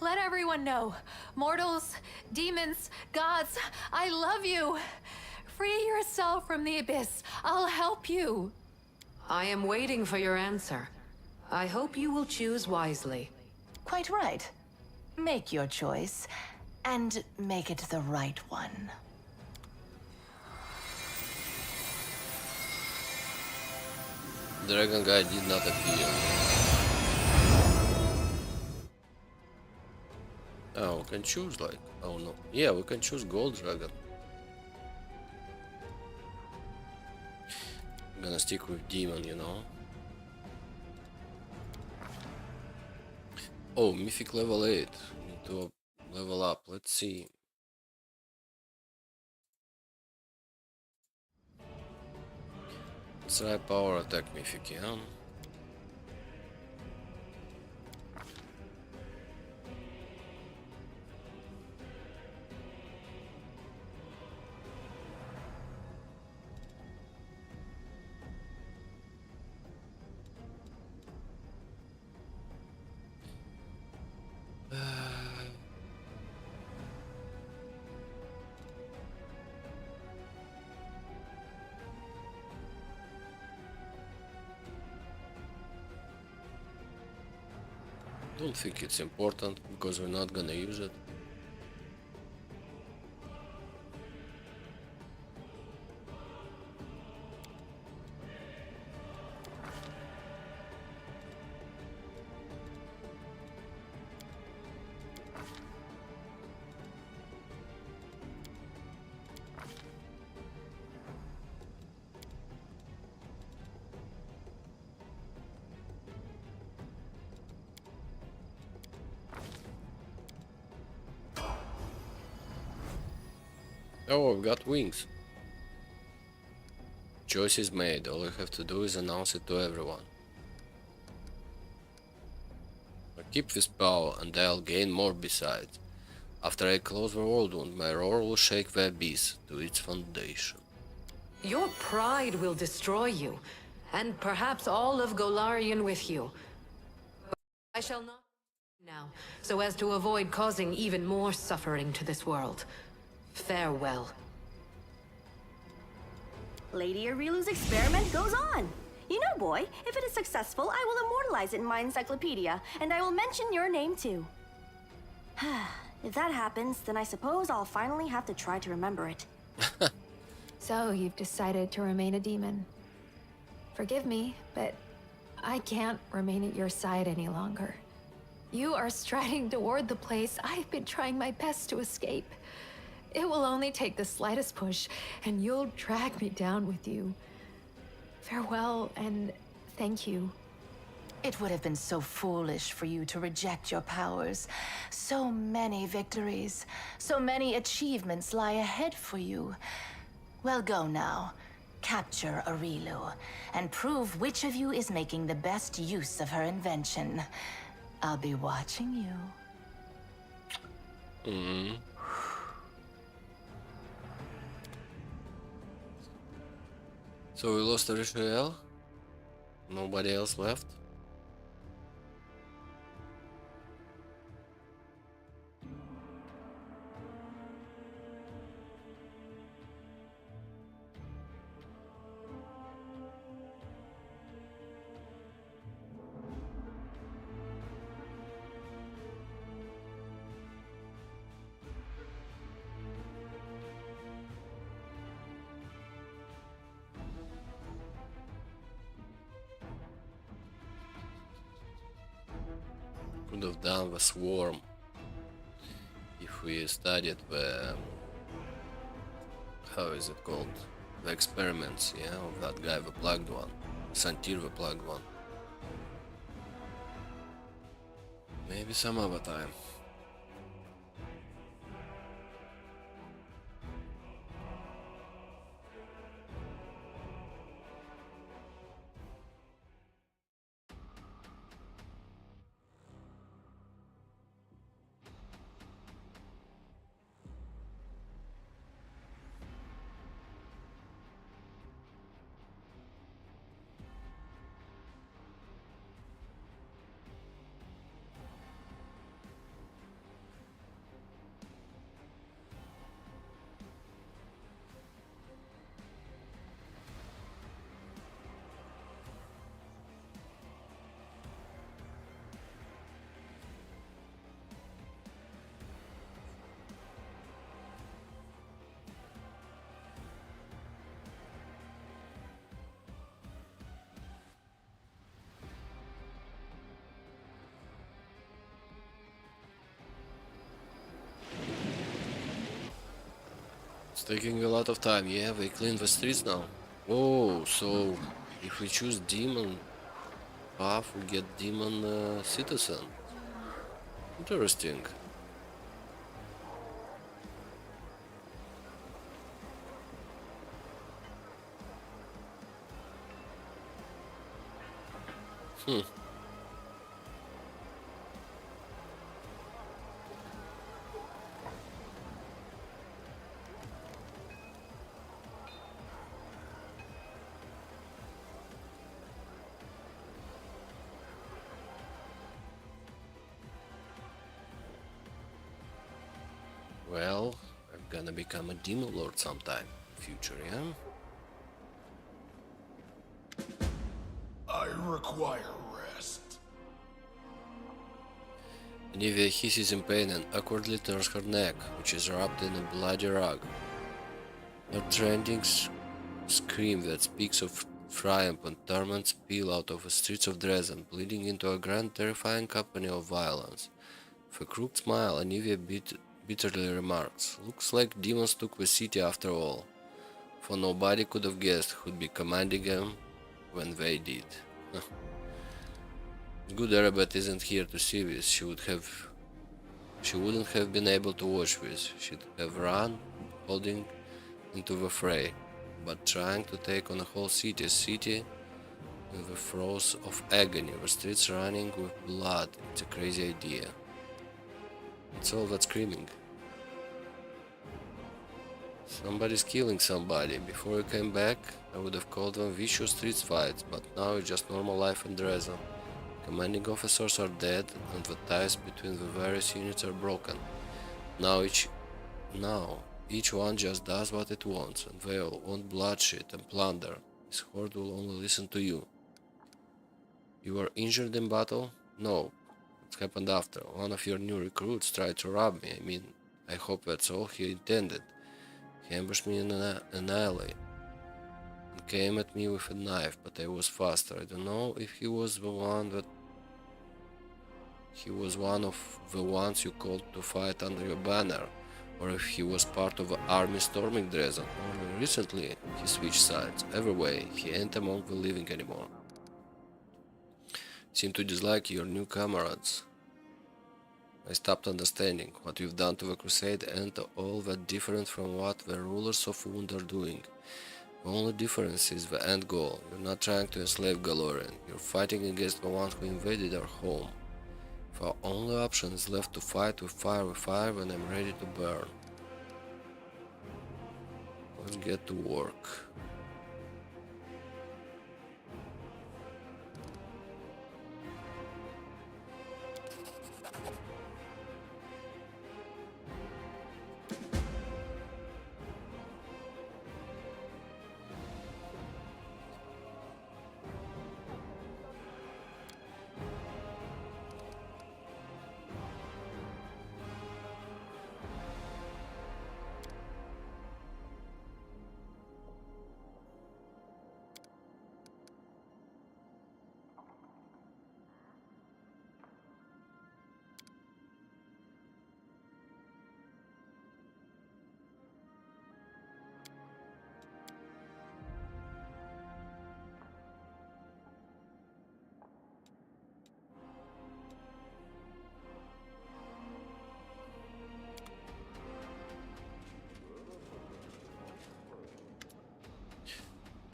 Let everyone know. Mortals, demons, gods, I love you. Free yourself from the abyss. I'll help you. I am waiting for your answer. I hope you will choose wisely. Quite right. Make your choice, and make it the right one. Dragon guy did not appear. Oh, we can choose like, oh no. Yeah, we can choose gold dragon. I'm gonna stick with demon, you know. Oh, mythic level 8. Need to level up. Let's see. Let's try power attack mythic, yeah. Don't think it's important because we're not gonna use it. Oh, I've got wings. Choice is made. All I have to do is announce it to everyone. I keep this power and I'll gain more besides. After I close the world wound, my roar will shake the abyss to its foundation. Your pride will destroy you, and perhaps all of Golarion with you. But I shall not now, so as to avoid causing even more suffering to this world. Farewell. Lady Arilu's experiment goes on. You know, boy, if it is successful, I will immortalize it in my encyclopedia, and I will mention your name too. If that happens, then I suppose I'll finally have to try to remember it. So you've decided to remain a demon. Forgive me, but I can't remain at your side any longer. You are striding toward the place I've been trying my best to escape. It will only take the slightest push, and you'll drag me down with you. Farewell, and thank you. It would have been so foolish for you to reject your powers. So many victories, so many achievements lie ahead for you. Well, go now. Capture Arilu, and prove which of you is making the best use of her invention. I'll be watching you. So we lost Ariel? Nobody else left? Could have done the swarm if we studied the, how is it called, the experiments, yeah, of that guy, the plugged one, Santir, the plugged one. Maybe some other time. It's taking a lot of time. Yeah, they clean the streets now. Oh, so if we choose demon path, we get demon citizen. Interesting. Hmm. Well, I'm gonna become a demon lord sometime in the future, yeah? I require rest. Anivia hisses in pain and awkwardly turns her neck, which is wrapped in a bloody rug. Her trending scream that speaks of triumph and torment spill out of the streets of Dresden, bleeding into a grand terrifying company of violence. With a crooked smile, Anivia bitterly remarks, "Looks like demons took the city after all, for nobody could have guessed who'd be commanding them when they did." Good Arabet isn't here to see this. She wouldn't have been able to watch this. She'd have run, holding into the fray. But trying to take on a whole city in the throes of agony, the streets running with blood, it's a crazy idea. It's all that screaming. Somebody's killing somebody. Before you came back, I would have called them vicious street fights, but now it's just normal life in Dresden. Commanding officers are dead, and the ties between the various units are broken. Now each one just does what it wants, and they all want bloodshed and plunder. This horde will only listen to you. You were injured in battle? No. What happened after? One of your new recruits tried to rob me. I mean, I hope that's all he intended. He ambushed me in an alley and came at me with a knife, but I was faster. I don't know if he was one of the ones you called to fight under your banner, or if he was part of the army storming Dresden. Only recently he switched sides. Either way, he ain't among the living anymore. Seem to dislike your new comrades. I stopped understanding. What you've done to the crusade ain't all that different from what the rulers of Wound are doing. The only difference is the end goal. You're not trying to enslave Galorian. You're fighting against the ones who invaded our home. If our only option is left to fight with fire, then I'm ready to burn. Let's get to work.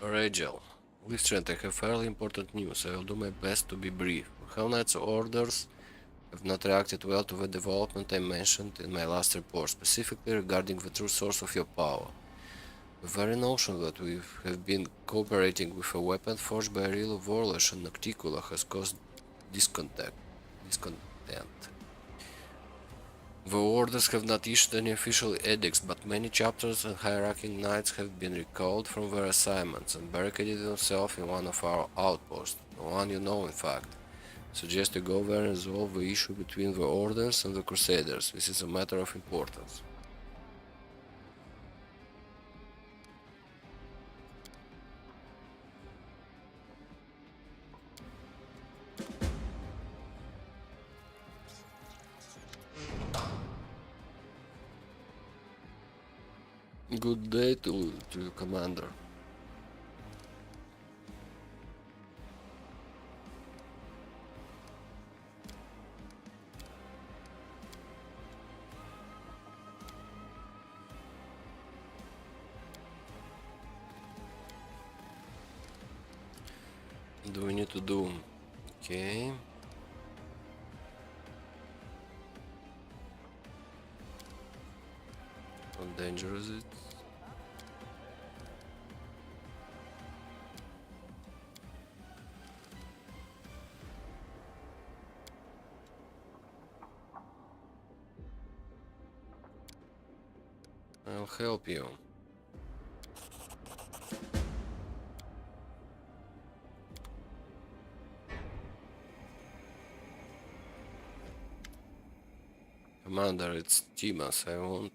Rachel, Listrand, I have fairly important news. I will do my best to be brief. Hell Knight's orders have not reacted well to the development I mentioned in my last report, specifically regarding the true source of your power. The very notion that we have been cooperating with a weapon forged by a real Warlash and Nocticula has caused discontent. The orders have not issued any official edicts, but many chapters and high-ranking knights have been recalled from their assignments and barricaded themselves in one of our outposts, the one you know in fact. Suggest you go there and resolve the issue between the orders and the Crusaders. This is a matter of importance. Good day to you, Commander. What do we need to do? Okay. How dangerous is it? I'll help you. Commander, it's Timas. I won't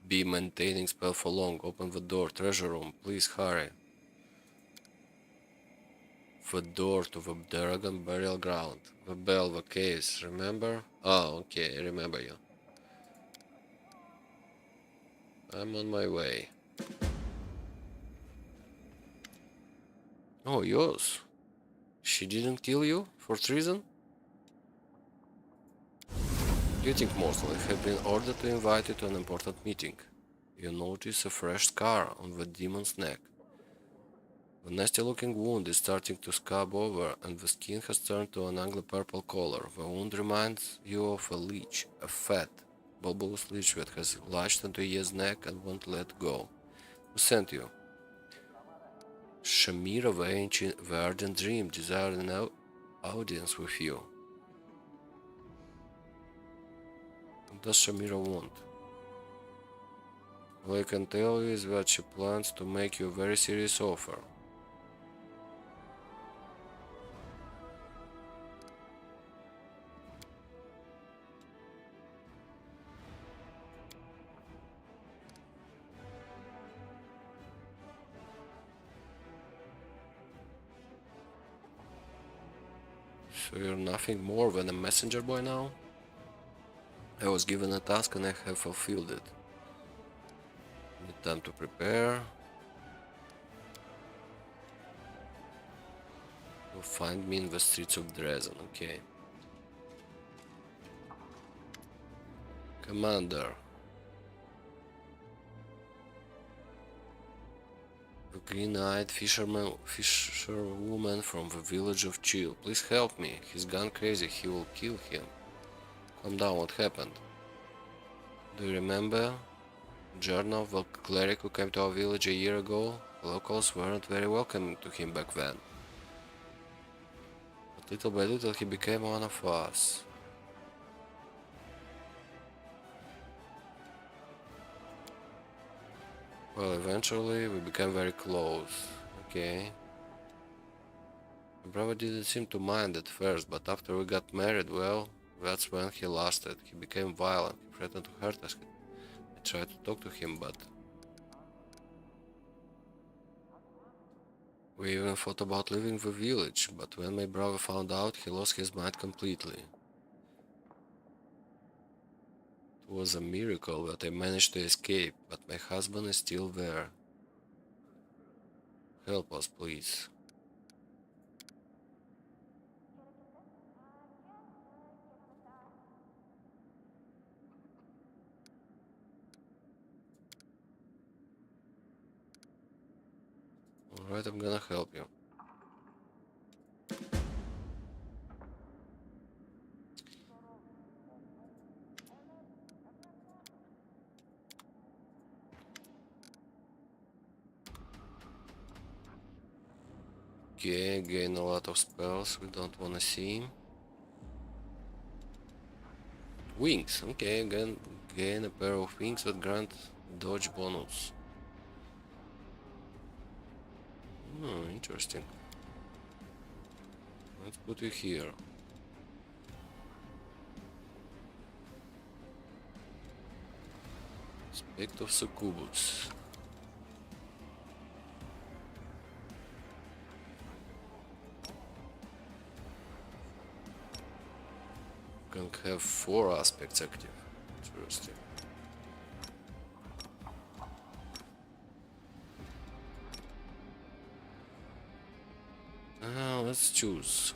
be maintaining spell for long. Open the door. Treasure room. Please hurry. The door to the Dragon Burial Ground. The bell, the caves, remember? Oh, okay, I remember you. I'm on my way. Oh, yours. She didn't kill you for treason? Do you think, Morsel, I have been ordered to invite you to an important meeting? You notice a fresh scar on the demon's neck. The nasty-looking wound is starting to scab over, and the skin has turned to an ugly purple color. The wound reminds you of a leech, a fat, bulbous leech that has latched onto Ye's neck and won't let go. Who sent you? Shamira, the Ardent Dream, desired an audience with you. What does Shamira want? All I can tell you is that she plans to make you a very serious offer. So you're nothing more than a messenger boy now? I was given a task and I have fulfilled it. Need time to prepare. You'll find me in the streets of Dresden, okay. Commander. The green-eyed fisherwoman from the village of Chill. Please help me. He's gone crazy. He will kill him. Calm down, what happened? Do you remember? Journal, the cleric who came to our village a year ago? The locals weren't very welcoming to him back then. But little by little he became one of us. Well, eventually we became very close. Okay. My brother didn't seem to mind at first, but after we got married, well, that's when he lost it. He became violent. He threatened to hurt us. I tried to talk to him, but we even thought about leaving the village, but when my brother found out, he lost his mind completely. It was a miracle that I managed to escape, but my husband is still there. Help us, please. Alright, I'm gonna help you. Okay, gain a lot of spells we don't wanna see. Wings, okay, gain a pair of wings that grant dodge bonus. Hmm, interesting. Let's put you here. Aspect of Succubus. Can have 4 aspects active. Interesting. Let's choose.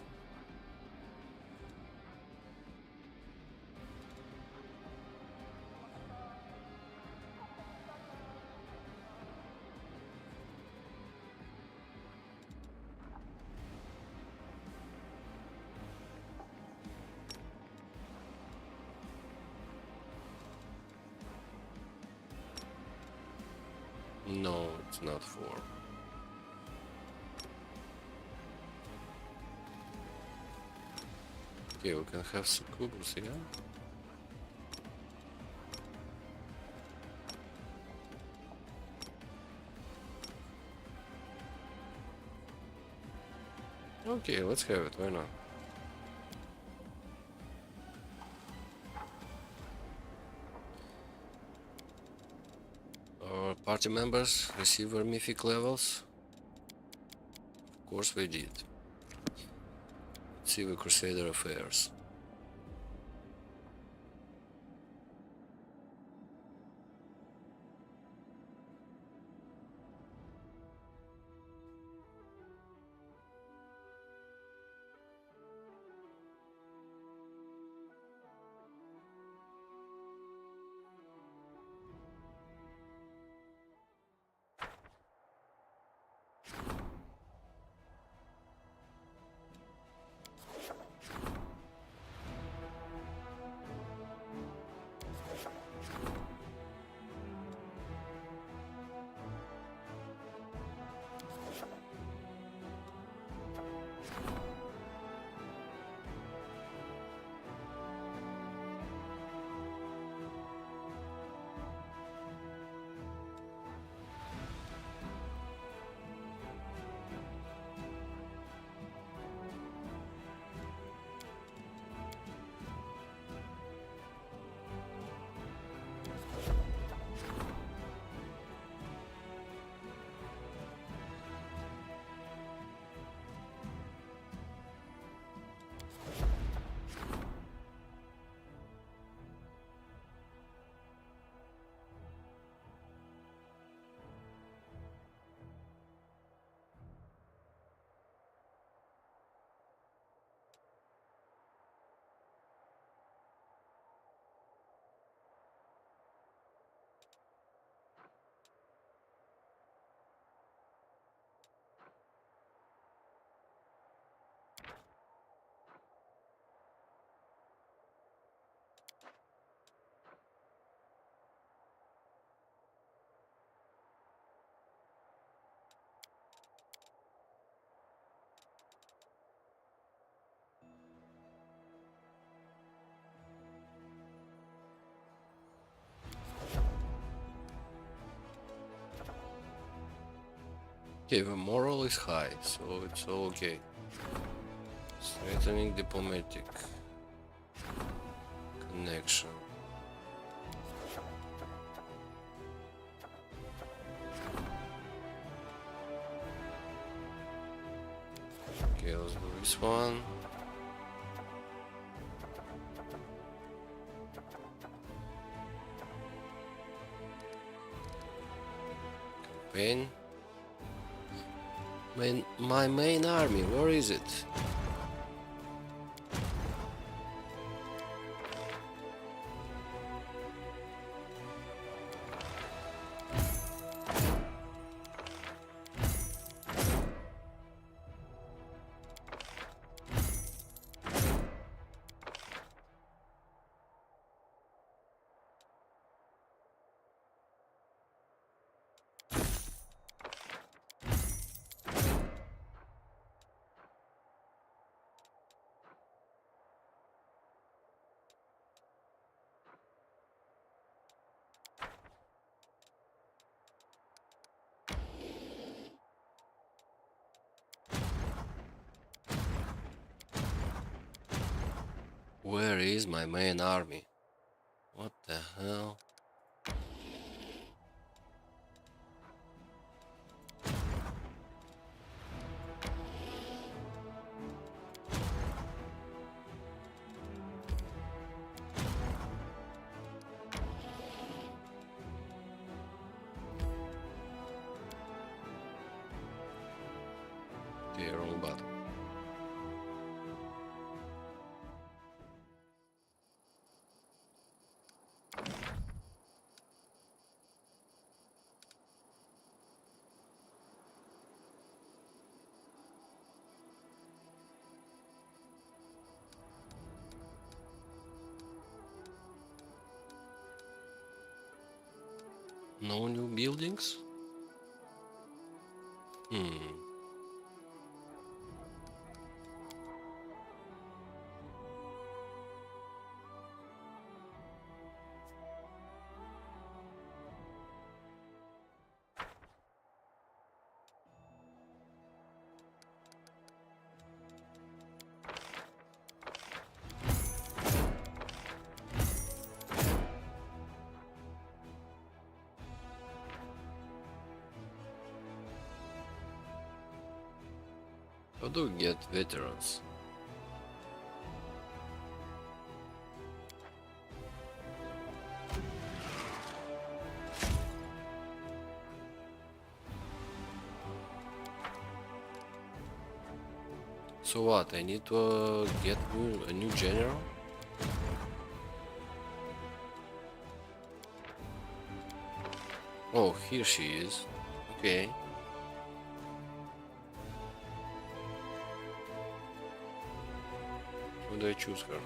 No, it's not 4. Okay, we can have Succubus again. Okay, let's have it, why not? Our party members receive their mythic levels? Of course they did. Let's see the Crusader affairs. Okay, the moral is high, so it's all okay. Strengthening diplomatic connection. Okay, let's do this one. Campaign. My main army, where is it? Where is my main army? What the hell? Okay, wrong button. No new buildings? How do we get veterans? So what? I need to get a new general? Oh, here she is. Okay. How do I choose her?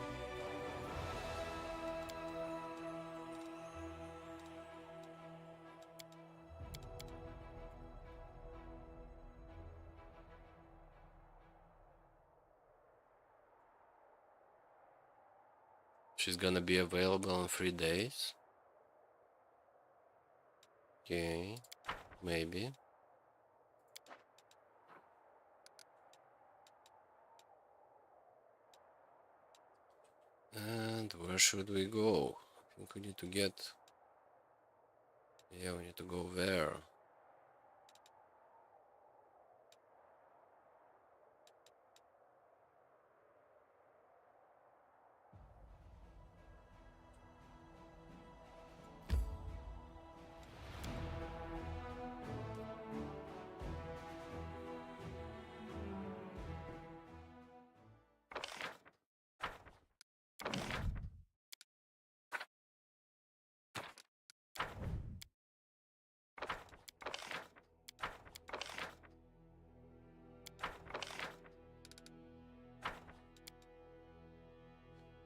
She's gonna be available in 3 days. Okay, maybe. And where should we go? I think we need to get... Yeah, we need to go there.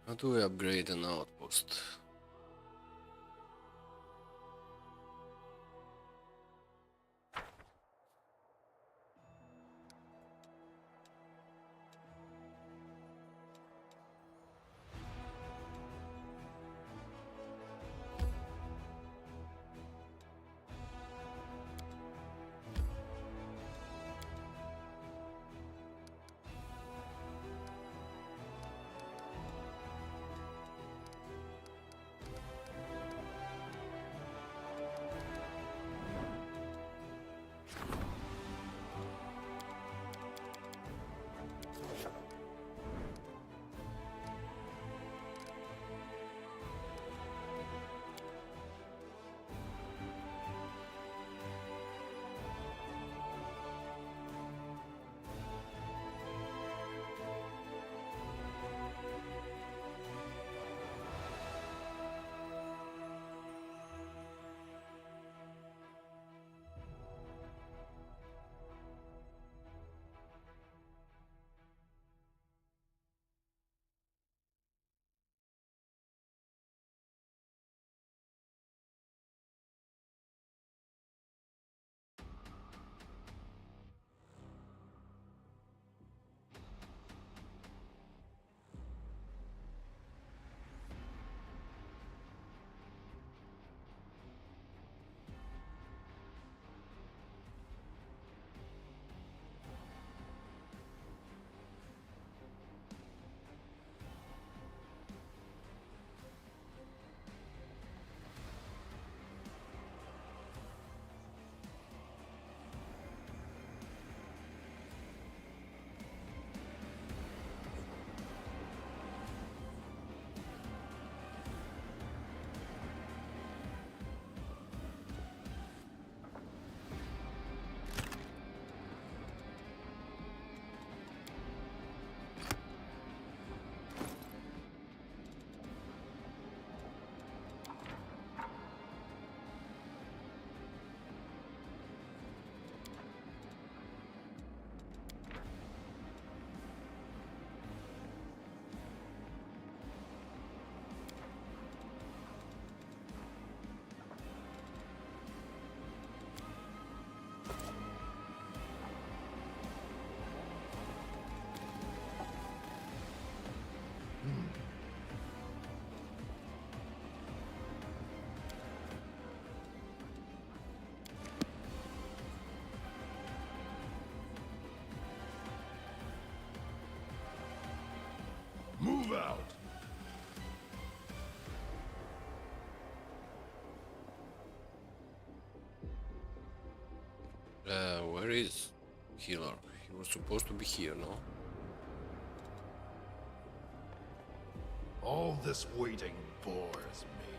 How do we upgrade an outpost? out. Where is healer? He was supposed to be here, no? All this waiting bores me.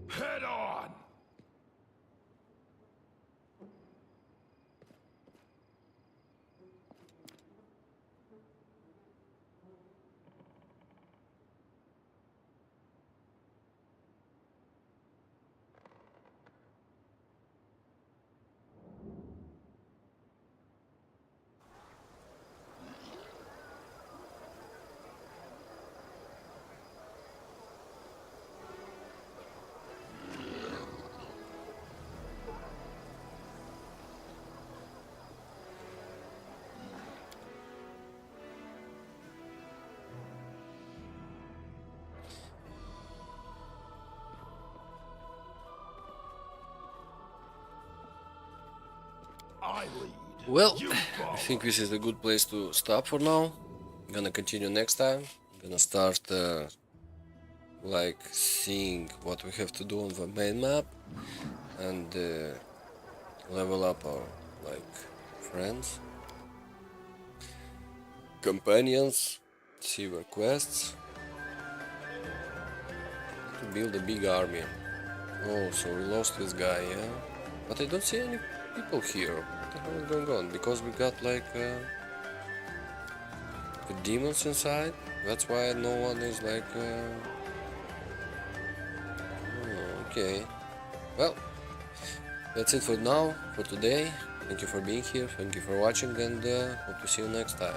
Head on! I lead. Well, I think this is a good place to stop for now. I'm gonna continue next time. I'm gonna start like seeing what we have to do on the main map and level up our like friends, companions, see their quests. To build a big army. Oh, so we lost this guy, yeah? But I don't see any people here. What the hell is going on? Because we got like the demons inside. That's why no one is like. Okay. Well, that's it for now, for today. Thank you for being here. Thank you for watching, and hope to see you next time.